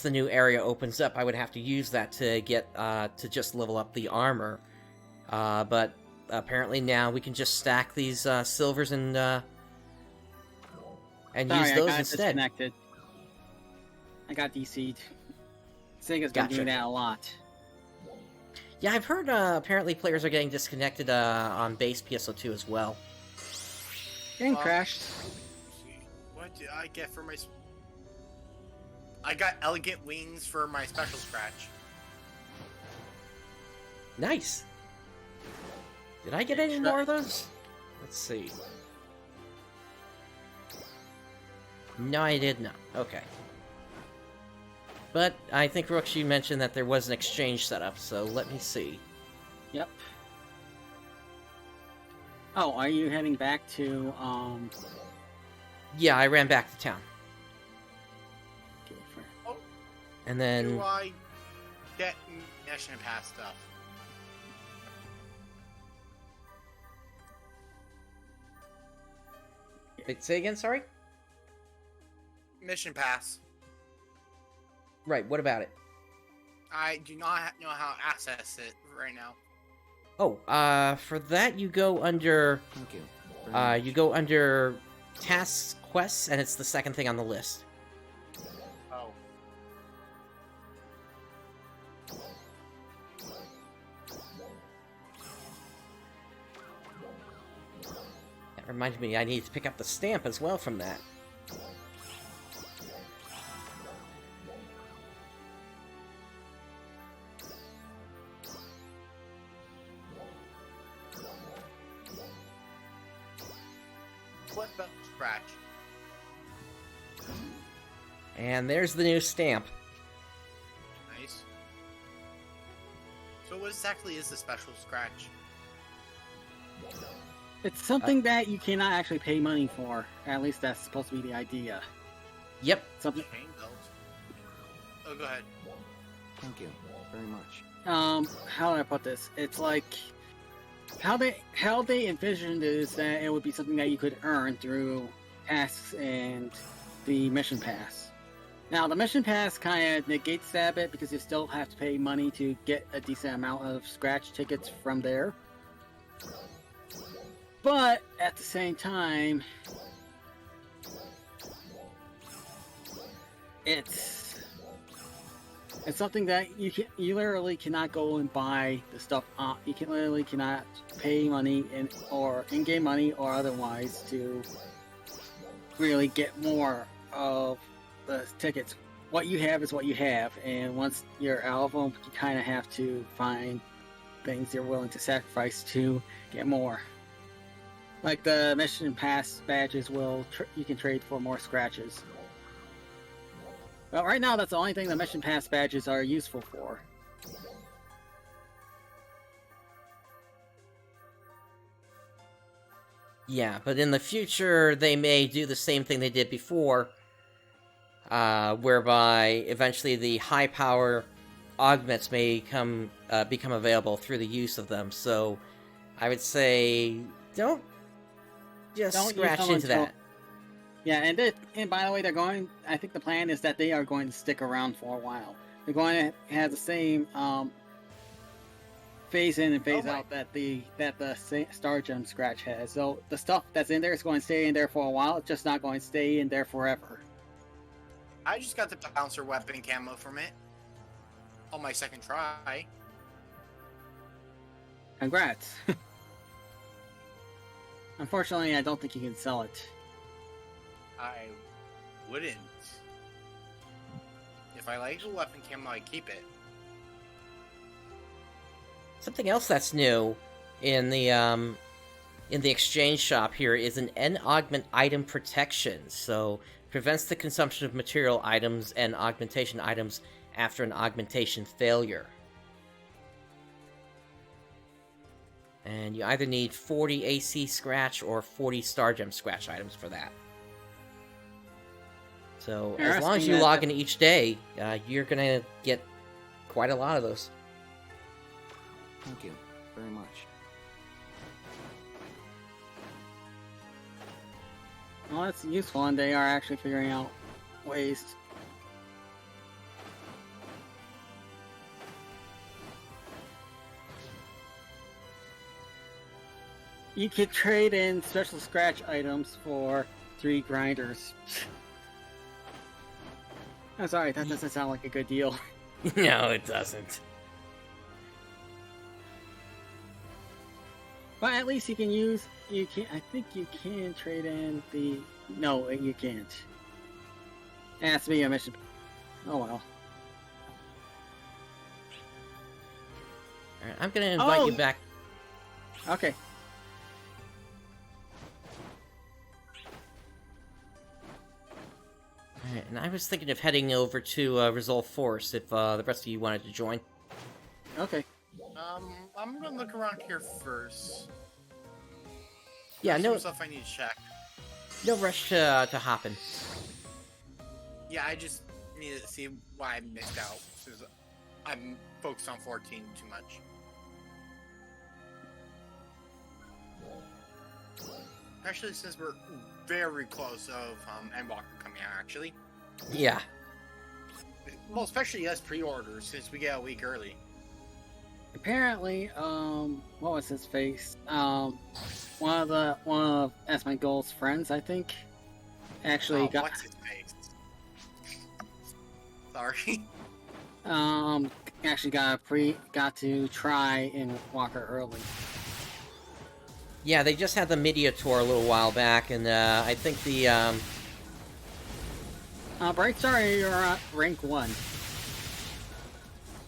new area opens up, I would have to use that to get, to just level up the armor. But apparently now we can just stack these, silvers and use those I got instead. disconnected. I got DC'd. Sega's been doing that a lot. Yeah, I've heard, apparently players are getting disconnected, on base PSO2 as well. Getting crashed. What did I get for my... I got elegant wings for my special scratch. Nice! Did I get any more of those? Let's see. No, I did not. Okay. But I think Rooks, you mentioned that there was an exchange set up, so let me see. Yep. Oh, are you heading back to, Yeah, I ran back to town. Oh, And then... do I get mission pass stuff? Wait, say again, sorry? Mission pass. Right, what about it? I do not know how to access it right now. Oh, for that you go under... Thank you. you go under tasks, quests, and it's the second thing on the list. Oh. That reminds me, I need to pick up the stamp as well from that. What the scratch? And there's the new stamp. Nice. So what exactly is the special scratch? It's something that you cannot actually pay money for. At least that's supposed to be the idea. Yep. Something. Chain belt. Oh, go ahead. Thank you very much. How do I put this? It's like how they envisioned it is that it would be something that you could earn through tasks and the mission pass. Now the mission pass kind of negates that a bit because you still have to pay money to get a decent amount of scratch tickets from there. But at the same time, It's something that you literally cannot go and buy the stuff. You can literally cannot pay money or in-game money or otherwise to really get more of the tickets. What you have is what you have, and once you're out of them, you kind of have to find things you're willing to sacrifice to get more. Like the mission pass badges you can trade for more scratches. Well, right now that's the only thing the mission pass badges are useful for. Yeah, but in the future, they may do the same thing they did before, whereby eventually the high power augments may become available through the use of them. So I would say don't scratch into that. Yeah, and by the way, I think the plan is that they are going to stick around for a while. They're going to have the same phase in and phase out that the Star Gem Scratch has. So the stuff that's in there is going to stay in there for a while. It's just not going to stay in there forever. I just got the bouncer weapon camo from it on my second try. Congrats. Unfortunately, I don't think you can sell it. I wouldn't. If I like the weapon camo, I keep it. Something else that's new in the exchange shop here is an N-Augment item protection. So prevents the consumption of material items and augmentation items after an augmentation failure. And you either need 40 AC Scratch or 40 Star Gem Scratch items for that. So as long as you log in each day, you're gonna get quite a lot of those. Thank you very much. Well, that's useful, and they are actually figuring out ways. You could trade in special scratch items for 3 grinders. I'm sorry, that doesn't sound like a good deal. No, it doesn't. But at least I think you can trade in the... No, you can't. It has to be a mission. Oh well. Alright, I'm gonna invite you back. Okay. Alright, and I was thinking of heading over to Resolve Force if the rest of you wanted to join. Okay. I'm gonna look around here first. Yeah, There's no some stuff I need to check. No rush to hop in. Yeah, I just need to see why I missed out, since I'm focused on 14 too much. Especially since we're very close of Endwalker coming out, actually. Yeah. Well, especially us pre-orders, since we get a week early. Apparently, what was his face? One of Asmongold's friends, I think, actually got. What's his face? Sorry. Actually got to try in Walker early. Yeah, they just had the media tour a little while back, and I think the Brightstar, you're at rank 1.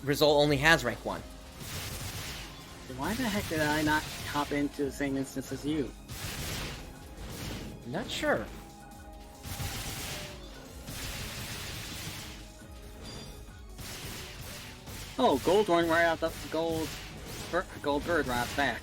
result only has rank 1. Why the heck did I not hop into the same instance as you? Not sure. Oh, gold one right out the gold bird right off the bat.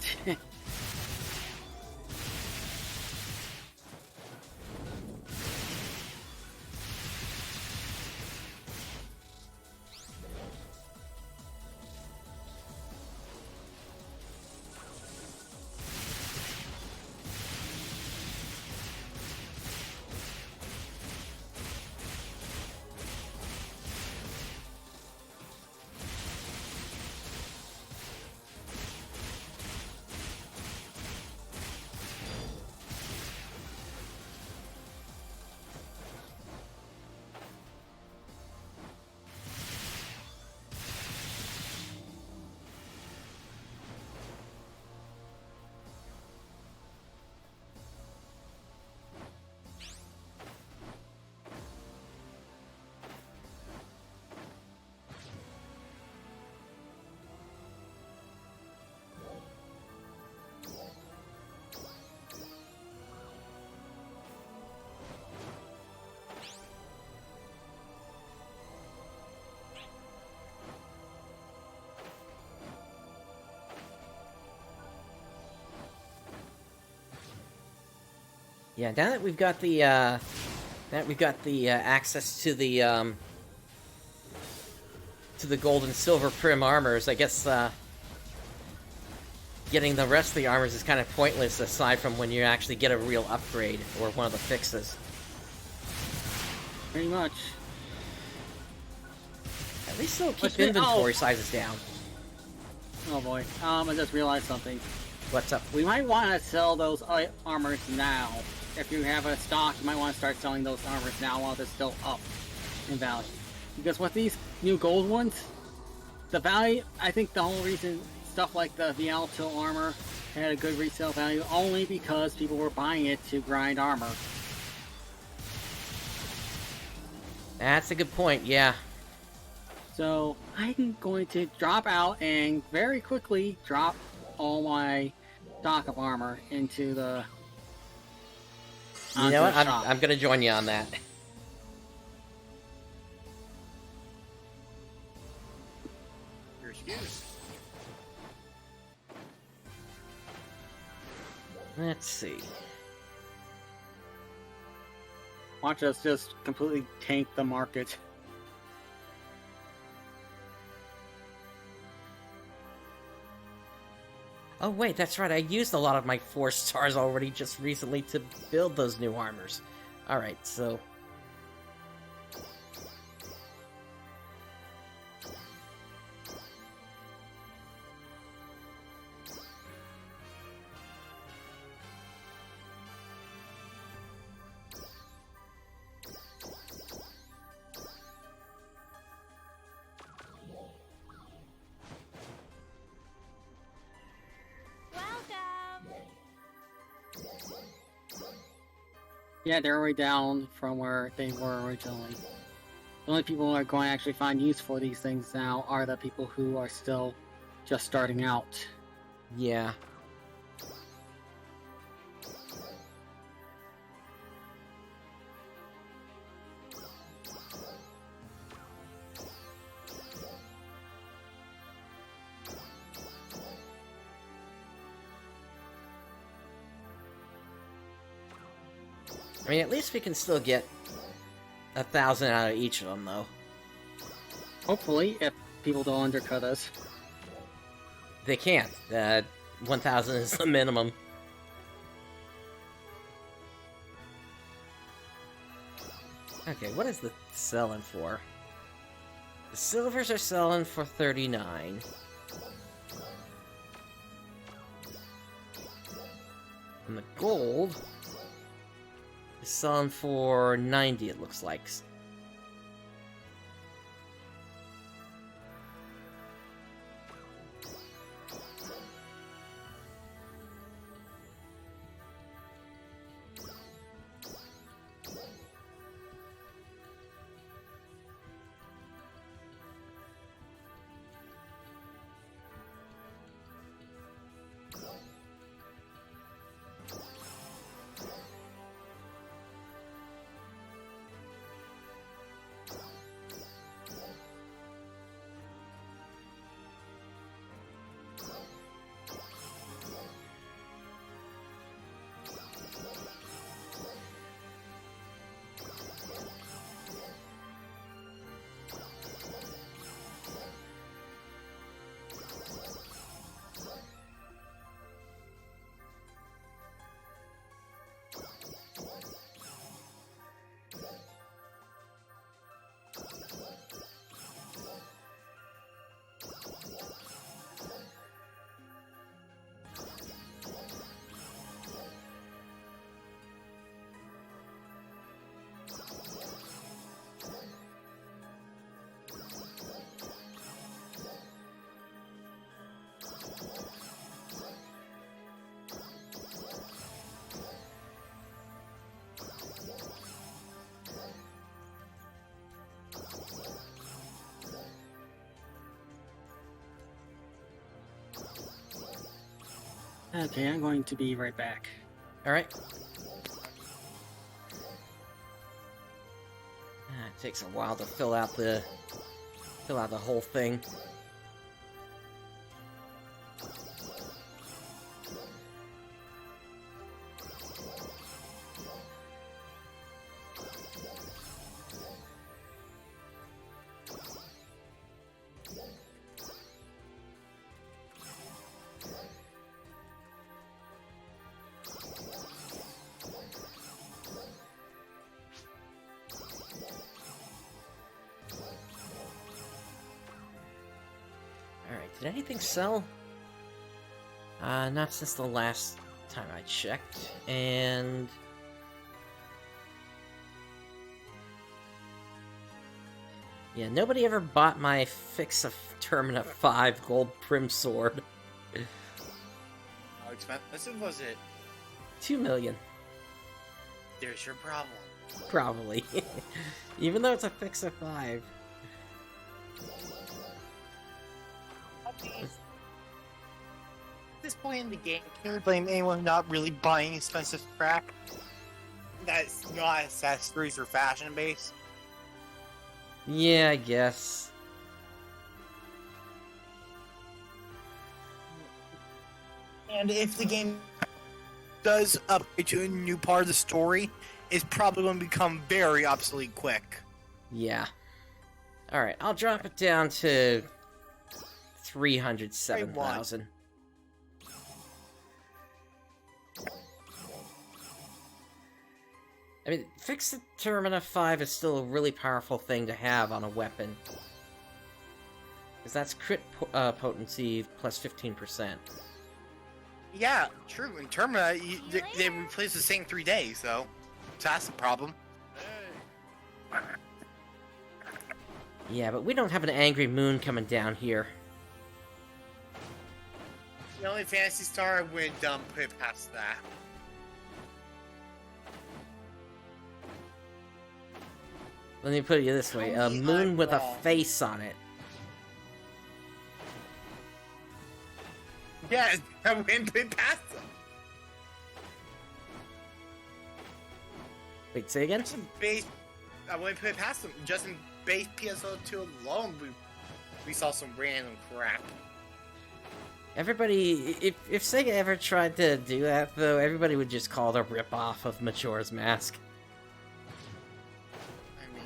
Yeah, now that we've got the access to the gold and silver prim armors, I guess getting the rest of the armors is kind of pointless aside from when you actually get a real upgrade or one of the fixes. Pretty much. At least it'll keep inventory sizes down. Oh boy. I just realized something. What's up? We might want to sell those armors now. If you have a stock, you might want to start selling those armors now while they're still up in value. Because with these new gold ones, the value, I think the whole reason stuff like the Vialto armor had a good resale value only because people were buying it to grind armor. That's a good point, yeah. So I'm going to drop out and very quickly drop all my stock of armor into the... You know what? I'm gonna join you on that. Your excuse. Let's see. Watch us just completely tank the market. Oh wait, that's right, I used a lot of my 4 stars already just recently to build those new armors. Alright, so... Yeah, they're already down from where they were originally. The only people who are going to actually find use for these things now are the people who are still just starting out. Yeah. I mean, at least we can still get 1,000 out of each of them, though. Hopefully, if people don't undercut us. They can't. 1,000 is the minimum. Okay, what is the selling for? The silvers are selling for 39. And the gold is selling for 90, it looks like. Okay, I'm going to be right back. Alright. It takes a while to fill out the whole thing. Did anything sell? Not since the last time I checked, and... yeah, nobody ever bought my Fix a Termina 5 gold prim sword. How expensive was it? 2 million. There's your problem. Probably. Even though it's a Fix a 5. At this point in the game, can we blame anyone not really buying expensive crap? That's not accessories or fashion based. Yeah, I guess. And if the game does upgrade to a new part of the story, it's probably going to become very obsolete quick. Yeah. Alright, I'll drop it down to 307,000. I mean, Fix the Termina 5 is still a really powerful thing to have on a weapon. Because that's crit potency plus 15%. Yeah, true. In Termina, they replace the same 3 days, though. So that's the problem. Yeah, but we don't have an angry moon coming down here. The only Fantasy Star I would put it past that. Let me put it this way, a moon with a face on it. Yeah, I wouldn't put it past them. Wait, say again? Just in base, I wouldn't put it past them. Just in base PSO2 alone, we saw some random crap. Everybody, if Sega ever tried to do that, though, everybody would just call it a rip-off of Majora's Mask. I mean,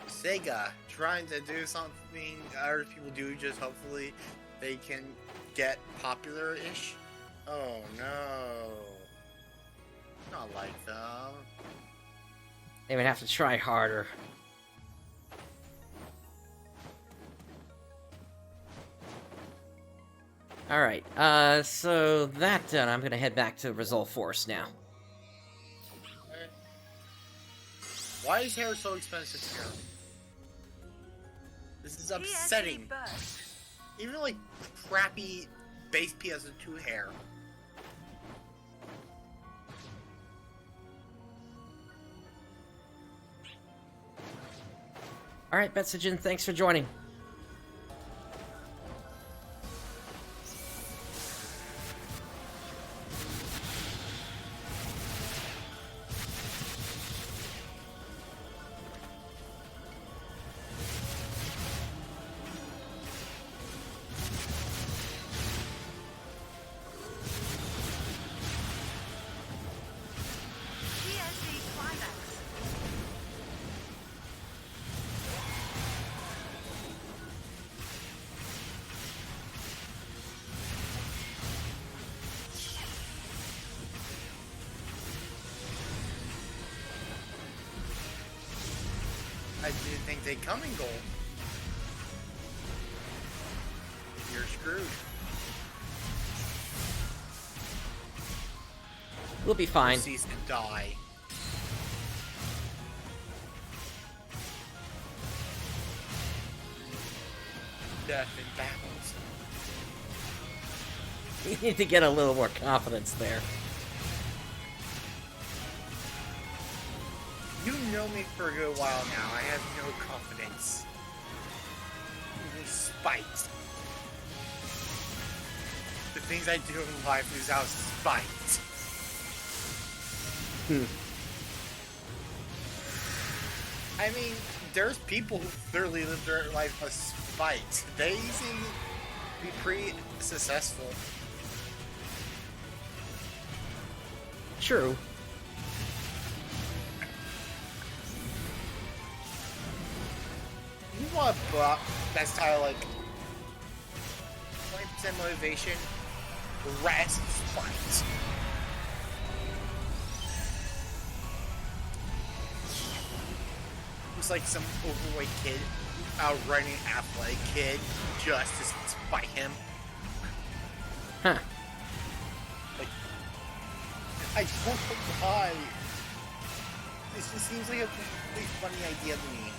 Sega trying to do something other people do, just hopefully they can get popular-ish. Oh no. Not like that. They would have to try harder. Alright, so that done, I'm gonna head back to Resolve Force now. Why is hair so expensive here? This is upsetting. PSE burst. Even like crappy base PS2 hair. Alright, Betsujin, thanks for joining. PSE climax. I didn't think they'd come in gold. You're screwed. We'll be fine. Cease and die. Death in battles. You need to get a little more confidence there. You know me for a good while now. I have no confidence. Only spite. The things I do in life is out of spite. I mean, there's people who literally live their life of spite. They seem to be pretty successful. True. You want a buff that's kind of like 20% motivation, the rest is spite. Looks like some overweight kid outrunning athletic kid just to fight him. Huh. Like, I don't know why. This just seems like a completely funny idea to me.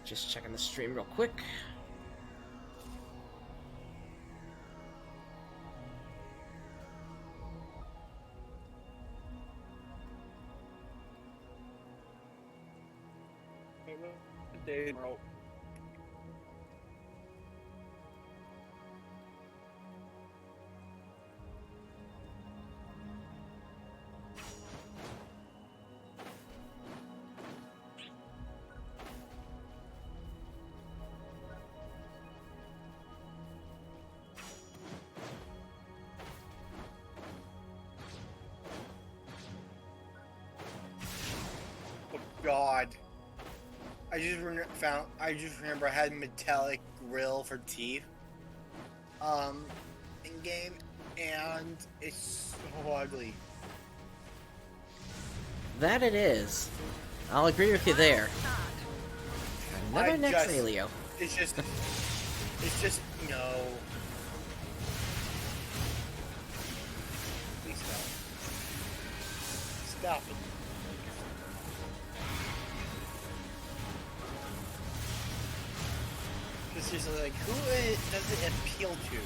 Just checking the stream real quick. God. I just remember I had metallic grill for teeth. In game, and it's so ugly. That it is. I'll agree with you there. Another next Alio. It's just, no. Please stop. Stop it. It's just like, who does it appeal to?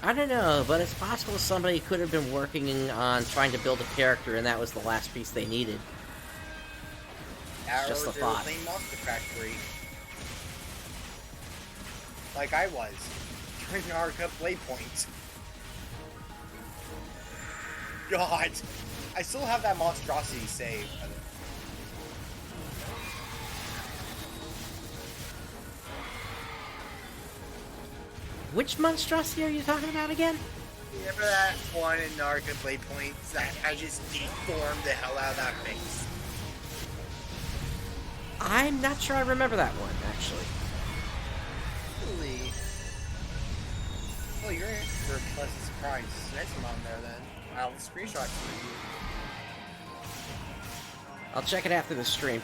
I don't know, but it's possible somebody could have been working on trying to build a character and that was the last piece they needed. It's just a thought. Monster Factory. Like I was. During the hard-cut blade points. God. I still have that monstrosity saved. Which monstrosity are you talking about again? Remember that one in Narca Blade Points that I just deformed the hell out of that face? I'm not sure I remember that one, actually. Really? Well, you're in for a pleasant surprise. Nice one on there then. I'll screenshot for you. I'll check it after the stream.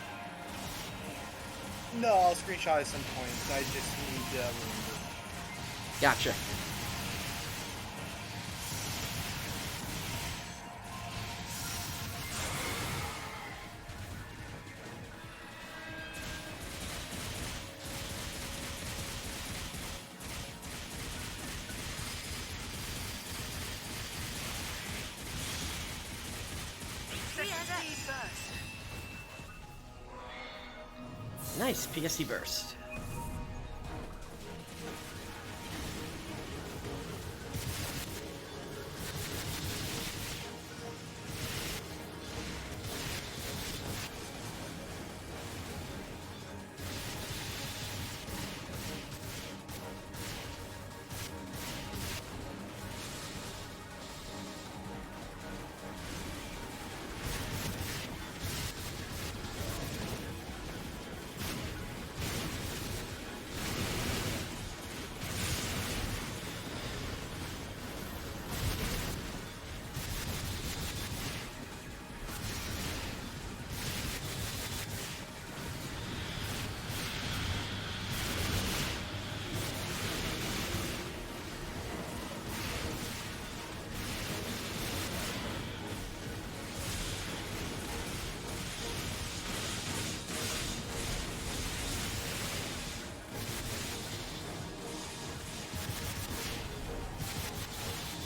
No, I'll screenshot at some point. I just need to remember. Gotcha. Nice PSE burst.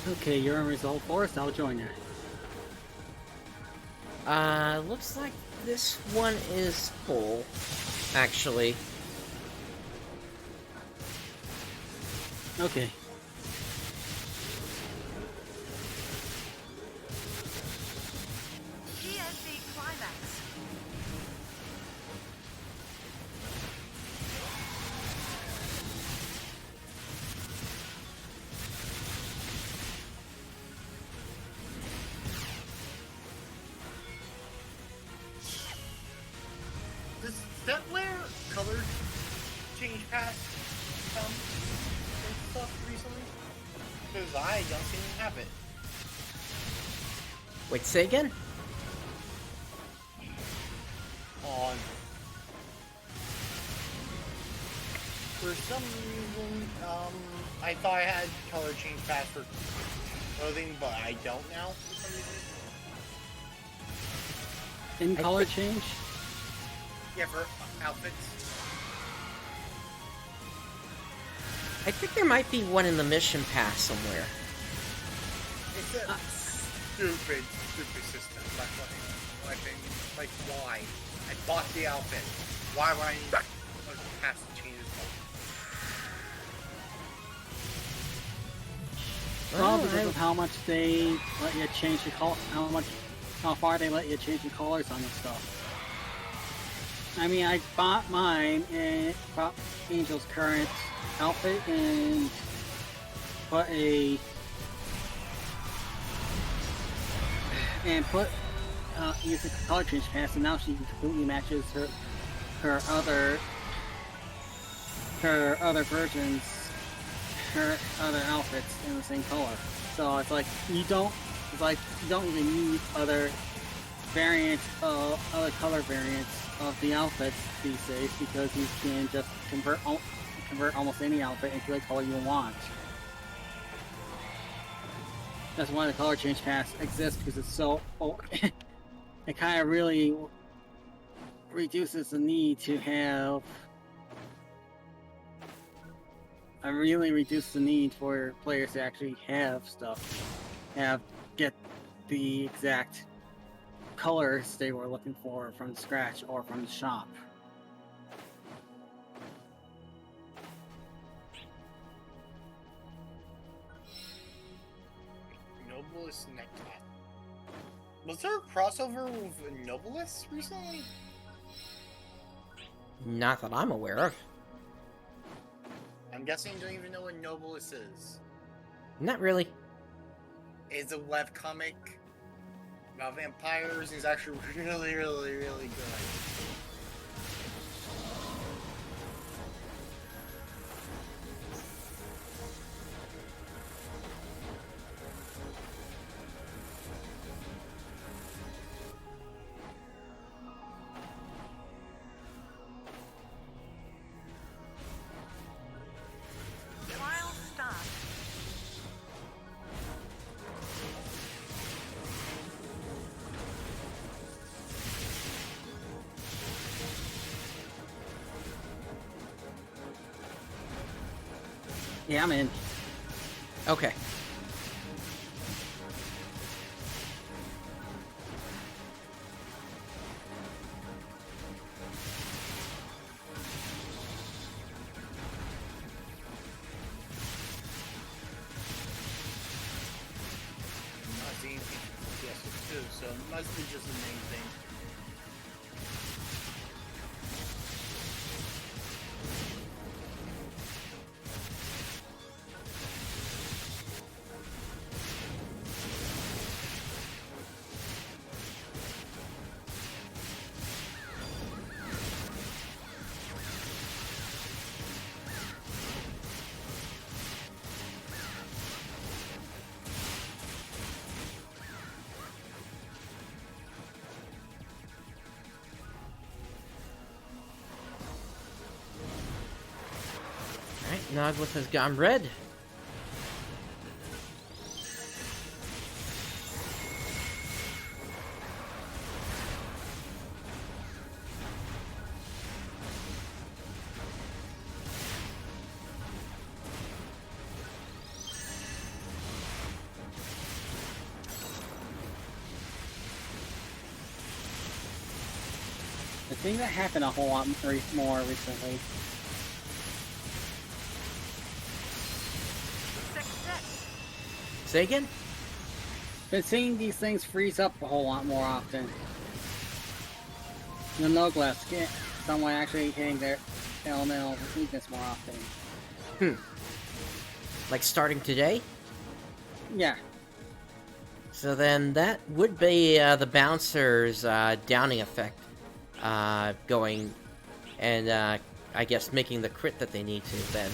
Okay, you're in Result Forest. I'll join you. Looks like this one is full, actually. Okay. PSC Climax. Does that where color change pass come and stuff recently? Because I don't seem to have it. Wait, say again? On. For some reason, I thought I had color change pass for clothing, but I don't now for some reason. In color change? Yeah, for outfits. I think there might be one in the mission pass somewhere. It's a stupid system. Like, like, why? I bought the outfit. Why would I need a pass to change it? Well, because of how much they let you change the color, how far they let you change the colors on the stuff. I mean, I bought mine and bought Angel's current outfit and put used the color change pass, and now she completely matches her other versions, her other outfits in the same color. So it's like you don't even need other color variants of the outfits these days, because you can just convert almost any outfit into the color you want. That's why the color change pass exists, because it's so it kind of really reduces the need to have reduce the need for players to actually get the exact colors they were looking for from scratch or from the shop. Nobilis necktie. Was there a crossover with Nobilis recently? Not that I'm aware of. I'm guessing you don't even know what Nobilis is. Not really. It's a web comic about vampires. He's actually really good. Trial start. Yeah, I'm in. Okay. I'm not seeing anything from PSO2, so it must be just the main thing. Alright, Noglyph has gone red. I've seen that happen a whole lot more recently. 6-6. Say again? Been seeing these things freeze up a whole lot more often. The no-glass, someone actually hitting their elemental weakness more often. Like starting today? Yeah. So then that would be the bouncer's downing effect going, and I guess making the crit that they need to then.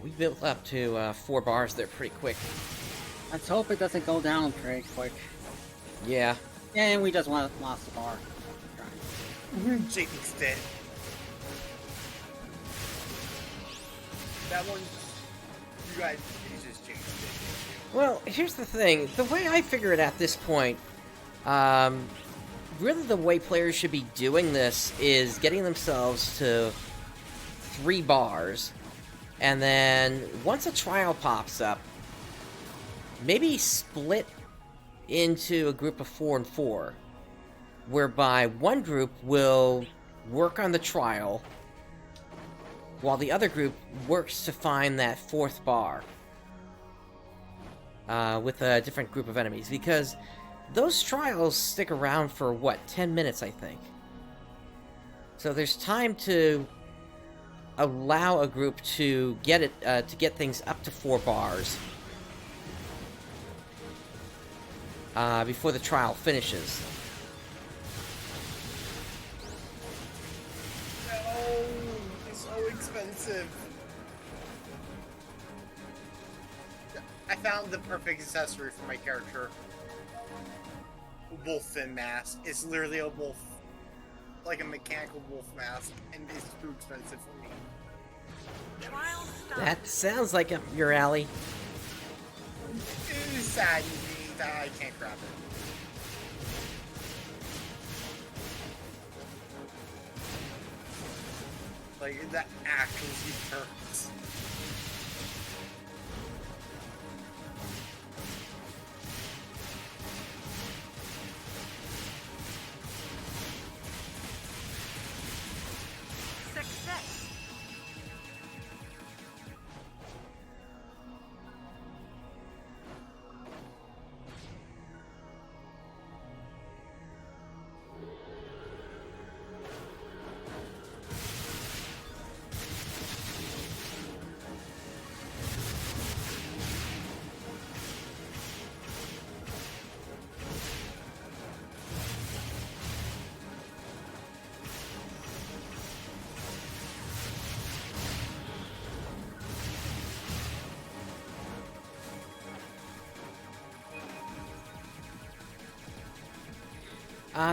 We built up to 4 bars there pretty quick. Let's hope it doesn't go down pretty quick. Yeah. And we just lost the bar. Jason's dead. That one, you guys, you just changed it. Well, here's the thing. The way I figure it at this point, really the way players should be doing this is getting themselves to 3 bars, and then once a trial pops up, maybe split into a group of 4 and 4, whereby one group will work on the trial, while the other group works to find that 4th bar with a different group of enemies, because those trials stick around for, what, 10 minutes, I think. So there's time to allow a group to get it, to get things up to 4 bars before the trial finishes. No, it's so expensive. I found the perfect accessory for my character. Wolf fin mask. It's literally a wolf, like a mechanical wolf mask, and it's too expensive for me. Trial stop. That sounds like up your alley. It is sad to me that I can't grab it. Like, that actually hurts.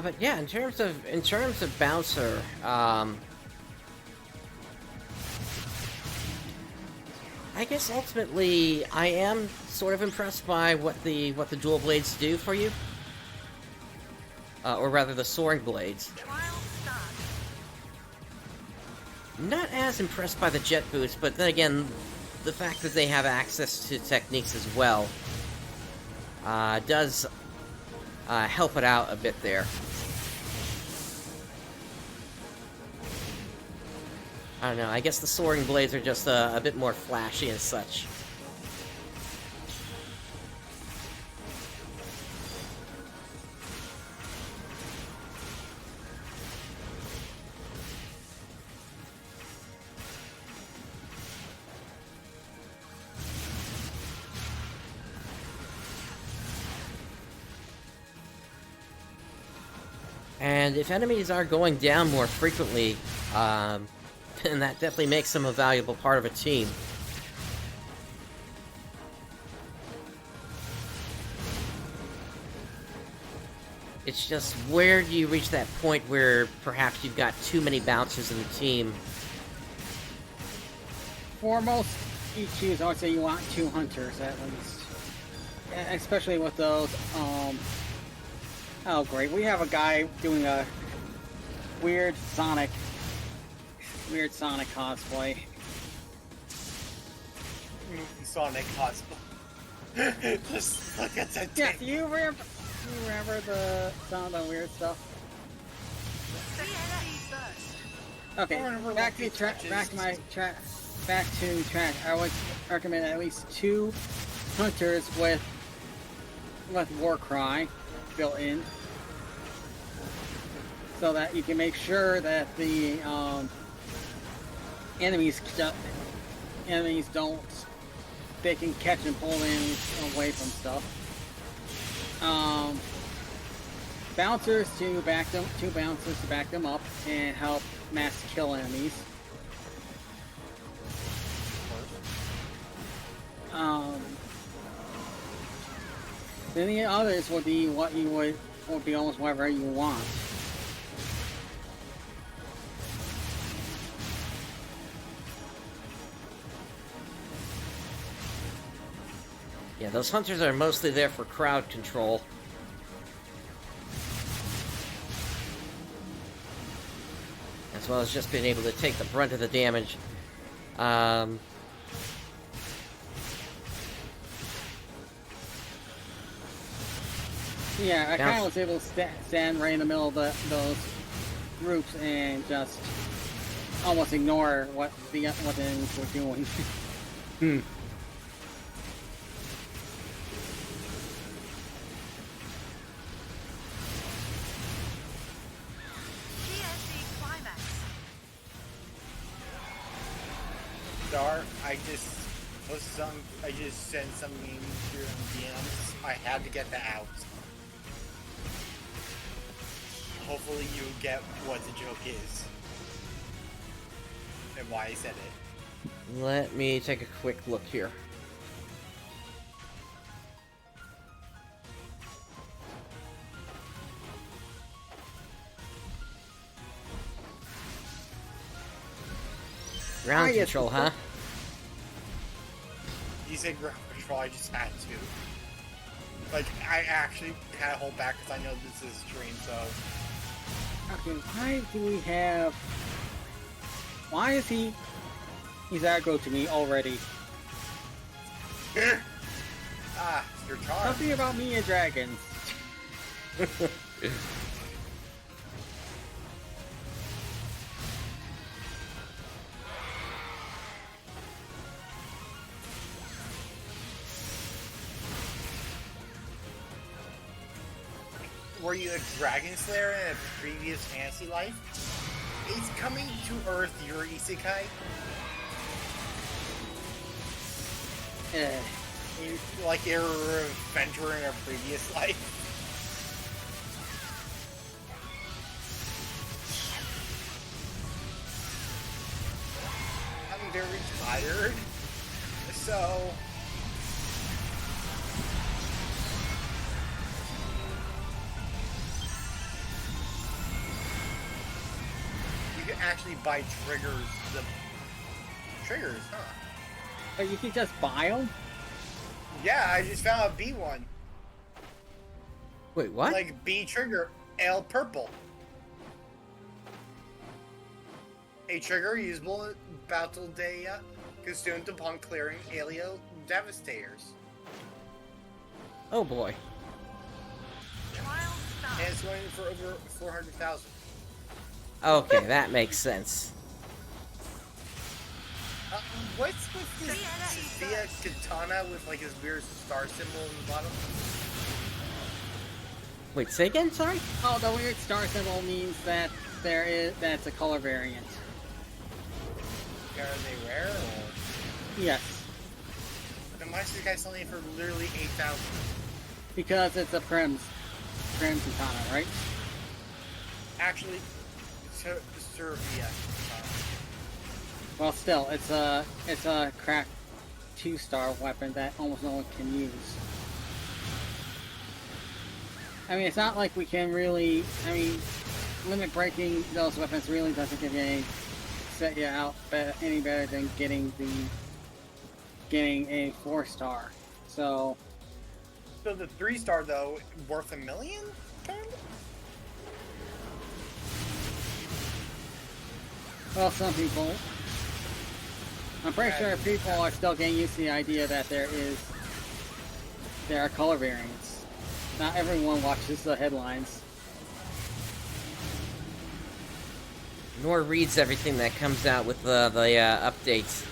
But yeah, in terms of bouncer, I guess ultimately I am sort of impressed by what the dual blades do for you, or rather the soaring blades. Trial stop. Not as impressed by the jet boots, but then again, the fact that they have access to techniques as well does help it out a bit there. I don't know, I guess the soaring blades are just a bit more flashy and such. And if enemies are going down more frequently, then that definitely makes them a valuable part of a team. It's just, where do you reach that point where perhaps you've got too many bouncers in the team? For most EQs, I would say you want 2 hunters at least. Especially with those, oh great, we have a guy doing a weird Sonic cosplay. Sonic cosplay. Just look at that Yeah, thing. do you remember some of the weird stuff? CNC first. Okay, remember back what to he track. touches. Back to track. I would recommend at least 2 hunters with Warcry built in, so that you can make sure that the enemies don't. They can catch and pull enemies away from stuff. Bouncers to back them. 2 bouncers to back them up and help mass kill enemies. Then the others would be what you would be almost whatever you want. Yeah, those hunters are mostly there for crowd control. As well as just being able to take the brunt of the damage. Yeah, I kind of was able to stand right in the middle of those groups and just almost ignore what the enemies were doing. CNC climax. Star, I just sent some memes through DMs. I had to get that out. Hopefully you get what the joke is. And why I said it. Let me take a quick look here. Ground yes. control, huh? You said ground control, I just had to. Like, I actually had to hold back because I know this is a stream, so... Okay, why do we have... Why is he... He's aggro to me already. Ah, your charm. Something about me and dragons. Were you a dragon slayer in a previous fantasy life? Is coming to Earth your isekai? Like you're an adventurer in a previous life? I'm very tired, so... You can actually buy triggers. Triggers, huh? But you can just buy them? Yeah, I just found a B one. Wait, what? Like B trigger, L purple. A trigger usable in Battledia, consumed upon clearing Alio Devastators. Oh boy. Trial start. And it's going for over 400,000. Okay, that makes sense. What's with this Sophia katana with like his weird star symbol in the bottom? Wait, say again, sorry? Oh, the weird star symbol means that that's a color variant. Are they rare or? Yes, Then why is this guy selling it for literally 8,000? because it's a Prims katana, right? Actually, Serbia. Well, still, it's a cracked 2-star weapon that almost no one can use. I mean, it's not like we can really. I mean, limit breaking those weapons really doesn't give you any set you out any better than getting a 4-star. So the 3-star though worth $1 million? well, some people. I'm pretty sure people are still getting used to the idea that there are color variants. Not everyone watches the headlines. Nor reads everything that comes out with the updates.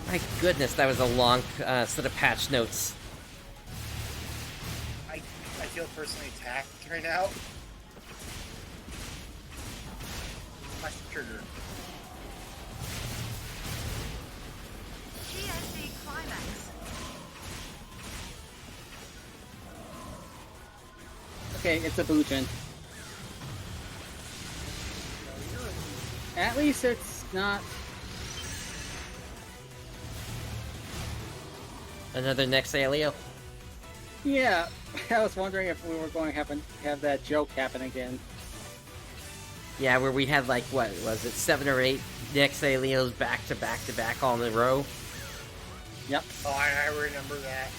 My goodness, that was a long set of patch notes. I feel personally attacked right now. My trigger. TSD climax. Okay, it's a Bujin. At least it's not. Another next Alio. Yeah, I was wondering if we were going to have that joke happen again. Yeah, where we had like, what was it, 7 or 8 next Alios back to back to back all in a row. Yep. Oh, I remember that.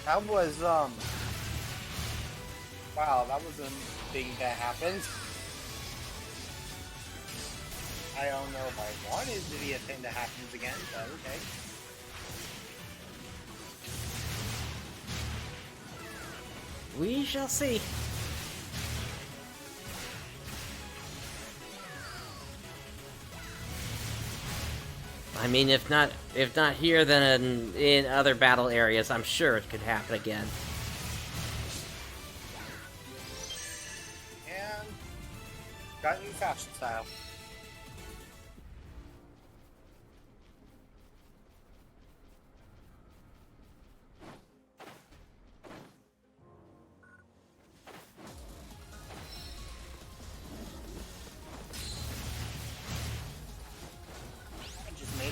That was, wow, that was a thing that happened. I don't know if I want it to be a thing that happens again, but okay. We shall see. I mean, if not here, then in other battle areas, I'm sure it could happen again. And got new fashion style.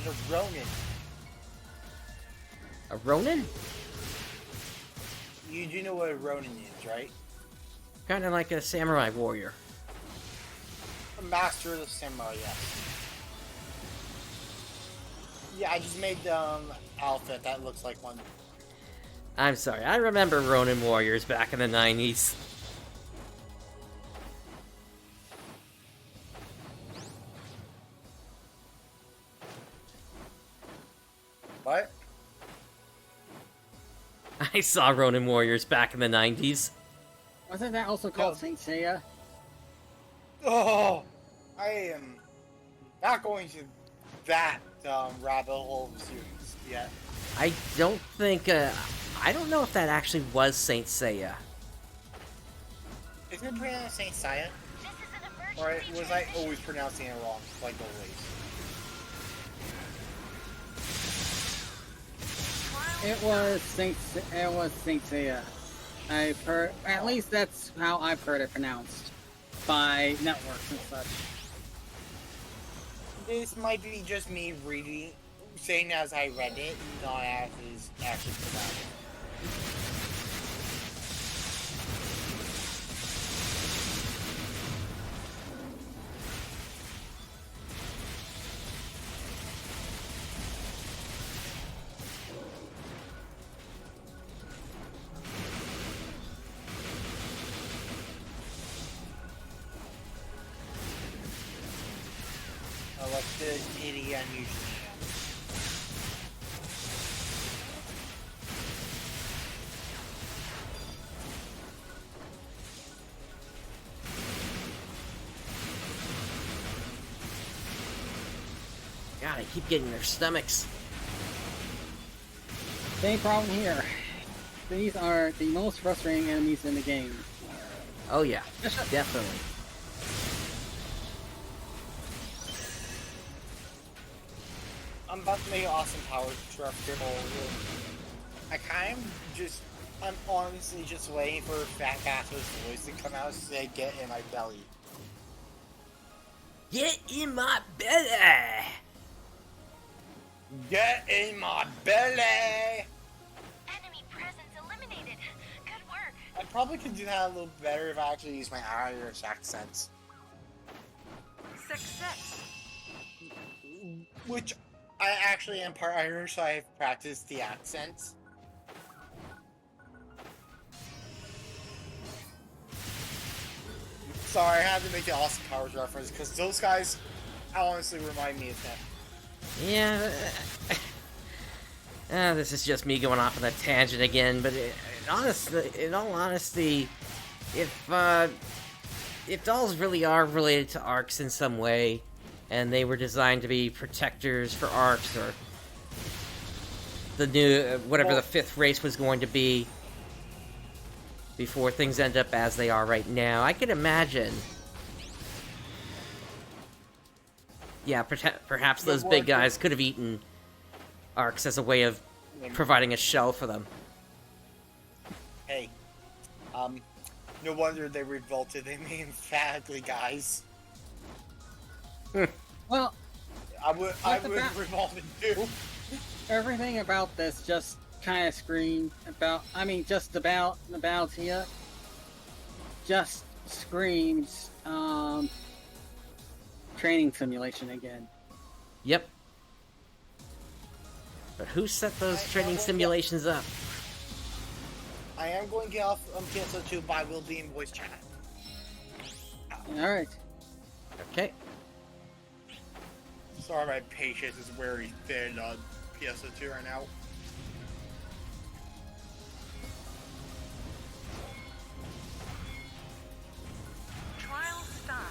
A Ronin. A Ronin? You do know what a Ronin is, right? Kind of like a samurai warrior. A master of the samurai, yes. Yeah, I just made the outfit that looks like one. I'm sorry, I remember Ronin warriors back in the 90s. What? I saw Ronin warriors back in the 90s. Wasn't that also called Saint Seiya? Oh, I am not going to that rabbit hole of the series yet. I don't think, I don't know if that actually was Saint Seiya. Isn't it pronounced Saint Seiya? This is an emergency Or was I transmission. always pronouncing it wrong, like always? It was Saint Seiya. I've heard, at least that's how I've heard it pronounced by networks and such. This might be just me reading, saying as I read it, not as is actually pronounced. Like the idiot usually am. God, I keep getting their stomachs. Same problem here. These are the most frustrating enemies in the game. Oh yeah, definitely. I'm about to make an awesome power structure. I'm honestly just waiting for Fat Cather's voice to come out so they get in my belly. Get in my belly! Get in my belly! Enemy presence eliminated. Good work. I probably could do that a little better if I actually use my Irish accent. Success. Which I actually am part Irish, so I've practiced the accent. Sorry, I had to make the Austin Powers reference because those guys honestly remind me of them. Yeah. This is just me going off on a tangent again, but in all honesty, if dolls really are related to arcs in some way, and they were designed to be protectors for arcs, or the new, whatever the 5th race was going to be, before things end up as they are right now, I could imagine. Yeah, perhaps those big guys could have eaten arcs as a way of providing a shell for them. Hey, no wonder they revolted. They made emphatically guys. Well, I would have revolted too. everything about this just kind of screamed about. I mean, just about the Battledia. Just screams training simulation again. Yep. But who set those training simulations up? I am going to get off on PSO2, but I will be in voice chat. Alright. Okay. Sorry, my patience is very thin on PSO2 right now. Trial start.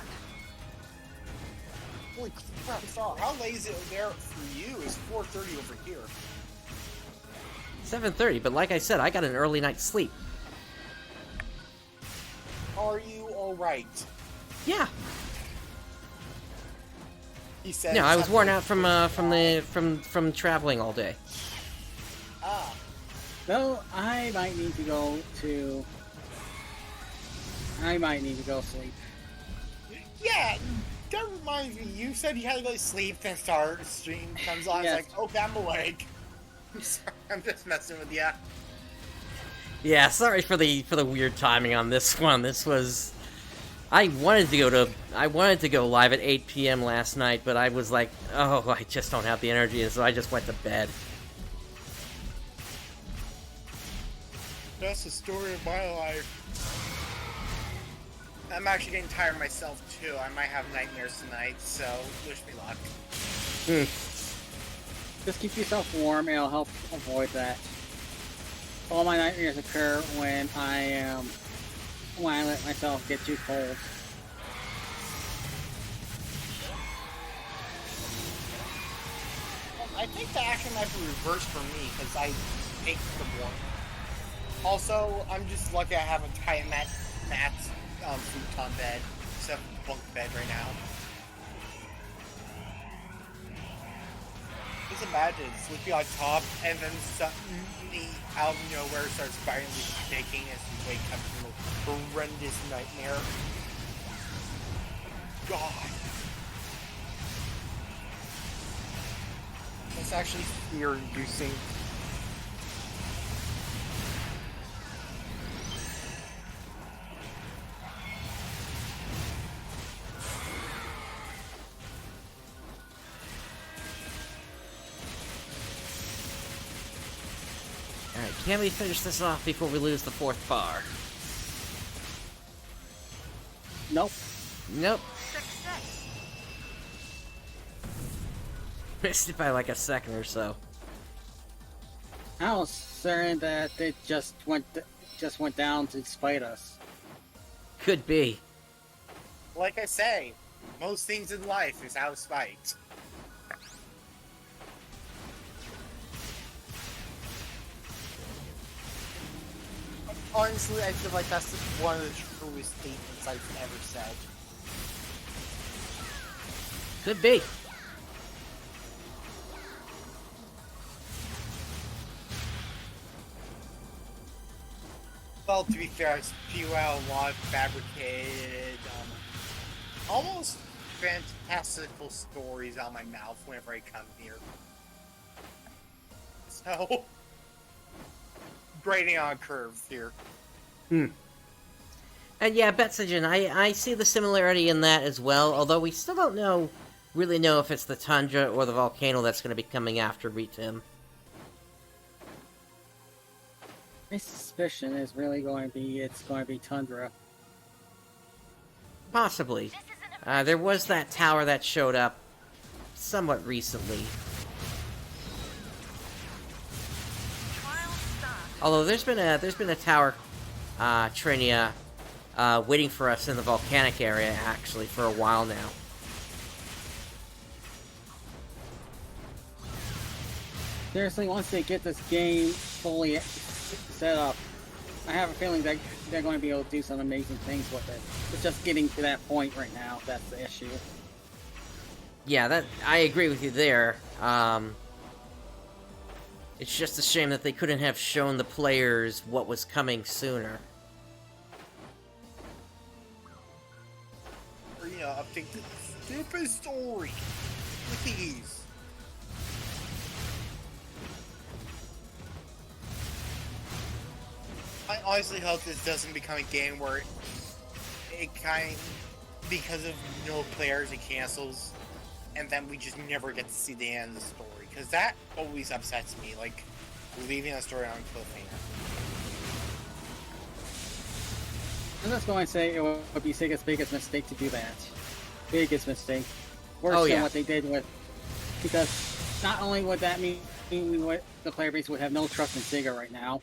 Holy crap, Star, how late is it there for you? It's 4:30 over here. 7:30, but like I said, I got an early night's sleep. Are you alright? Yeah. He said. No, I was worn out from traveling all day. Ah. Though I might need to go sleep. Yeah, that reminds me. You said you had to go to sleep, then stream comes on. Yes. It's like, okay, I'm awake. I'm sorry, I'm just messing with you. Yeah, sorry for the weird timing on this one. This was, I wanted to go live at 8 p.m. last night, but I was like, oh, I just don't have the energy, and so I just went to bed. That's the story of my life. I'm actually getting tired myself too. I might have nightmares tonight, so wish me luck. Just keep yourself warm, it'll help avoid that. All my nightmares occur when I let myself get too cold. I think that actually might be reversed for me, because I hate the warm. Also, I'm just lucky I have a tight mat futon bed, except bunk bed right now. Just imagine sleeping on top and then suddenly out of nowhere starts violently shaking as you wake up from a horrendous nightmare. God. That's actually fear-inducing. Alright, can we finish this off before we lose the 4th bar? Nope. Nope. Success. Missed it by like a second or so. I was certain that it just went down to spite us. Could be. Like I say, most things in life is out of spite. Honestly, I feel like that's one of the truest statements I've ever said. Could be. Well, to be fair, I spew out a lot of fabricated, almost fantastical stories out of my mouth whenever I come here. So, grading on a curve here. And yeah, Betsagen, I see the similarity in that as well, although we still don't really know if it's the tundra or the volcano that's going to be coming after Retim. My suspicion is really going to be it's going to be tundra. Possibly. There was that tower that showed up somewhat recently. Trial start. Although there's been a tower, Trinia, waiting for us in the volcanic area actually for a while now. Seriously, once they get this game fully set up, I have a feeling that they're going to be able to do some amazing things with it. It's just getting to that point right now that's the issue. Yeah, that I agree with you there. It's just a shame that they couldn't have shown the players what was coming sooner. Or, you know, update the stupid story. Please. I honestly hope this doesn't become a game where it because of no players, it cancels, and then we just never get to see the end of the story. Because that always upsets me, like, leaving a story on cliffhanger. I'm just going to say it would be Sega's biggest mistake to do that. Biggest mistake. Worse Oh, than yeah. what they did with... Because not only would that mean the player base would have no trust in Sega right now,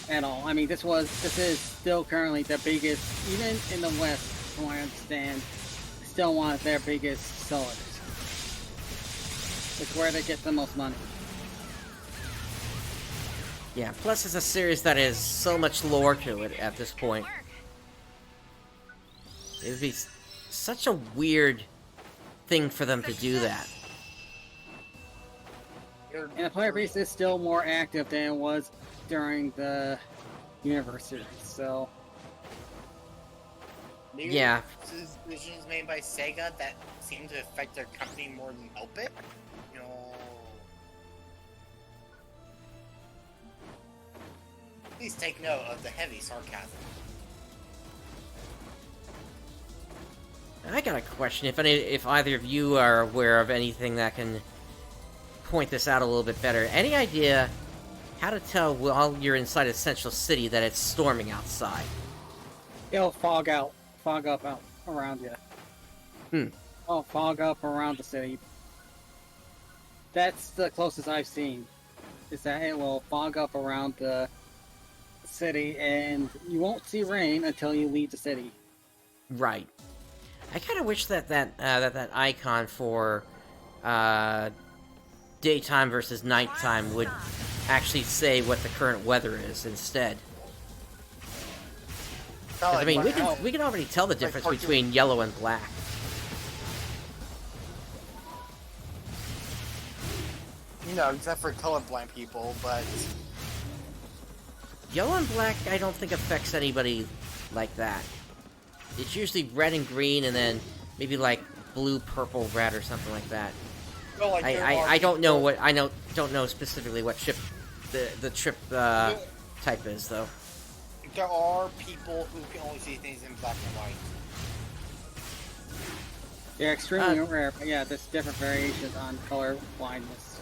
at all. I mean, this is still currently the biggest, even in the West, from what I understand, still one of their biggest sellers. It's where they get the most money. Yeah, plus it's a series that has so much lore to it at this point. It would be such a weird thing for them to do that. And the player base is still more active than it was during the Universe series, so... Maybe Yeah. Decisions made by Sega that seem to affect their company more than help it? You know... Please take note of the heavy sarcasm. I got a question. If either of you are aware of anything that can point this out a little bit better. Any idea how to tell while you're inside a central city that it's storming outside? It'll fog up out around you. Oh, fog up around the city. That's the closest I've seen. Is that it will fog up around the city, and you won't see rain until you leave the city. Right. I kind of wish that icon for daytime versus nighttime would actually say what the current weather is instead. 'Cause, I mean, we can already tell the difference between yellow and black. You know, except for colorblind people, but... Yellow and black, I don't think affects anybody like that. It's usually red and green, and then maybe like blue, purple, red, or something like that. Well, like, I don't know what don't know specifically what chip the trip type is though. There are people who can only see things in black and white. They're extremely rare, but yeah, there's different variations on color blindness.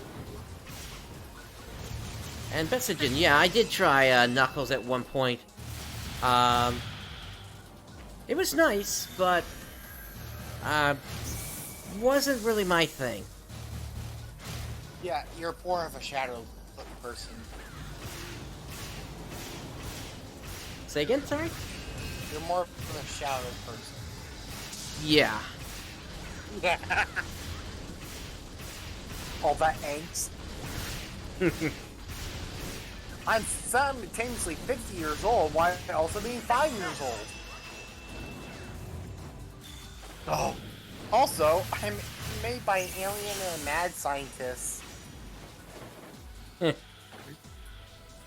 And Betsagen, yeah, I did try Knuckles at one point. It was nice, but wasn't really my thing. Yeah, you're more of a shadow person. Say again, sorry? You're more of a shadow person. Yeah. All that angst. I'm simultaneously 50 years old while also being 5 years old. Oh. Also, I'm made by an alien and a mad scientist.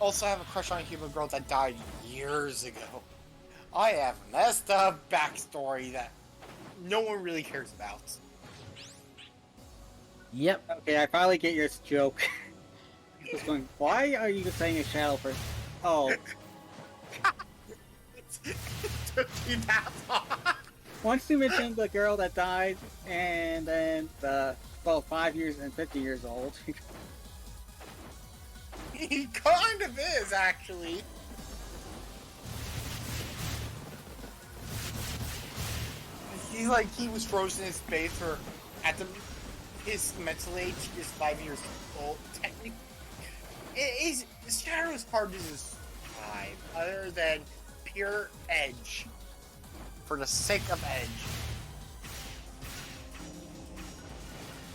Also, I have a crush on a human girl that died years ago. I have a messed up backstory that no one really cares about. Yep. Okay, I finally get your joke. Just going, why are you saying a shadow person? Oh, It took you that long. once you mentioned the girl that died, and then the, well, 5 years and 50 years old. He kind of is, actually. He's like, he was frozen in space for, at his mental age is 5 years old. Technically, Shadow's hard to describe, other than pure edge. For the sake of edge.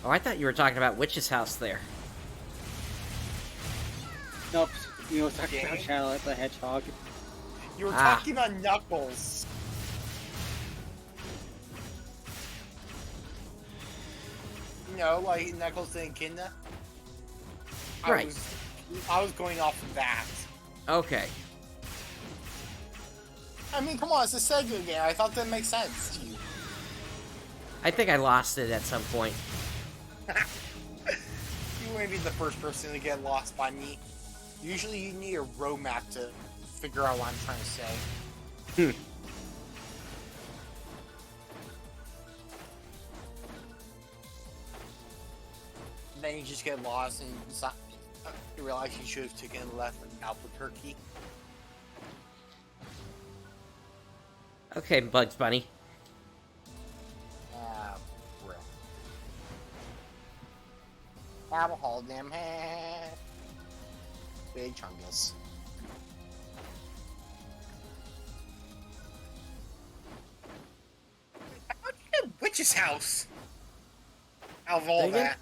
Oh, I thought you were talking about Witch's house there. Nope, you know, talking about Okay. Shadow the Hedgehog. You were Ah. talking on Knuckles. No, like Knuckles and Echidna. Right. I was going off of that. Okay. I mean, come on, it's a Sega game. I thought that makes sense to you. I think I lost it at some point. You wouldn't be the first person to get lost by me. Usually you need a roadmap to figure out what I'm trying to say. Then you just get lost and you realize you should have taken a left in Albuquerque. Okay, Bugs Bunny. Ah, frick. Have a hold them. Big chungus. How'd you get Witch's house? Out of all Say again? that.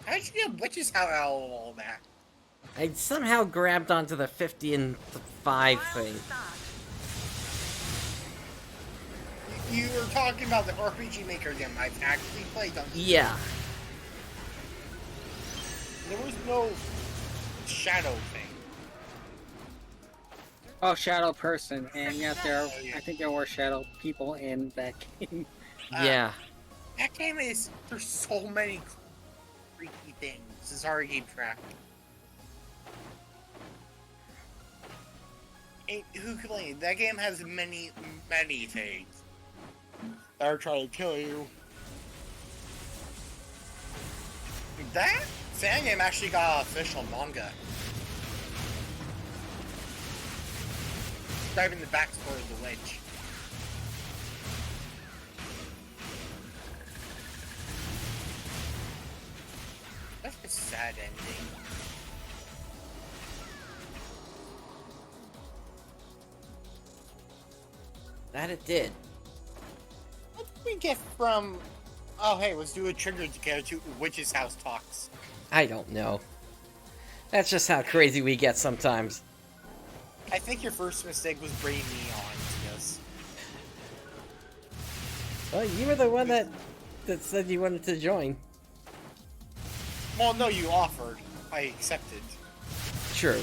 How'd you get Witch's house out of all that? I somehow grabbed onto the 50 and 5 thing. You were talking about the RPG Maker game I've actually played on. Yeah. There was no shadow thing. Oh, Shadow person, and yes, I think there were Shadow people in that game. Yeah. That game is, there's so many freaky things. It's hard to keep track. Who complained? That game has many, many things that are trying to kill you. That fan game actually got official manga. Describing the backstory of the witch. That's a sad ending. That it did. What did we get from... Oh, hey, let's do a trigger to go to Witch's House Talks. I don't know. That's just how crazy we get sometimes. I think your first mistake was bringing me on to this. Well, you were the one that said you wanted to join. Well, no, you offered. I accepted. True.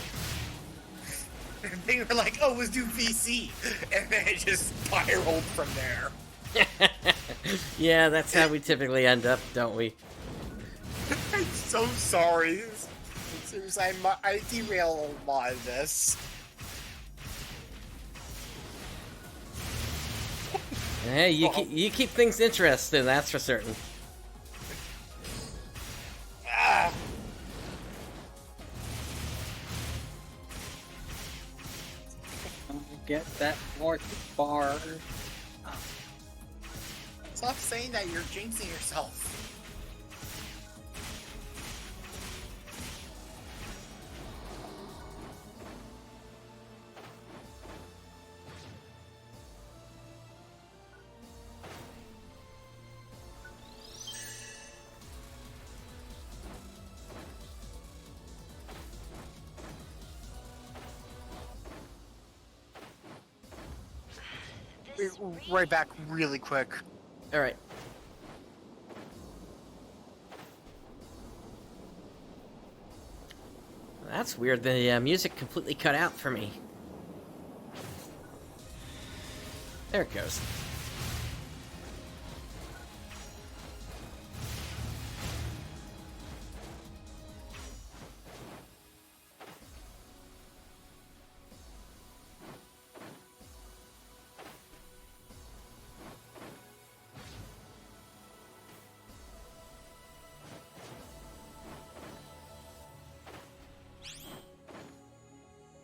They were like, oh, let's do VC. And then it just spiraled from there. Yeah, that's how we typically end up, don't we? I'm so sorry. Seriously, I derailed a lot of this. Hey, you keep things interesting, that's for certain. Ah. Get that north bar. Stop saying that, you're jinxing yourself. Right back really quick. Alright. That's weird, the music completely cut out for me. There it goes.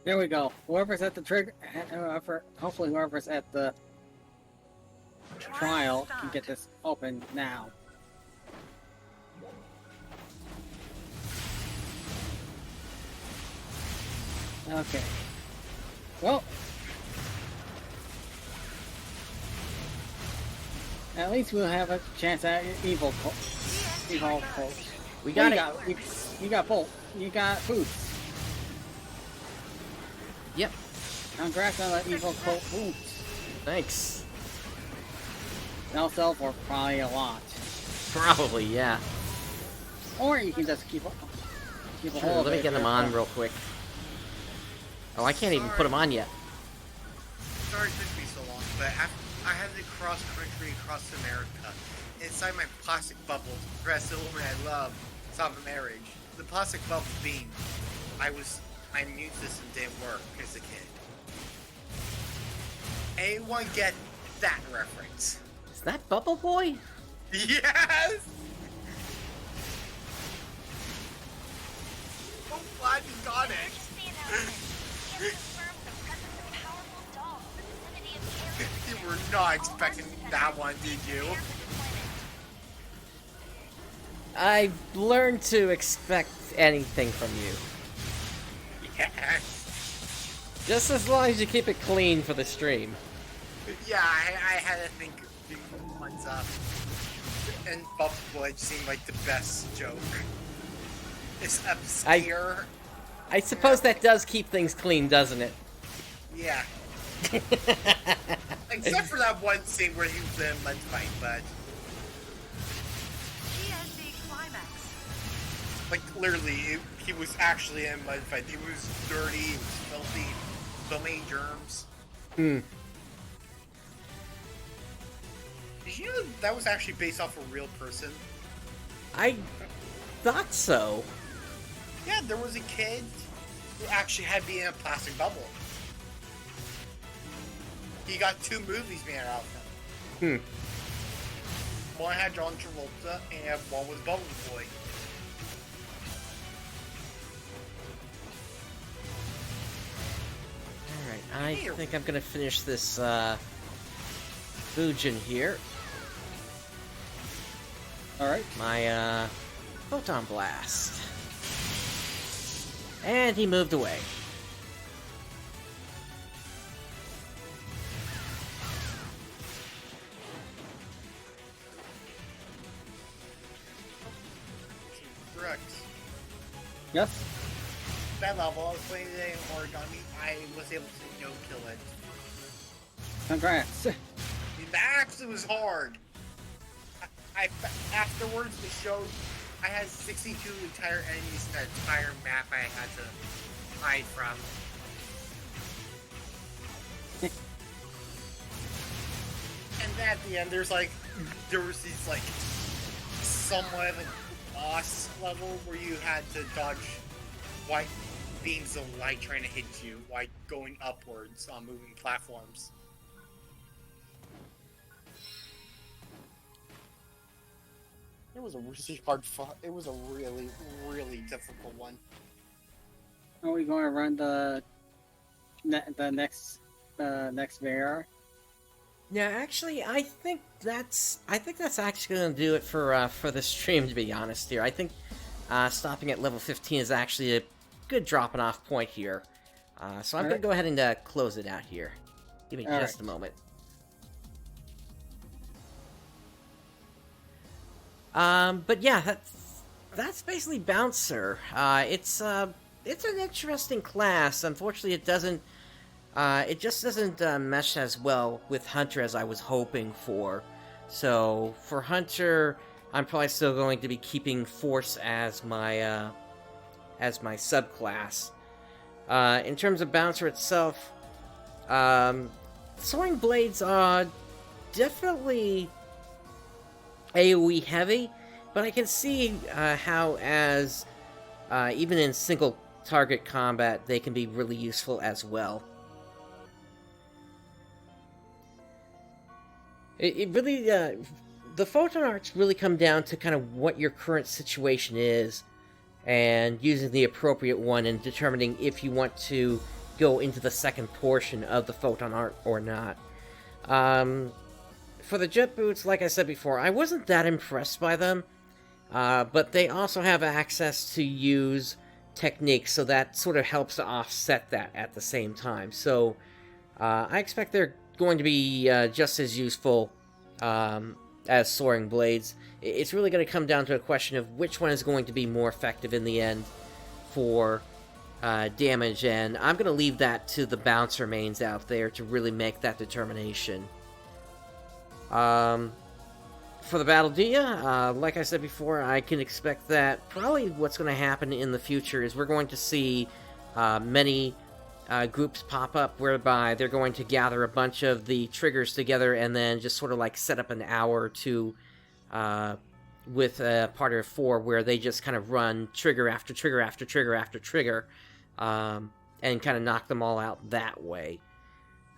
There we go. Whoever's at the trigger, hopefully whoever's at the trial can get this open now. Okay. Well, at least we'll have a chance at evil coach. We got it. You got both. You got boots. Yep. Congrats on the evil coat boots. Thanks. They'll sell for probably a lot. Probably, yeah. Or you can just keep a Sure, hold of let me it get them on real quick. Oh, I can't even put them on yet. Sorry it took me so long, but I had to cross country across America. Inside my plastic bubble to impress the woman I love, top of marriage. The plastic bubble being, my immune system didn't work as a kid. Anyone get that reference? Is that Bubble Boy? Yes! I'm glad you got it. Emergency announcement. We have confirmed the presence of powerful dolls in the vicinity of the area. You were not expecting that one, did you? Prepare for deployment. I've learned to expect anything from you. Yes. Just as long as you keep it clean for the stream. Yeah, I had to think ones up. And Bubble Boy seemed like the best joke. It's obscure. I suppose that does keep things clean, doesn't it? Yeah. Except for that one scene where he was in a mud fight, but PSC climax. like literally, he was actually in a mud fight. He was dirty, he was filthy, so many germs. Did you know that was actually based off a real person? I thought so. Yeah, there was a kid who actually had to be in a plastic bubble. He got 2 movies made out of him. One had John Travolta, and one was Bubble Boy. Alright, I think I'm gonna finish this, Fujin here. Alright. My, Photon Blast. And he moved away. Correct. Yes. That level, I was playing today in Origami, I was able to no-kill it. Congrats. That actually was hard. I afterwards, it showed I had 62 entire enemies in that entire map I had to hide from. And then at the end, there was these like somewhat of a boss level where you had to dodge white beams of light trying to hit you, like going upwards on moving platforms. It was a really hard fight. It was a really, really difficult one. Are we going to run the next VR? Yeah, actually, I think that's actually going to do it for the stream, to be honest here. I think stopping at level 15 is actually a good dropping off point here. So I'm going to go ahead and close it out here. Give me just a moment. But yeah, that's basically Bouncer. It's an interesting class. Unfortunately, it just doesn't mesh as well with Hunter as I was hoping for. So for Hunter, I'm probably still going to be keeping Force as my subclass. In terms of Bouncer itself, Soaring Blades are definitely AoE heavy, but I can see how as even in single target combat they can be really useful as well. It really, the photon arcs really come down to kind of what your current situation is, and using the appropriate one and determining if you want to go into the second portion of the photon arc or not. For the jet boots, like I said before, I wasn't that impressed by them, but they also have access to use techniques, so that sort of helps to offset that at the same time. So I expect they're going to be just as useful as Soaring Blades. It's really going to come down to a question of which one is going to be more effective in the end for damage, and I'm going to leave that to the bouncer mains out there to really make that determination. For the Battledia, like I said before, I can expect that probably what's going to happen in the future is we're going to see many groups pop up whereby they're going to gather a bunch of the triggers together and then just sort of like set up an hour or two with a party of 4 where they just kind of run trigger after trigger after trigger after trigger and kind of knock them all out that way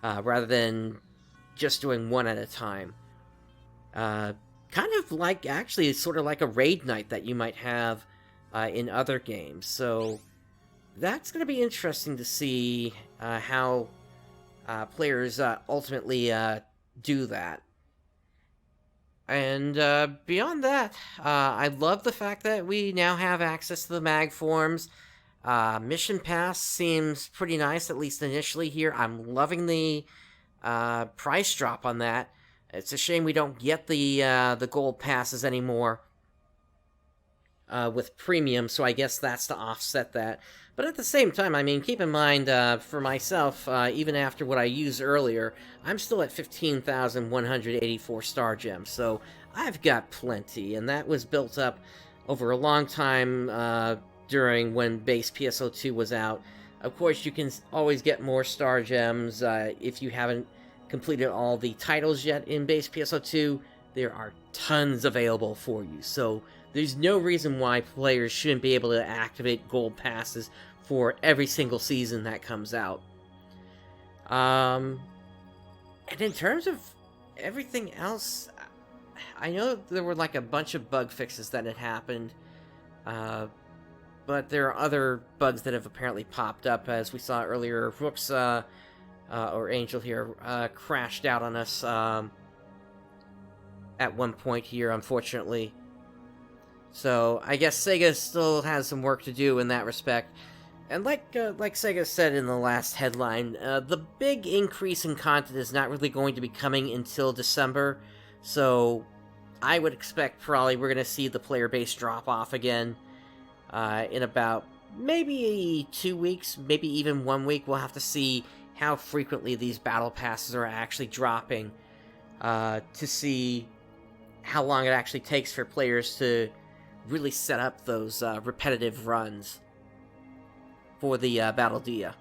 rather than just doing one at a time. Kind of like, actually, it's sort of like a raid night that you might have in other games. So that's going to be interesting to see how players ultimately do that. And beyond that, I love the fact that we now have access to the mag forms. Mission Pass seems pretty nice, at least initially here. I'm loving the price drop on that. It's a shame we don't get the gold passes anymore with premium, so I guess that's to offset that. But at the same time, I mean, keep in mind, for myself, even after what I used earlier, I'm still at 15,184 star gems, so I've got plenty, and that was built up over a long time during when base PSO2 was out. Of course, you can always get more star gems if you haven't completed all the titles yet in base PSO2. There are tons available for you, so there's no reason why players shouldn't be able to activate gold passes for every single season that comes out. And in terms of everything else, I know there were like a bunch of bug fixes that had happened, but there are other bugs that have apparently popped up, as we saw earlier. Rook's or Angel here, crashed out on us at one point here, unfortunately. So I guess Sega still has some work to do in that respect. And like Sega said in the last headline, the big increase in content is not really going to be coming until December. So I would expect probably we're going to see the player base drop off again in about maybe 2 weeks, maybe even 1 week. We'll have to see how frequently these battle passes are actually dropping to see how long it actually takes for players to really set up those repetitive runs for the Battledia.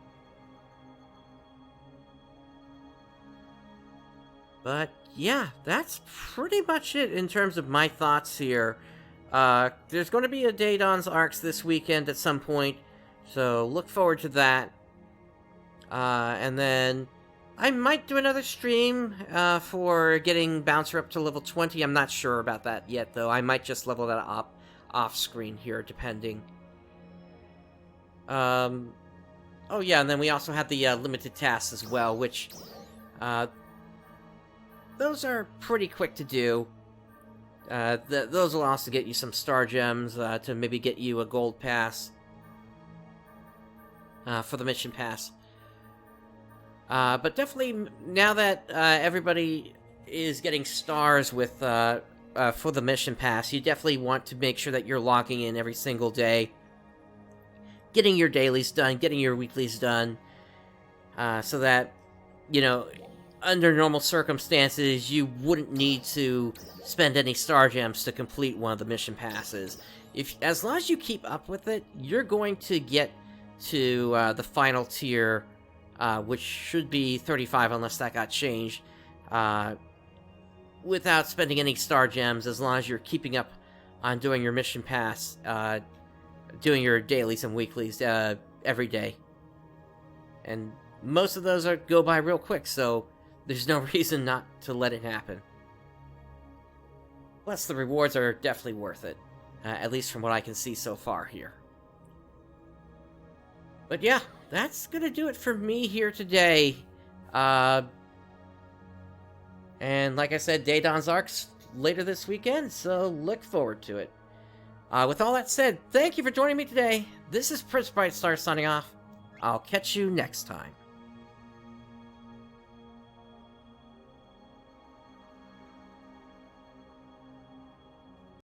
But yeah, that's pretty much it in terms of my thoughts here. There's going to be a Daedon's Arcs this weekend at some point, so look forward to that. And then I might do another stream for getting Bouncer up to level 20. I'm not sure about that yet, though. I might just level that up off-screen here, depending. Oh yeah, and then we also have the limited tasks as well, which those are pretty quick to do. Those will also get you some star gems to maybe get you a gold pass for the mission pass. But definitely, now that everybody is getting stars with for the mission pass, you definitely want to make sure that you're logging in every single day, getting your dailies done, getting your weeklies done, so that, you know, under normal circumstances, you wouldn't need to spend any star gems to complete one of the mission passes. As long as you keep up with it, you're going to get to the final tier which should be 35 unless that got changed, without spending any star gems, as long as you're keeping up on doing your mission pass, doing your dailies and weeklies every day. And most of those go by real quick, so there's no reason not to let it happen. Plus, the rewards are definitely worth it, at least from what I can see so far here. But yeah, that's gonna do it for me here today. And like I said, Day Dawn's Arc's later this weekend, so look forward to it. With all that said, thank you for joining me today. This is PrinceBrightstar signing off. I'll catch you next time.